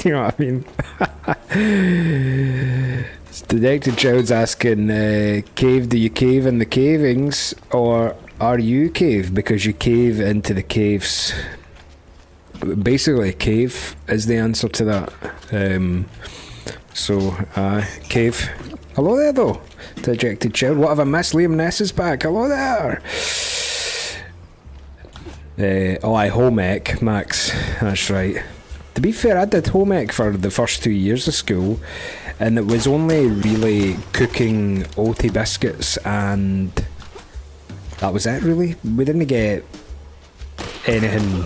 You know what I mean? Detective Child's asking, cave, do you cave in the cavings, or are you cave because you cave into the caves? Basically, cave is the answer to that. Cave. Hello there, though. Dejected Child. What have I missed? Liam Ness is back. Hello there. Home ec, Max. That's right. To be fair, I did home ec for the first 2 years of school, and it was only really cooking Oaty biscuits, and that was it, really. We didn't get anything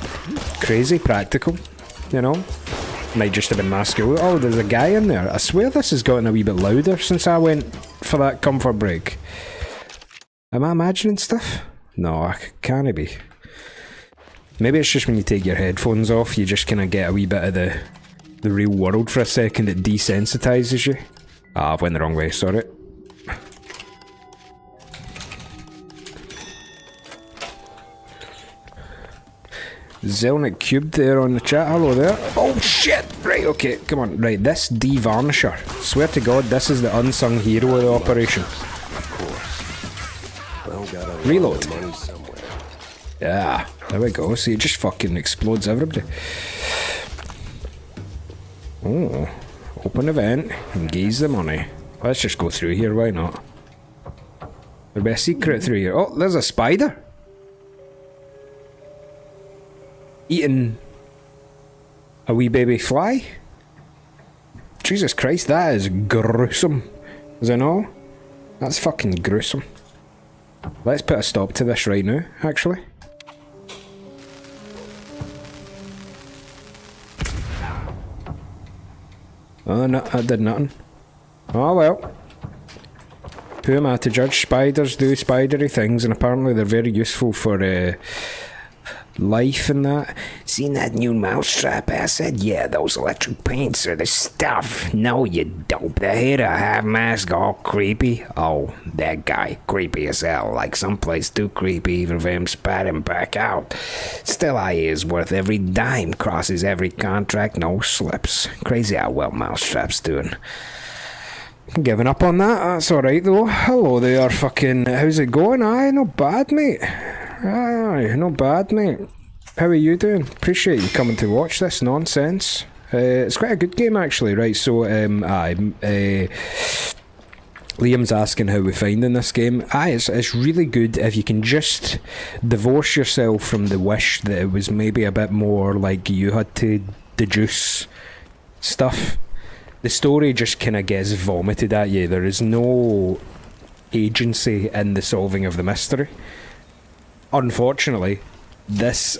crazy practical, you know? Might just have been my school. Oh, there's a guy in there. I swear this has gotten a wee bit louder since I went for that comfort break. Am I imagining stuff? No, I can't be. Maybe it's just when you take your headphones off, you just kind of get a wee bit of the real world for a second. It desensitizes you. Ah, I've went the wrong way, sorry. Zelnick Cube there on the chat. Hello there. Oh shit! Right, okay, come on. Right, this de-varnisher. Swear to God, this is the unsung hero of the operation. Reload. Yeah, there we go. See, it just fucking explodes everybody. Oh, open event. Engage the money. Let's just go through here, why not? There'll be a secret through here. Oh, there's a spider. Eating a wee baby fly? Jesus Christ, that is gruesome. Is it not? That's fucking gruesome. Let's put a stop to this right now, actually. Oh, no, that did nothing. Oh well. Who am I to judge? Spiders do spidery things, and apparently they're very useful for life and that. Seen that new mousetrap acid? Yeah, those electric paints are the stuff. No, you dope. The hater half mask all creepy. Oh, that guy, creepy as hell. Like someplace too creepy even for him spatting back out. Still, I is worth every dime. Crosses every contract, no slips. Crazy how well mousetrap's doing. Giving up on that, that's alright though. Hello there, fucking. How's it going? Aye, not bad, mate. Aye, not bad, mate. How are you doing? Appreciate you coming to watch this nonsense. It's quite a good game, actually, right? So, Liam's asking how we're finding this game. Aye, it's really good if you can just divorce yourself from the wish that it was maybe a bit more like you had to deduce stuff. The story just kind of gets vomited at you. There is no agency in the solving of the mystery. Unfortunately, this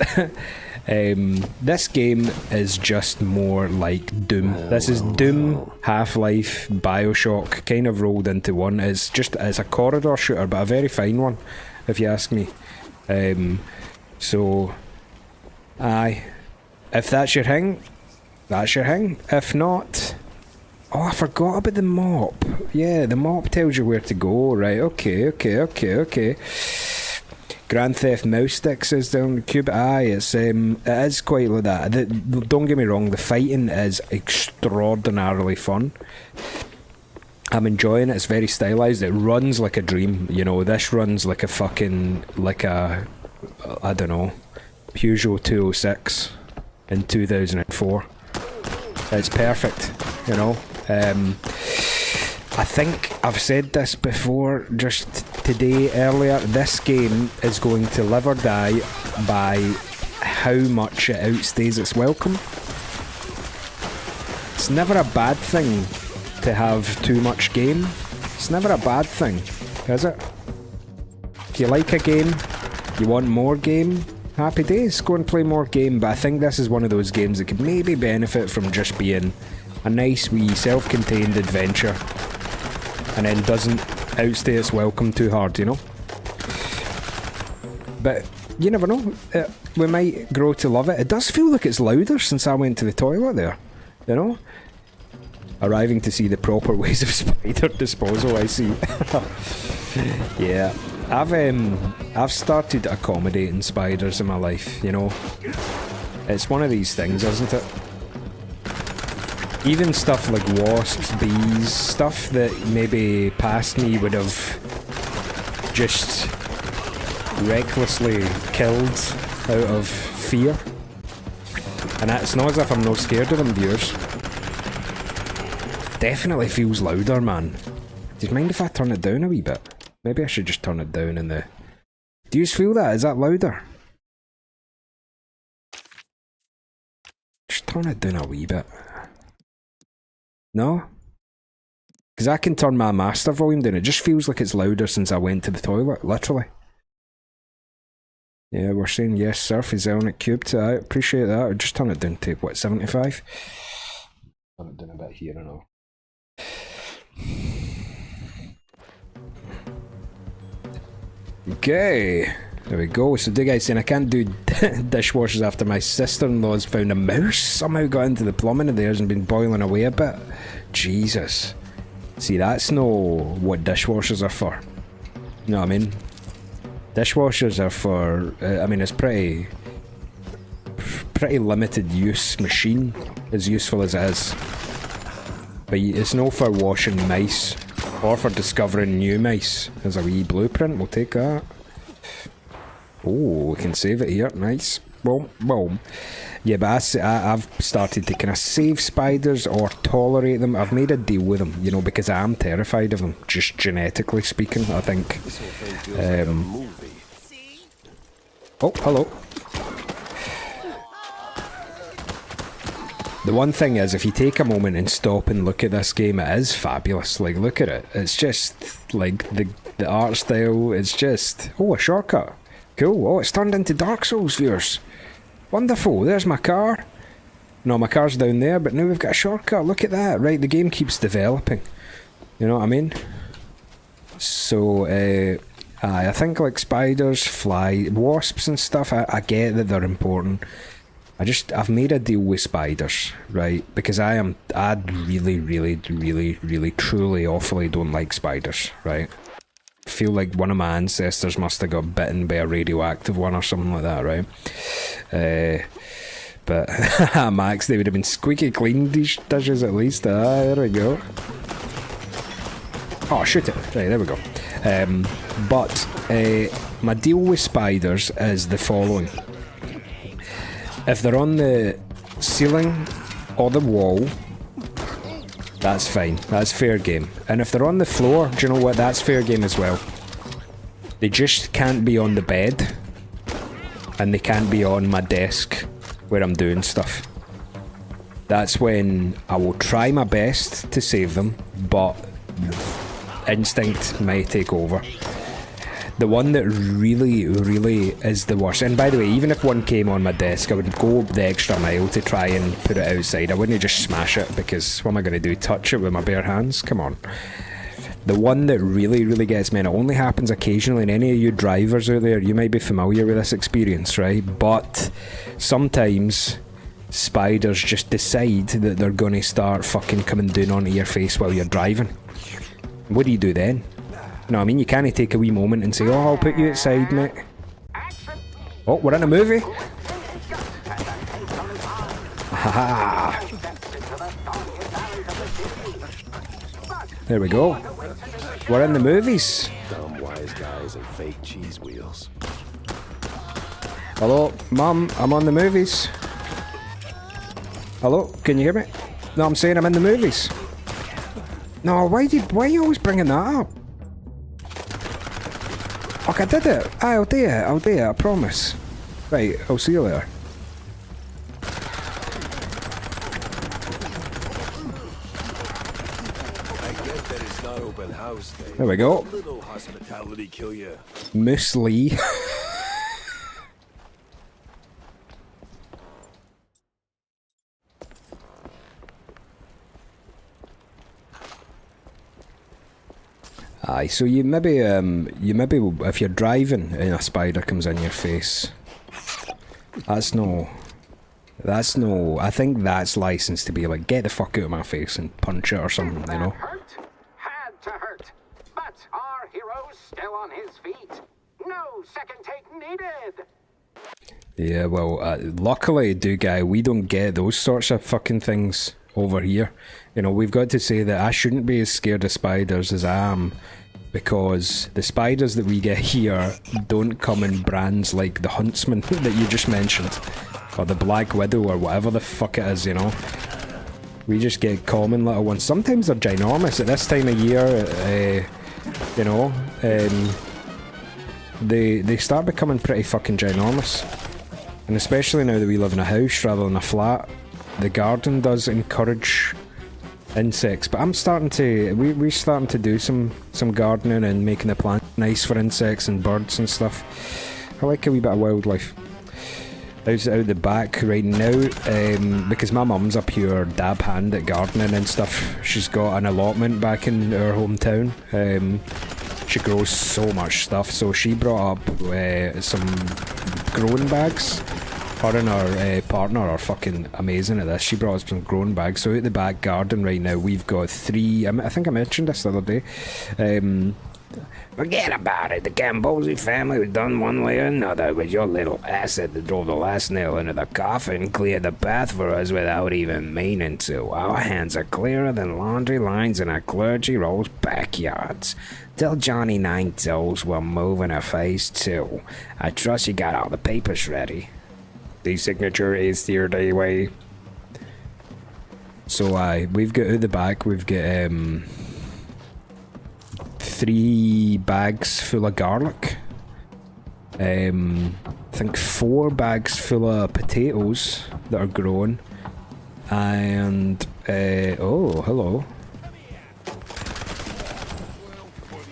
This game is just more like Doom. This is Doom, Half-Life, Bioshock, kind of rolled into one. It's a corridor shooter, but a very fine one, if you ask me. So, aye. If that's your thing, that's your thing. If not... Oh, I forgot about the mop. Yeah, the mop tells you where to go. Right, okay. Grand Theft Mouse Sticks is down the cube. Aye, it is quite like that. Don't get me wrong, the fighting is extraordinarily fun. I'm enjoying it. It's very stylized. It runs like a dream. You know, this runs like a fucking, I don't know, Peugeot 206 in 2004. It's perfect, you know. I think I've said this before just today earlier. This game is going to live or die by how much it outstays its welcome. It's never a bad thing to have too much game. It's never a bad thing, is it? If you like a game, you want more game, happy days, go and play more game. But I think this is one of those games that could maybe benefit from just being a nice wee self-contained adventure and then doesn't outstay its welcome too hard, you know? But you never know, we might grow to love it. It does feel like it's louder since I went to the toilet there, you know? Arriving to see the proper ways of spider disposal, I see. Yeah, I've started accommodating spiders in my life, you know? It's one of these things, isn't it? Even stuff like wasps, bees, stuff that maybe past me would have just recklessly killed out of fear. And it's not as if I'm not scared of them, viewers. Definitely feels louder, man. Do you mind if I turn it down a wee bit? Maybe I should just turn it down in the... Do you feel that? Is that louder? Just turn it down a wee bit. No? Because I can turn my master volume down. It just feels like it's louder since I went to the toilet, literally. Yeah, we're saying yes, Surf is on at Cubed. I appreciate that. I'll just turn it down to, what, 75? Turn it down a bit here and all. Okay. There we go. So the guy's saying I can't do dishwashers after my sister-in-law's found a mouse. Somehow got into the plumbing of theirs and been boiling away a bit. Jesus. See, that's no what dishwashers are for. You know what I mean? Dishwashers are for... I mean, it's pretty limited use machine, as useful as it is. But it's no for washing mice, or for discovering new mice. There's a wee blueprint, we'll take that. Oh, we can save it here, nice. Boom, boom. Yeah, but I've started to kind of save spiders or tolerate them. I've made a deal with them, you know, because I am terrified of them, just genetically speaking, I think. Oh, hello. The one thing is, if you take a moment and stop and look at this game, it is fabulous. Like, look at it. It's just, like, the art style, it's just... Oh, a shortcut. Cool. Oh, it's turned into Dark Souls, viewers. Wonderful. There's my car. No, my car's down there, but now we've got a shortcut. Look at that. Right, the game keeps developing. You know what I mean? So, I think, like, spiders, wasps and stuff, I get that they're important. I've made a deal with spiders, right? Because I really, truly, awfully don't like spiders, right? I feel like one of my ancestors must have got bitten by a radioactive one or something like that, right? But Max, they would have been squeaky clean dishes at least. There we go. Oh, shoot it. Right, there we go. But my deal with spiders is the following. If they're on the ceiling or the wall, that's fine. That's fair game. And if they're on the floor, do you know what? That's fair game as well. They just can't be on the bed. And they can't be on my desk where I'm doing stuff. That's when I will try my best to save them, but instinct may take over. The one that really, really is the worst. And by the way, even if one came on my desk, I would go the extra mile to try and put it outside. I wouldn't just smash it, because what am I going to do? Touch it with my bare hands? Come on. The one that really, really gets me, and it only happens occasionally, and any of you drivers out there, you might be familiar with this experience, right? But sometimes spiders just decide that they're going to start fucking coming down onto your face while you're driving. What do you do then? No, I mean, you can't take a wee moment and say, oh, I'll put you outside, mate. Oh, we're in a movie. Haha. There we go. We're in the movies. Dumb wise guys and fake cheese wheels. Hello, Mum, I'm on the movies. Hello, can you hear me? No, I'm saying I'm in the movies. No, why are you always bringing that up? Okay, I did it. I'll do it, I promise. Right, I'll see you later. I get that it's not open house day. There we go. Little hospitality kill you. Miss Lee. Aye, so you maybe if you're driving and a spider comes in your face, that's no, I think that's licensed to be like, get the fuck out of my face and punch it or something, you know? Hurt? Had to hurt. But our hero's still on his feet. No second take needed. Yeah, well, luckily, Dougie, we don't get those sorts of fucking things over here. You know, we've got to say that I shouldn't be as scared of spiders as I am, because the spiders that we get here don't come in brands like the Huntsman that you just mentioned, or the Black Widow, or whatever the fuck it is, you know. We just get common little ones. Sometimes they're ginormous at this time of year, you know. They start becoming pretty fucking ginormous. And especially now that we live in a house rather than a flat, the garden does encourage insects. But I'm starting to, we're starting to do some gardening and making the plant nice for insects and birds and stuff. I like a wee bit of wildlife. Out the back right now, because my mum's a pure dab hand at gardening and stuff. She's got an allotment back in our hometown. She grows so much stuff, so she brought up some growing bags. Her and her partner are fucking amazing at this. She brought us some growing bags. So out the back garden right now, we've got 3. I think I mentioned this the other day. Forget about it. The Cambosi family was done one way or another. It was your little asset that drove the last nail into the coffin and cleared the path for us without even meaning to. Our hands are clearer than laundry lines in a clergy roll's backyards. Tell Johnny Nine Toes we're moving a phase 2. I trust you got all the papers ready. The signature is here anyway. So we've got out the back, we've got 3 bags full of garlic. I think 4 bags full of potatoes that are grown. And oh, hello.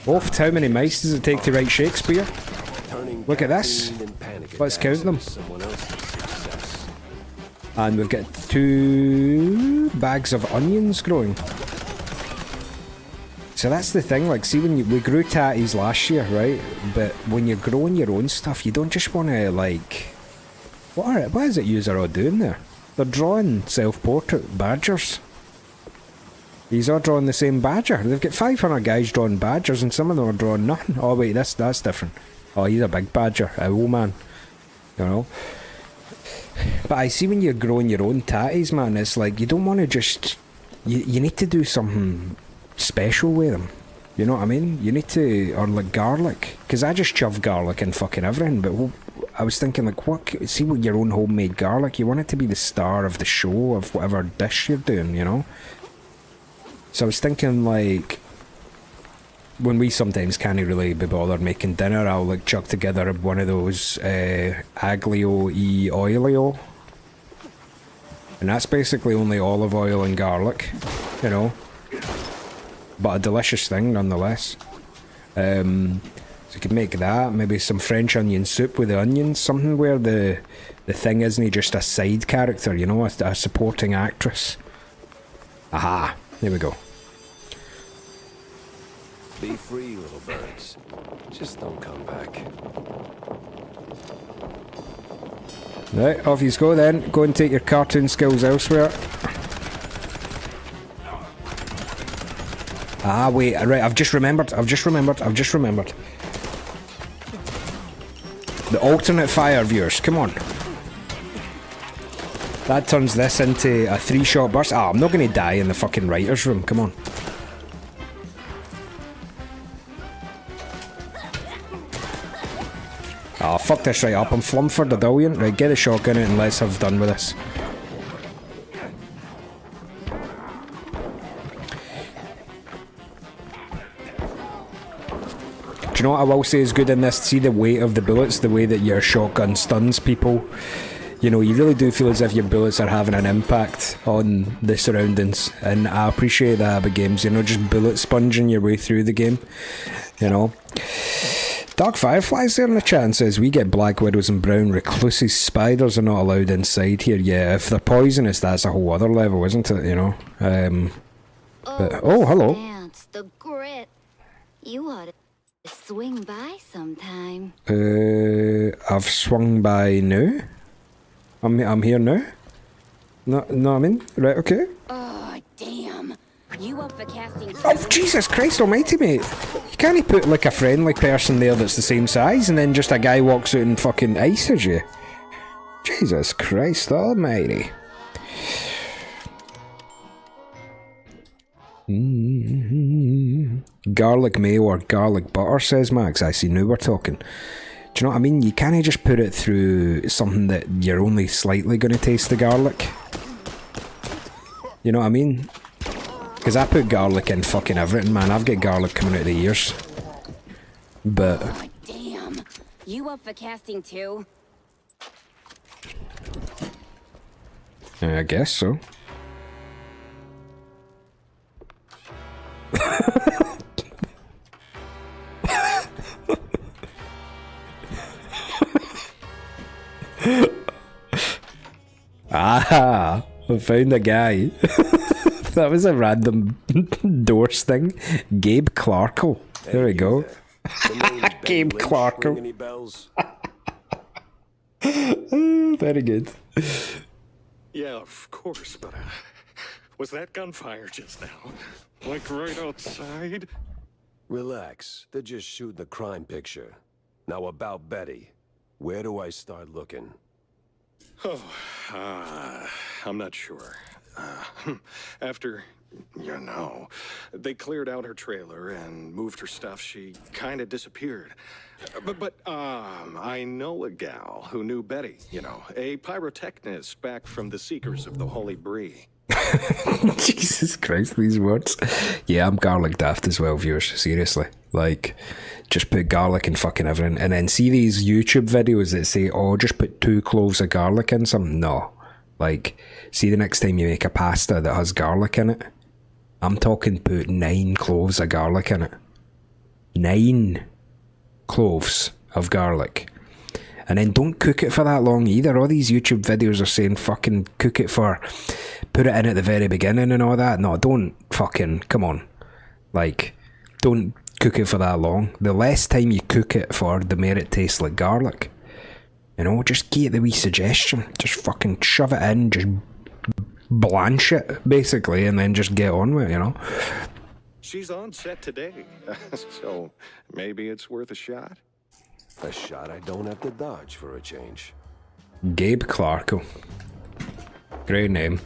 Oft, how many mice does it take to write Shakespeare? Look at this. Let's count them. And we've got 2 bags of onions growing. So that's the thing, like, see, when we grew tatties last year, right? But when you're growing your own stuff, you don't just want to, like... What is it yous are all doing there? They're drawing self-portrait badgers. These are drawing the same badger. They've got 500 guys drawing badgers, and some of them are drawing nothing. Oh, wait, that's different. Oh, he's a big badger, a old man. You know? But I see when you're growing your own tatties, man, it's like, you don't want to just... You need to do something special with them. You know what I mean? You need to... Or like garlic. Because I just shove garlic in fucking everything, but I was thinking, like, what... See, with your own homemade garlic, you want it to be the star of the show of whatever dish you're doing, you know? So I was thinking, like... When we sometimes can't really be bothered making dinner, I'll like chuck together one of those aglio e olio, and that's basically only olive oil and garlic, you know, but a delicious thing nonetheless. So you could make that, maybe some French onion soup with the onions, something where the thing isn't just a side character, you know, a supporting actress. Aha, there we go. Be free, little birds. Just don't come back. Right, off you go then. Go and take your cartoon skills elsewhere. Ah, wait, right, I've just remembered. The alternate fire, viewers, come on. That turns this into a 3-shot burst. Ah, I'm not going to die in the fucking writer's room, come on. Oh, fuck this right up. I'm Flumford the Dillion. Right, get a shotgun out and let's have done with this. Do you know what I will say is good in this? See the weight of the bullets, the way that your shotgun stuns people. You know, you really do feel as if your bullets are having an impact on the surroundings. And I appreciate that about games, you know, just bullet sponging your way through the game. You know. Dark Fireflies there in the chat and says, we get black widows and brown recluses. Spiders are not allowed inside here. Yeah, if they're poisonous, that's a whole other level, isn't it? You know? But, oh, hello. The grit. You ought to swing by sometime. I've swung by now. I'm here now. No, I'm in. Right, okay. Oh, damn. You up for casting? Oh, Jesus Christ almighty, mate. You can't put like a friendly person there that's the same size and then just a guy walks out and fucking ices you. Jesus Christ almighty. Garlic mayo or garlic butter, says Max. I see, now we're talking. Do you know what I mean? You can't just put it through something that you're only slightly going to taste the garlic. You know what I mean? Because I put garlic in fucking everything, man. I've got garlic coming out of the ears. But... Oh, damn. You up for casting too? I guess so. Ah, I found a guy. That was a random Doors thing. Gabe Clarkle. There we go. Gabe Clarkle. Any bells? Very good. Yeah, of course, but was that gunfire just now? Like right outside? Relax. They're just shooting a crime picture. Now about Betty. Where do I start looking? Oh, I'm not sure. After, you know, they cleared out her trailer and moved her stuff, she kind of disappeared. But I know a gal who knew Betty, you know, a pyrotechnist back from the Seekers of the Holy Brie. Jesus Christ, these words. Yeah, I'm garlic daft as well, viewers. Seriously. Like, just put garlic in fucking everything. And then see these YouTube videos that say, oh, just put 2 cloves of garlic in something? No. Like, see the next time you make a pasta that has garlic in it? I'm talking put 9 cloves of garlic in it. 9 cloves of garlic. And then don't cook it for that long either. All these YouTube videos are saying fucking cook it for... Put it in at the very beginning and all that. No, don't fucking... Come on. Like, don't cook it for that long. The less time you cook it for, the more it tastes like garlic. You know, just get the wee suggestion. Just fucking shove it in, just blanch it, basically, and then just get on with it, you know? She's on set today, so maybe it's worth a shot. A shot I don't have to dodge for a change. Gabe Clarkle. Great name.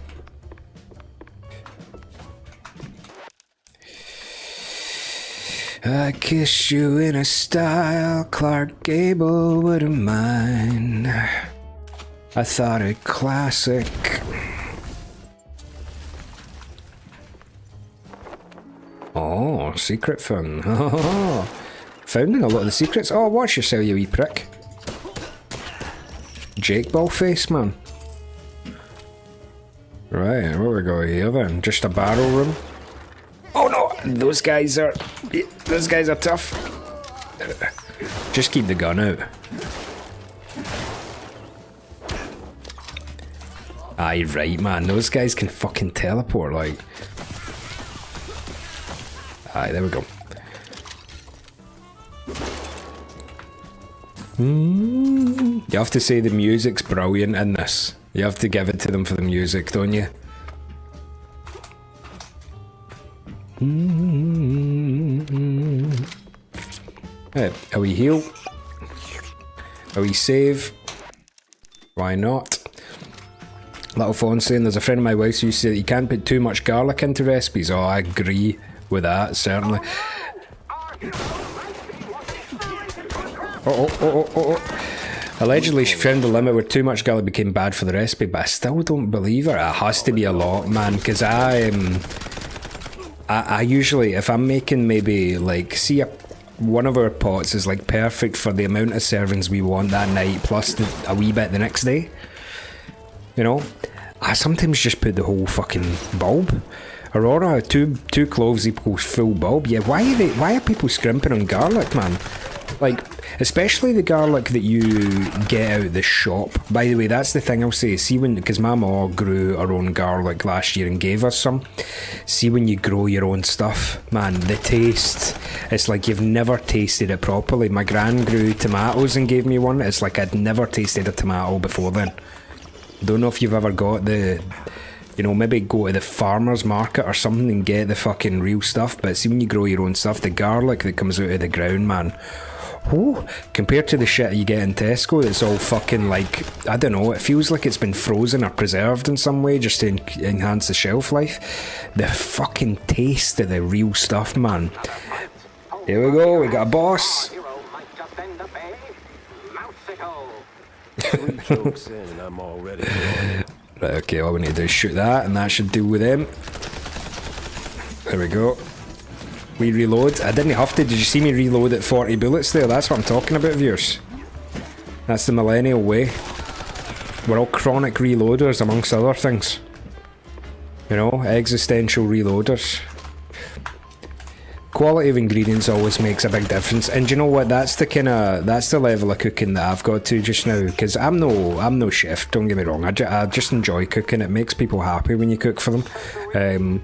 I kiss you in a style Clark Gable wouldn't mind. I thought it classic. Oh, secret fun. Founding a lot of the secrets. Oh, watch yourself, you wee prick. Jake Ballface, man. Right, what we got here then? Just a barrel room. Oh no, those guys are tough. Just keep the gun out. Aye, right, man. Those guys can fucking teleport, like. Aye, there we go. You have to say the music's brilliant in this. You have to give it to them for the music, don't you? Right, are we heal? Are we save? Why not? Little Fawn saying there's a friend of my wife's who used to say that you can't put too much garlic into recipes. Oh, I agree with that, certainly. Allegedly, she found the limit where too much garlic became bad for the recipe, but I still don't believe her. It has to be a lot, man, because I usually, if I'm making maybe, like, see one of our pots is, like, perfect for the amount of servings we want that night, plus a wee bit the next day, you know? I sometimes just put the whole fucking bulb. Aurora, two cloves equals full bulb. Yeah, why are people scrimping on garlic, man? Like, especially the garlic that you get out the shop. By the way, that's the thing I'll say. See, because my ma grew her own garlic last year and gave us some. See, when you grow your own stuff, man, the taste, it's like you've never tasted it properly. My gran grew tomatoes and gave me one. It's like I'd never tasted a tomato before then. Don't know if you've ever got the, you know, maybe go to the farmer's market or something and get the fucking real stuff. But see, when you grow your own stuff, the garlic that comes out of the ground, man, oh, compared to the shit you get in Tesco, it's all fucking like, I don't know, it feels like it's been frozen or preserved in some way just to enhance the shelf life. The fucking taste of the real stuff, man. Here we go, we got a boss. 3 jokes in and I'm already Right, okay, all we need to do is shoot that and that should deal with them. There we go. We reload. I didn't have to. Did you see me reload at 40 bullets there? That's what I'm talking about, viewers. That's the millennial way. We're all chronic reloaders, amongst other things. You know, existential reloaders. Quality of ingredients always makes a big difference, and do you know what? That's the level of cooking that I've got to just now. Because I'm no chef. Don't get me wrong. I just enjoy cooking. It makes people happy when you cook for them.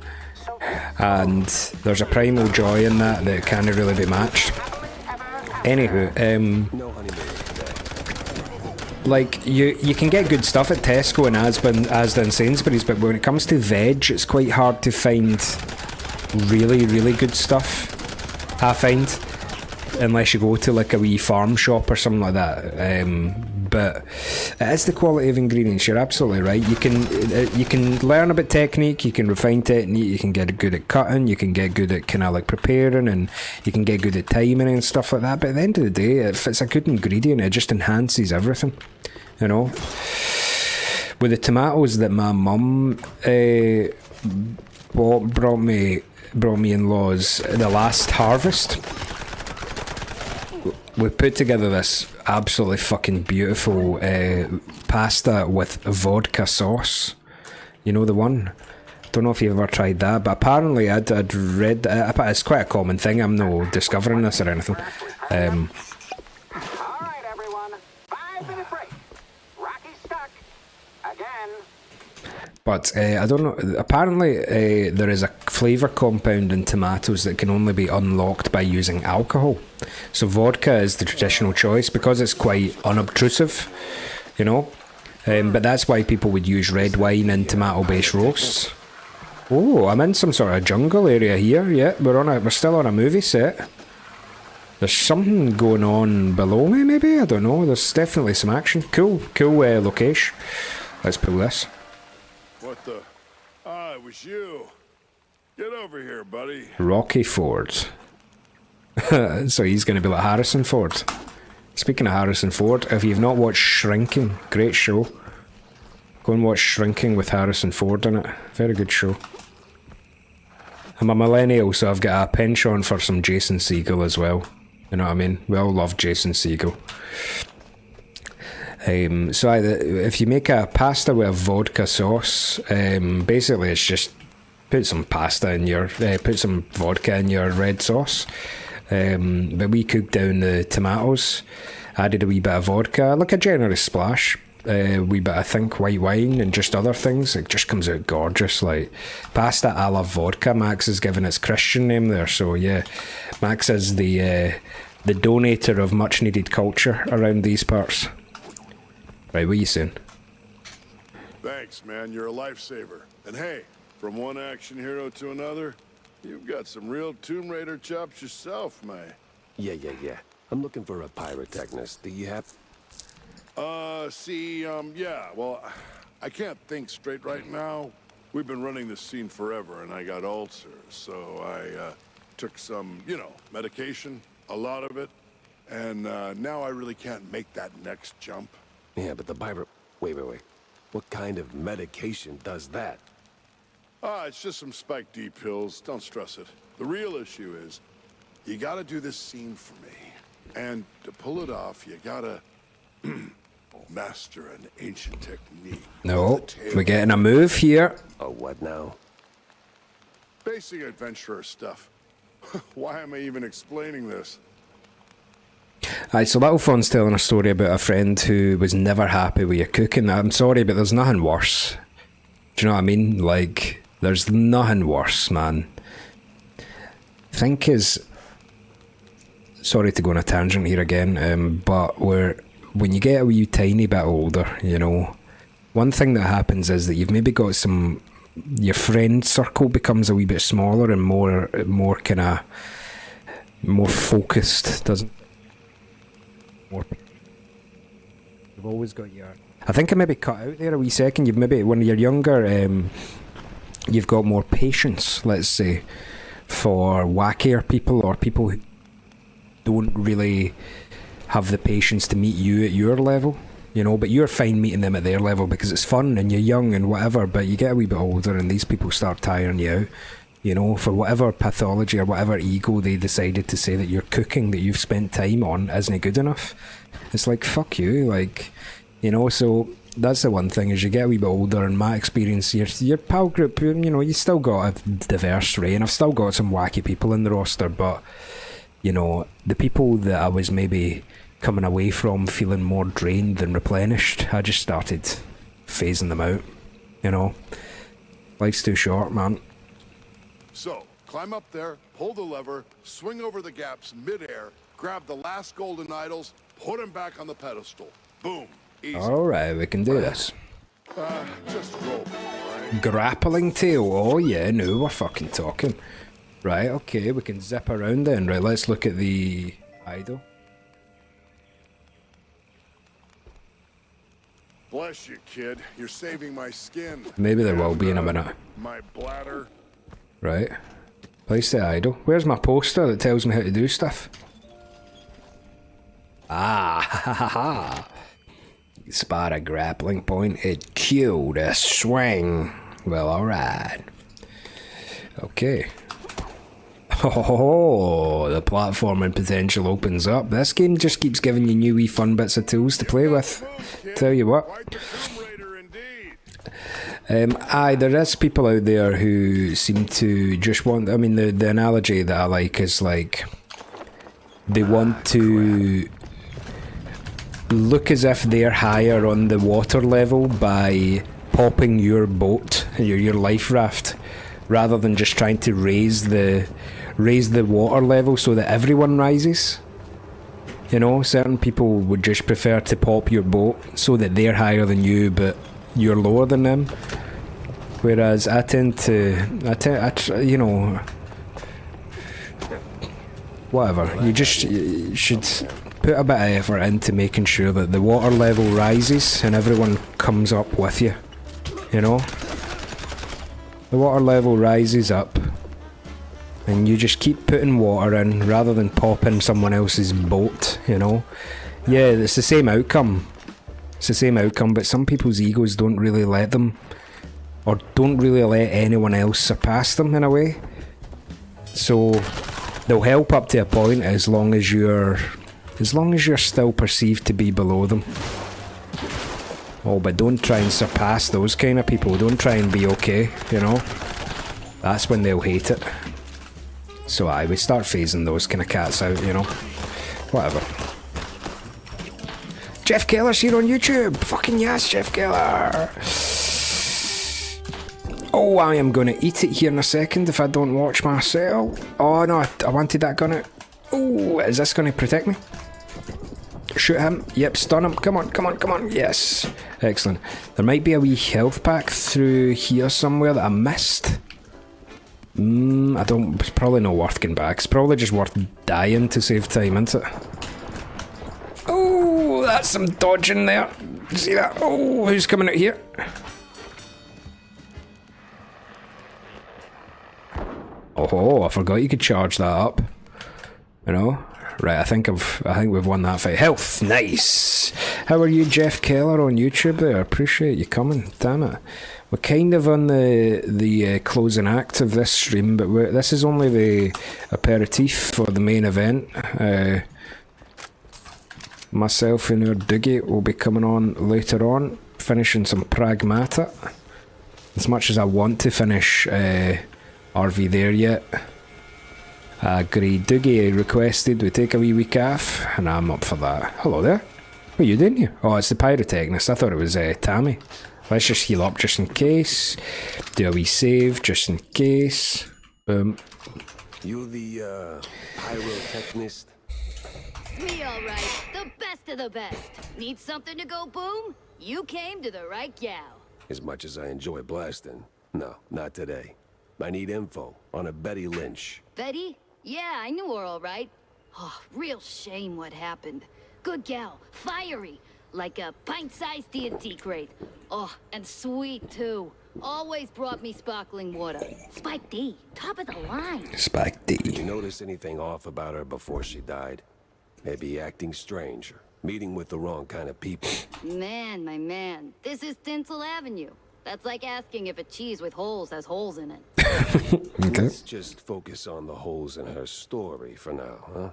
And there's a primal joy in that can't really be matched. Anywho, like you can get good stuff at Tesco and Asda and Sainsbury's, but when it comes to veg, it's quite hard to find really, really good stuff, I find, unless you go to like a wee farm shop or something like that. But it is the quality of ingredients. You're absolutely right. You can learn about technique, you can refine technique, you can get good at cutting, you can get good at kind of like preparing, and you can get good at timing and stuff like that. But at the end of the day, if it's a good ingredient, it just enhances everything, you know. With the tomatoes that my mum brought me in-laws the last harvest, we put together this absolutely fucking beautiful pasta with vodka sauce. You know the one? Don't know if you've ever tried that, but apparently I'd read it's quite a common thing. I'm no discovering this or anything. Alright everyone, 5-minute break. Rocky's stuck. Again. But I don't know, apparently there is a flavour compound in tomatoes that can only be unlocked by using alcohol. So vodka is the traditional choice because it's quite unobtrusive, you know. But that's why people would use red wine in tomato-based roasts. Oh, I'm in some sort of jungle area here. Yeah, we're still on a movie set. There's something going on below me, maybe? I don't know. There's definitely some action. Cool location. Let's pull this. What the? Ah, it was you. Get over here, buddy. Rocky Ford. So he's going to be like Harrison Ford. Speaking of Harrison Ford, if you've not watched Shrinking, great show. Go and watch Shrinking with Harrison Ford in it. Very good show. I'm a millennial, so I've got a penchant for some Jason Segel as well. You know what I mean? We all love Jason Segel. So if you make a pasta with a vodka sauce, basically it's just put some pasta in your, put some vodka in your red sauce. But we cooked down the tomatoes, added a wee bit of vodka, like a generous splash, a wee bit of think white wine and just other things. It just comes out gorgeous. Like pasta I love vodka. Max is given its Christian name there, so yeah, Max is the donator of much needed culture around these parts. Right, what are you saying? Thanks, man. You're a lifesaver. And hey, from one action hero to another, you've got some real Tomb Raider chops yourself, man. Yeah. I'm looking for a pyrotechnist. Do you have... yeah, well, I can't think straight right now. We've been running this scene forever, and I got ulcers, so I, took some, medication, a lot of it, and, now I really can't make that next jump. Yeah, but the pyro... Wait. What kind of medication does that? It's just some Spike D pills. Don't stress it. The real issue is, you gotta do this scene for me. And to pull it off, you gotta master an ancient technique. No, we're getting a move here. Oh, what now? Basic adventurer stuff. Why am I even explaining this? Aye, so Little Fawn's telling a story about a friend who was never happy with your cooking. I'm sorry, but there's nothing worse. Do you know what I mean? Like, there's nothing worse, man. Think is... Sorry to go on a tangent here again, but when you get a wee tiny bit older, one thing that happens is that you've maybe got some... Your friend circle becomes a wee bit smaller and more kind of... more focused, doesn't... More. You've always got your... I think I maybe cut out there a wee second. You've maybe, when you're younger, you've got more patience, let's say, for wackier people or people who don't really have the patience to meet you at your level, but you're fine meeting them at their level because it's fun and you're young and whatever, but you get a wee bit older and these people start tiring you out. For whatever pathology or whatever ego they decided to say that your cooking that you've spent time on isn't good enough. It's like, fuck you, so that's the one thing, is you get a wee bit older, and my experience, your pal group, you still got a diverse array, and I've still got some wacky people in the roster, but, the people that I was maybe coming away from feeling more drained than replenished, I just started phasing them out, Life's too short, man. So, climb up there, pull the lever, swing over the gaps midair, grab the last golden idols, put them back on the pedestal. Boom. Easy. Alright, we can do this. Just roll, right? Grappling tail, oh yeah, no, we're fucking talking. Right, okay, we can zip around then. Right, let's look at the idol. Bless you, kid. You're saving my skin. Maybe there will be in a minute. My bladder. Right. Place the idol. Where's my poster that tells me how to do stuff? Ah, ha ha ha. Spot a grappling point. It cued a swing. Well, alright. Okay. Oh, the platforming potential opens up. This game just keeps giving you new wee fun bits of tools to play with. Tell you what. Aye, there is people out there who seem to just want... the analogy that I like is like... They want to look as if they're higher on the water level by popping your boat, your life raft, rather than just trying to raise the water level so that everyone rises. Certain people would just prefer to pop your boat so that they're higher than you, but you're lower than them. Whereas I whatever. You should put a bit of effort into making sure that the water level rises and everyone comes up with you. The water level rises up and you just keep putting water in rather than popping someone else's boat, Yeah, it's the same outcome. But some people's egos don't really let them, or don't really let anyone else surpass them in a way. So they'll help up to a point as long as you're still perceived to be below them. Oh, but don't try and surpass those kind of people. Don't try and be okay, That's when they'll hate it. So we start phasing those kind of cats out, you know. Whatever. Jeff Keller's here on YouTube! Fucking yes, Jeff Keller! Oh, I am gonna eat it here in a second if I don't watch myself. Oh no, I wanted that gun out. Oh, is this gonna protect me? Shoot him. Yep, stun him. Come on, come on, come on. Yes. Excellent. There might be a wee health pack through here somewhere that I missed. I don't... It's probably not worth getting back. It's probably just worth dying to save time, isn't it? Oh, that's some dodging there. See that? Oh, who's coming out here? Oh, I forgot you could charge that up. You know? Right, I think we've won that fight. Health, nice. How are you, Jeff Keller on YouTube there? Appreciate you coming. Damn it. We're kind of on the closing act of this stream, but this is only the aperitif for the main event. Myself and our Dougie will be coming on later on, finishing some Pragmata. As much as I want to finish RV there yet. I agree. Dougie requested we take a wee week off, and I'm up for that. Hello there. What are you doing here? Oh, it's the Pyrotechnist. I thought it was Tammy. Let's just heal up just in case. Do a wee save just in case. Boom. You the Pyrotechnist? Me alright. The best of the best. Need something to go boom? You came to the right gal. As much as I enjoy blasting, no, not today. I need info on a Betty Lynch. Betty? Yeah, I knew her all right. Oh, real shame what happened. Good gal, fiery, like a pint-sized TNT crate. Oh, and sweet too. Always brought me sparkling water. Spike D, top of the line. Spike D. Did you notice anything off about her before she died? Maybe acting strange or meeting with the wrong kind of people. Man, my man, this is Tinsel Avenue. That's like asking if a cheese with holes has holes in it. Okay. Let's just focus on the holes in her story for now, huh?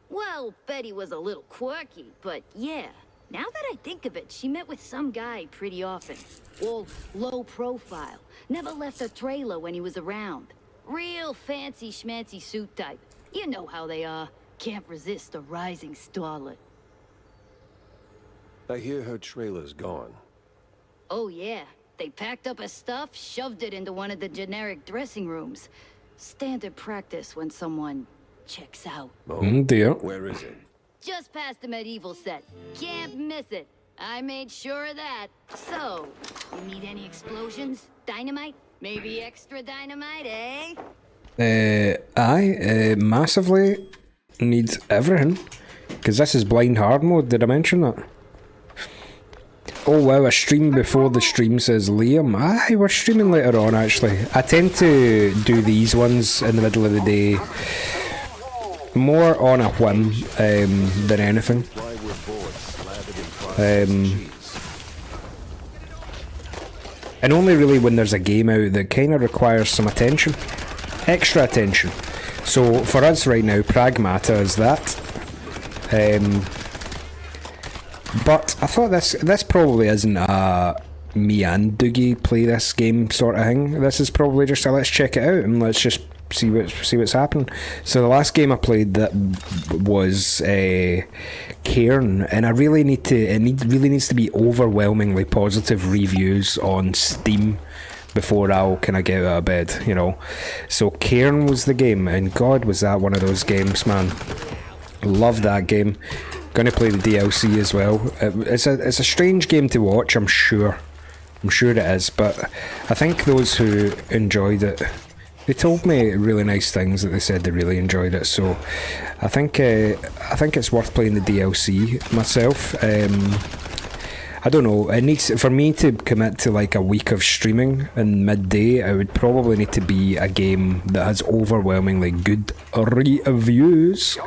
Well, Betty was a little quirky, but yeah. Now that I think of it, she met with some guy pretty often. All low profile. Never left a trailer when he was around. Real fancy schmancy suit type. You know how they are. Can't resist a rising starlet. I hear her trailer's gone. Oh yeah. They packed up her stuff, shoved it into one of the generic dressing rooms. Standard practice when someone checks out. Oh, dear. Where is it? Just past the medieval set. Can't miss it. I made sure of that. So, you need any explosions? Dynamite? Maybe extra dynamite, eh? I massively need everything. Because this is blind hard mode, did I mention that? Oh wow, a stream before the stream, says Liam. Aye, we're streaming later on actually. I tend to do these ones in the middle of the day more on a whim than anything. And only really when there's a game out that kind of requires some attention. Extra attention. So for us right now, Pragmata is that. But I thought this probably isn't a me and Dougie play this game sort of thing. This is probably just a let's check it out and let's just see what's happening. So the last game I played that was Cairn, and I really need to. Really needs to be overwhelmingly positive reviews on Steam before I'll kind of get out of bed, you know. So Cairn was the game, and God was that one of those games, man. Love that game. Gonna play the DLC as well. It's a strange game to watch, I'm sure. I'm sure it is, but I think those who enjoyed it, they told me really nice things that they said they really enjoyed it. So I think it's worth playing the DLC myself. I don't know. It needs, for me to commit to like a week of streaming in midday, I would probably need to be a game that has overwhelmingly good reviews.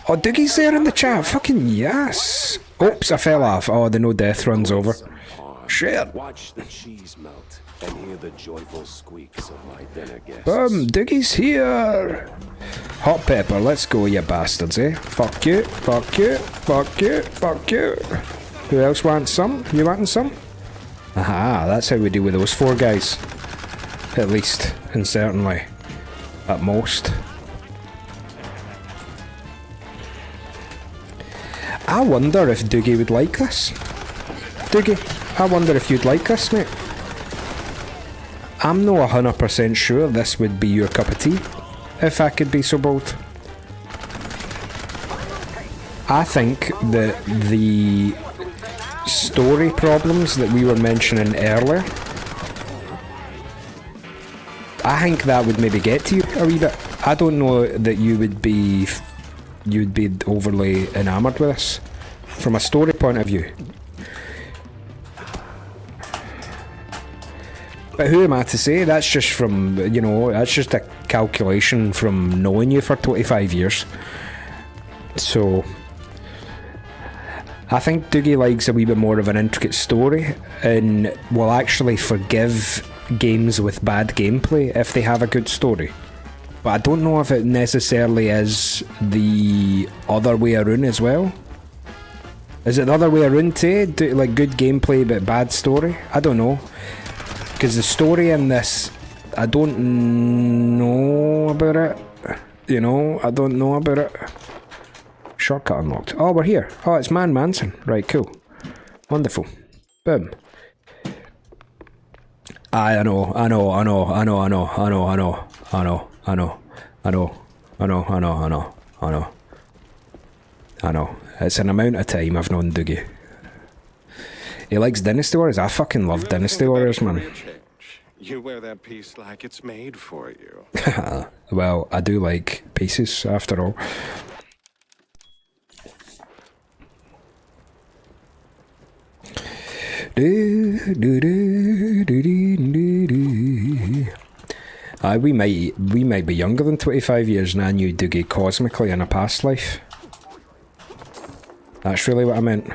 Oh, Dougie's there in the chat. Fucking yes. Oops, I fell off. Oh, the no death run's over. Shit. Watch the cheese melt and hear the joyful squeaks of my dinner guests. Dougie's here. Hot pepper, let's go, you bastards, eh? Fuck you, fuck you, fuck you, fuck you. Who else wants some? You wanting some? Aha, that's how we deal with those four guys. At least, and certainly, at most. I wonder if Dougie would like this. Dougie, I wonder if you'd like this, mate. I'm not 100% sure this would be your cup of tea, if I could be so bold. I think that the story problems that we were mentioning earlier, I think that would maybe get to you a wee bit. I don't know that you'd be overly enamoured with this from a story point of view. But who am I to say? That's just from, you know, that's just a calculation from knowing you for 25 years. So I think Dougie likes a wee bit more of an intricate story and will actually forgive games with bad gameplay if they have a good story. But I don't know if it necessarily is the other way around as well. Is it the other way around too? Like good gameplay but bad story? I don't know. Because the story in this, I don't know about it. You know, I don't know about it. Shortcut unlocked. Oh, we're here. Oh, it's Man Manson. Right, cool. Wonderful. Boom. I know. It's an amount of time I've known Dougie. He likes Dynasty Warriors. I fucking love Dynasty Warriors, man. You wear that piece like it's made for you. Well, I do like pieces, after all. We might be younger than 25 years, and I knew Dougie cosmically in a past life. That's really what I meant.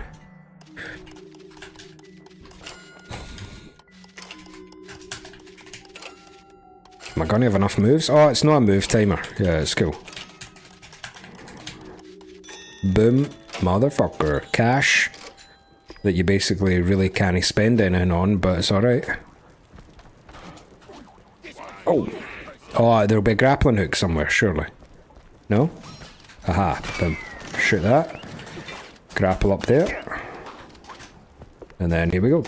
Am I gonna have enough moves? Oh, it's not a move timer. Yeah, it's cool. Boom, motherfucker. Cash that you basically really can't spend anything on, but it's alright. Oh! Oh, there'll be a grappling hook somewhere, surely. No? Aha, boom. Shoot that. Grapple up there. And then here we go.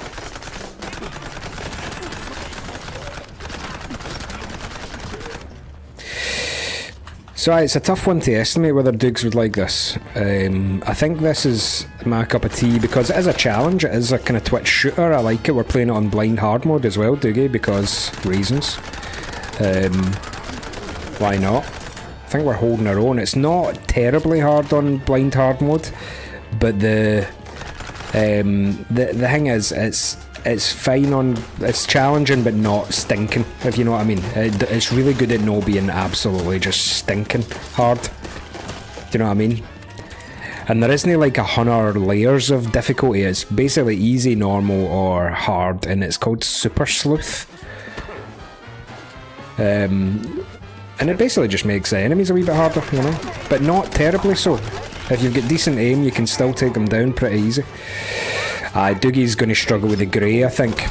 So it's a tough one to estimate whether Dukes would like this. I think this is my cup of tea because it is a challenge, it is a kind of Twitch shooter, I like it. We're playing it on blind hard mode as well, Dougie, because reasons. Why not? I think we're holding our own. It's not terribly hard on blind hard mode, but the thing is, it's fine on, it's challenging but not stinking, if you know what I mean. It's really good at not being absolutely just stinking hard. Do you know what I mean? And there isn't like 100 layers of difficulty. It's basically easy, normal, or hard, and it's called Super Sleuth. And it basically just makes the enemies a wee bit harder, you know, but not terribly so. If you've got decent aim, you can still take them down pretty easy. Dougie's going to struggle with the grey, I think.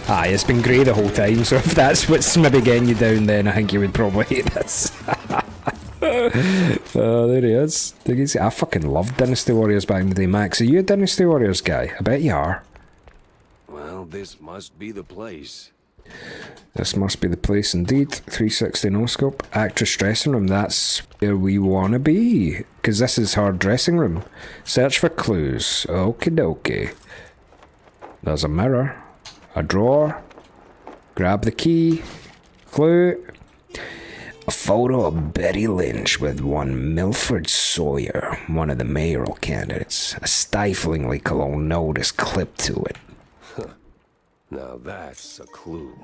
It's been grey the whole time, so if that's what's maybe getting you down, then I think you would probably hate this. Oh, there he is. Dougie's, I fucking loved Dynasty Warriors back in the day. Max, are you a Dynasty Warriors guy? I bet you are. Well, this must be the place. This must be the place indeed. 360 no-scope. Actress dressing room. That's where we want to be. Because this is her dressing room. Search for clues. Okie dokie. There's a mirror. A drawer. Grab the key. Clue. A photo of Betty Lynch with one Milford Sawyer, one of the mayoral candidates. A stiflingly cologne note is clipped to it. Now that's a clue.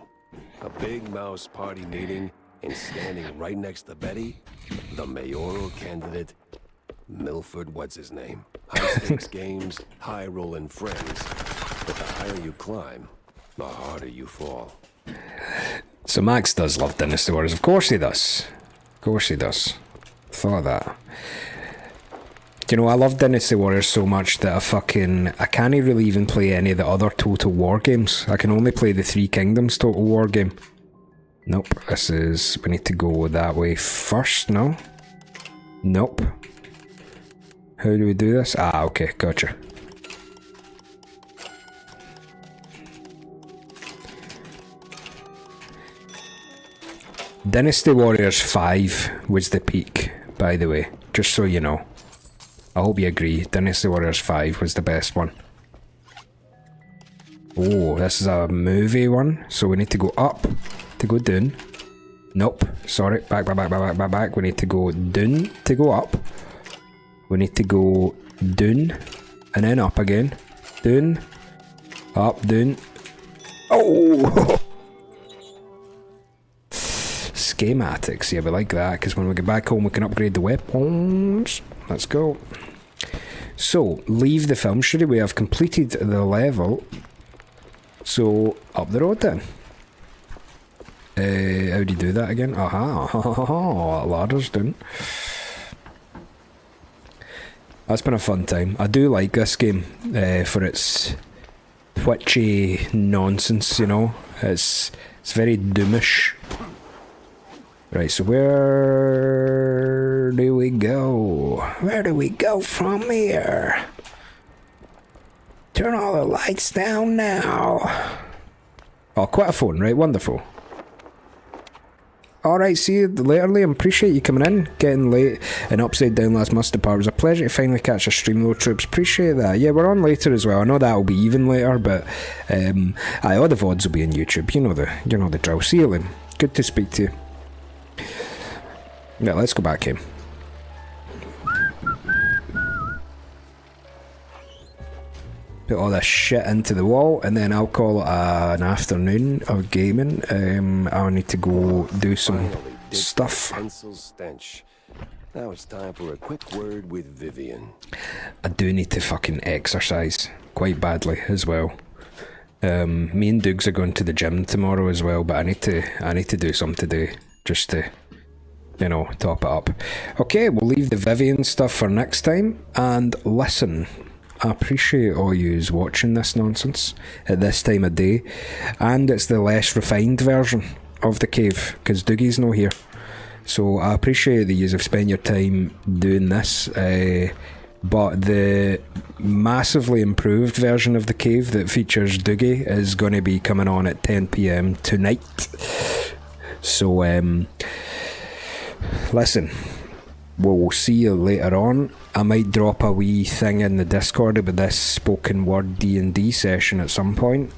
A big mouse party meeting, and standing right next to Betty, the mayoral candidate, Milford, what's his name? High-stakes games, high-rolling friends. But the higher you climb, the harder you fall. So Max does love Dynasty Warriors. Of course he does. Of course he does. Thought of that. You know, I love Dynasty Warriors so much that I can't really even play any of the other Total War games. I can only play the Three Kingdoms Total War game. Nope, we need to go that way first, no? Nope. How do we do this? Ah, okay, gotcha. Dynasty Warriors 5 was the peak, by the way, just so you know. I hope you agree, Dynasty Warriors 5 was the best one. Oh, this is a movie one, so we need to go up to go down. Nope, sorry, back. We need to go down to go up. We need to go down and then up again. Down, up, down. Oh! Schematics, yeah, we like that, because when we get back home we can upgrade the weapons. Let's go. So, leave the film studio. We have completed the level. So, up the road then. How do you do that again? Aha, ladder's down. That's been a fun time. I do like this game for its twitchy nonsense, you know. It's very doomish. Right, so where do we go? Where do we go from here? Turn all the lights down now. Oh, quite a phone, right? Wonderful. Alright, see you later, Liam. Appreciate you coming in. Getting late and upside down last mustard part. It was a pleasure to finally catch a stream, though, troops. Appreciate that. Yeah, we're on later as well. I know that'll be even later, but all the VODs will be on YouTube. You know the drill. See you, Liam. Good to speak to you. Yeah, let's go back in. Put all this shit into the wall, and then I'll call it an afternoon of gaming. I'll need to go do some stuff. Pencil stench. Now it's time for a quick word with Vivian. I do need to fucking exercise quite badly as well. Me and Dougs are going to the gym tomorrow as well, but I need to do something today just to, you know, top it up. Okay, we'll leave the Vivian stuff for next time, and listen, I appreciate all yous watching this nonsense at this time of day, and it's the less refined version of the cave, because Doogie's not here. So I appreciate that yous have spent your time doing this, but the massively improved version of the cave that features Dougie is going to be coming on at 10 PM tonight. So, listen, we'll see you later on. I might drop a wee thing in the Discord about this spoken word D&D session at some point.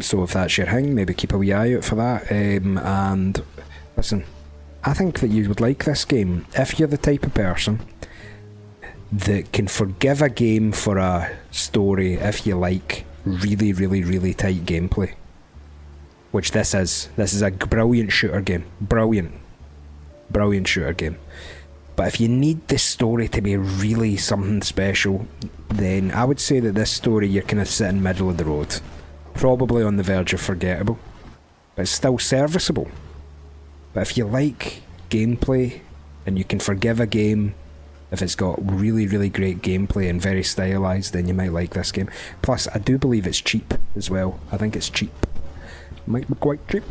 So if that's your thing, maybe keep a wee eye out for that. And listen, I think that you would like this game if you're the type of person that can forgive a game for a story if you like really, really, really tight gameplay. Which this is. This is a brilliant shooter game. Brilliant shooter game. But if you need this story to be really something special, then I would say that this story you're kind of sitting middle of the road. Probably on the verge of forgettable. But it's still serviceable. But if you like gameplay, and you can forgive a game if it's got really, really great gameplay and very stylized, then you might like this game. Plus, I do believe it's cheap as well. I think it's cheap. Might be quite cheap,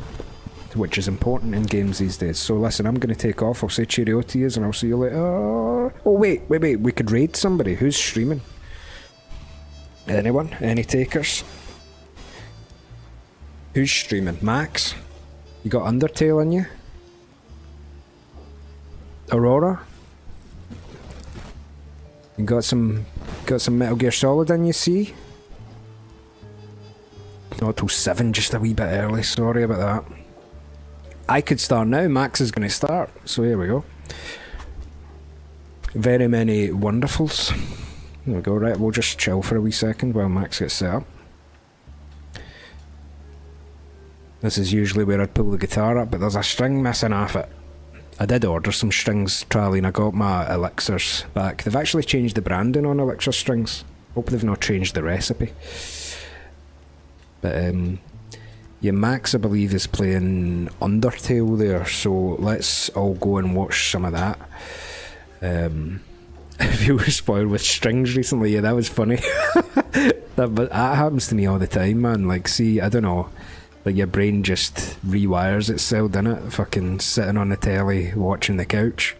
which is important in games these days. So listen, I'm going to take off. I'll say cheerio to you, and I'll see you later. Oh wait, we could raid somebody. Who's streaming? Anyone? Any takers? Who's streaming? Max? You got Undertale in you? Aurora? You got some Metal Gear Solid in you, see? Not till 7, just a wee bit early, sorry about that. I could start now, Max is going to start, so here we go. Very many wonderfuls. There we go, right, we'll just chill for a wee second while Max gets set up. This is usually where I'd pull the guitar up, but there's a string missing off it. I did order some strings, Charlie, and I got my elixirs back. They've actually changed the branding on elixir strings. Hope they've not changed the recipe. But, yeah, Max, I believe, is playing Undertale there, so let's all go and watch some of that. If you were spoiled with strings recently, yeah, that was funny. That happens to me all the time, man. Like, see, I don't know, like your brain just rewires itself, doesn't it? Fucking sitting on the telly, watching the couch.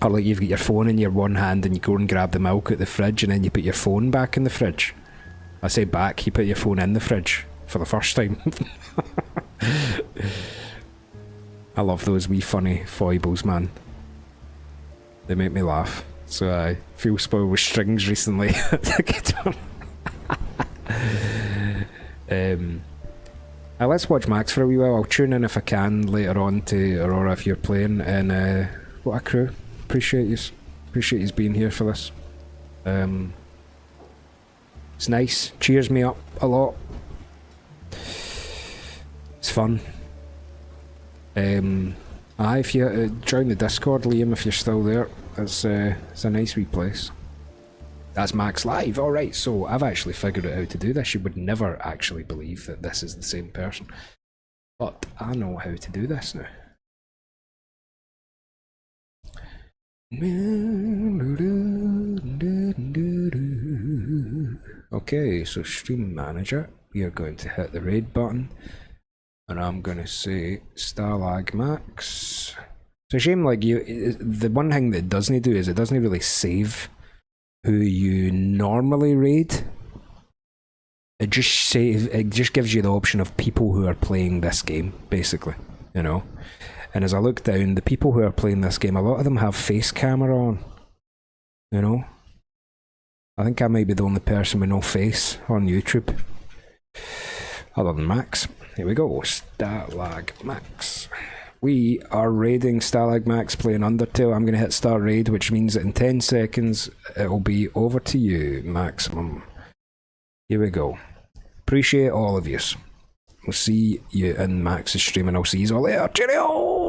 Or like you've got your phone in your one hand and you go and grab the milk at the fridge and then you put your phone back in the fridge. I say back, you put your phone in the fridge for the first time. I love those wee funny foibles, man. They make me laugh. So I feel spoiled with strings recently. Let's watch Max for a wee while. I'll tune in if I can later on to Aurora if you're playing. And what a crew. Appreciate you being here for this. It's nice. Cheers me up a lot. It's fun. If you join the Discord, Liam, if you're still there, it's a nice wee place. That's Max Live. Alright, so I've actually figured out how to do this. You would never actually believe that this is the same person. But I know how to do this now. Okay, so Stream Manager. We are going to hit the raid button. And I'm going to say Stalag Max. It's a shame, like, the one thing that it doesn't do is it doesn't really save who you normally raid. It just gives you the option of people who are playing this game, basically, you know. And as I look down, the people who are playing this game, a lot of them have face camera on, you know. I think I might be the only person with no face on YouTube, other than Max. Here we go, Stalag Max. We are raiding Stalag Max, playing Undertale. I'm going to hit start raid, which means that in 10 seconds it'll be over to you, Maximum. Here we go. Appreciate all of yous. We'll see you in Max's stream and I'll see you all later. Cheerio!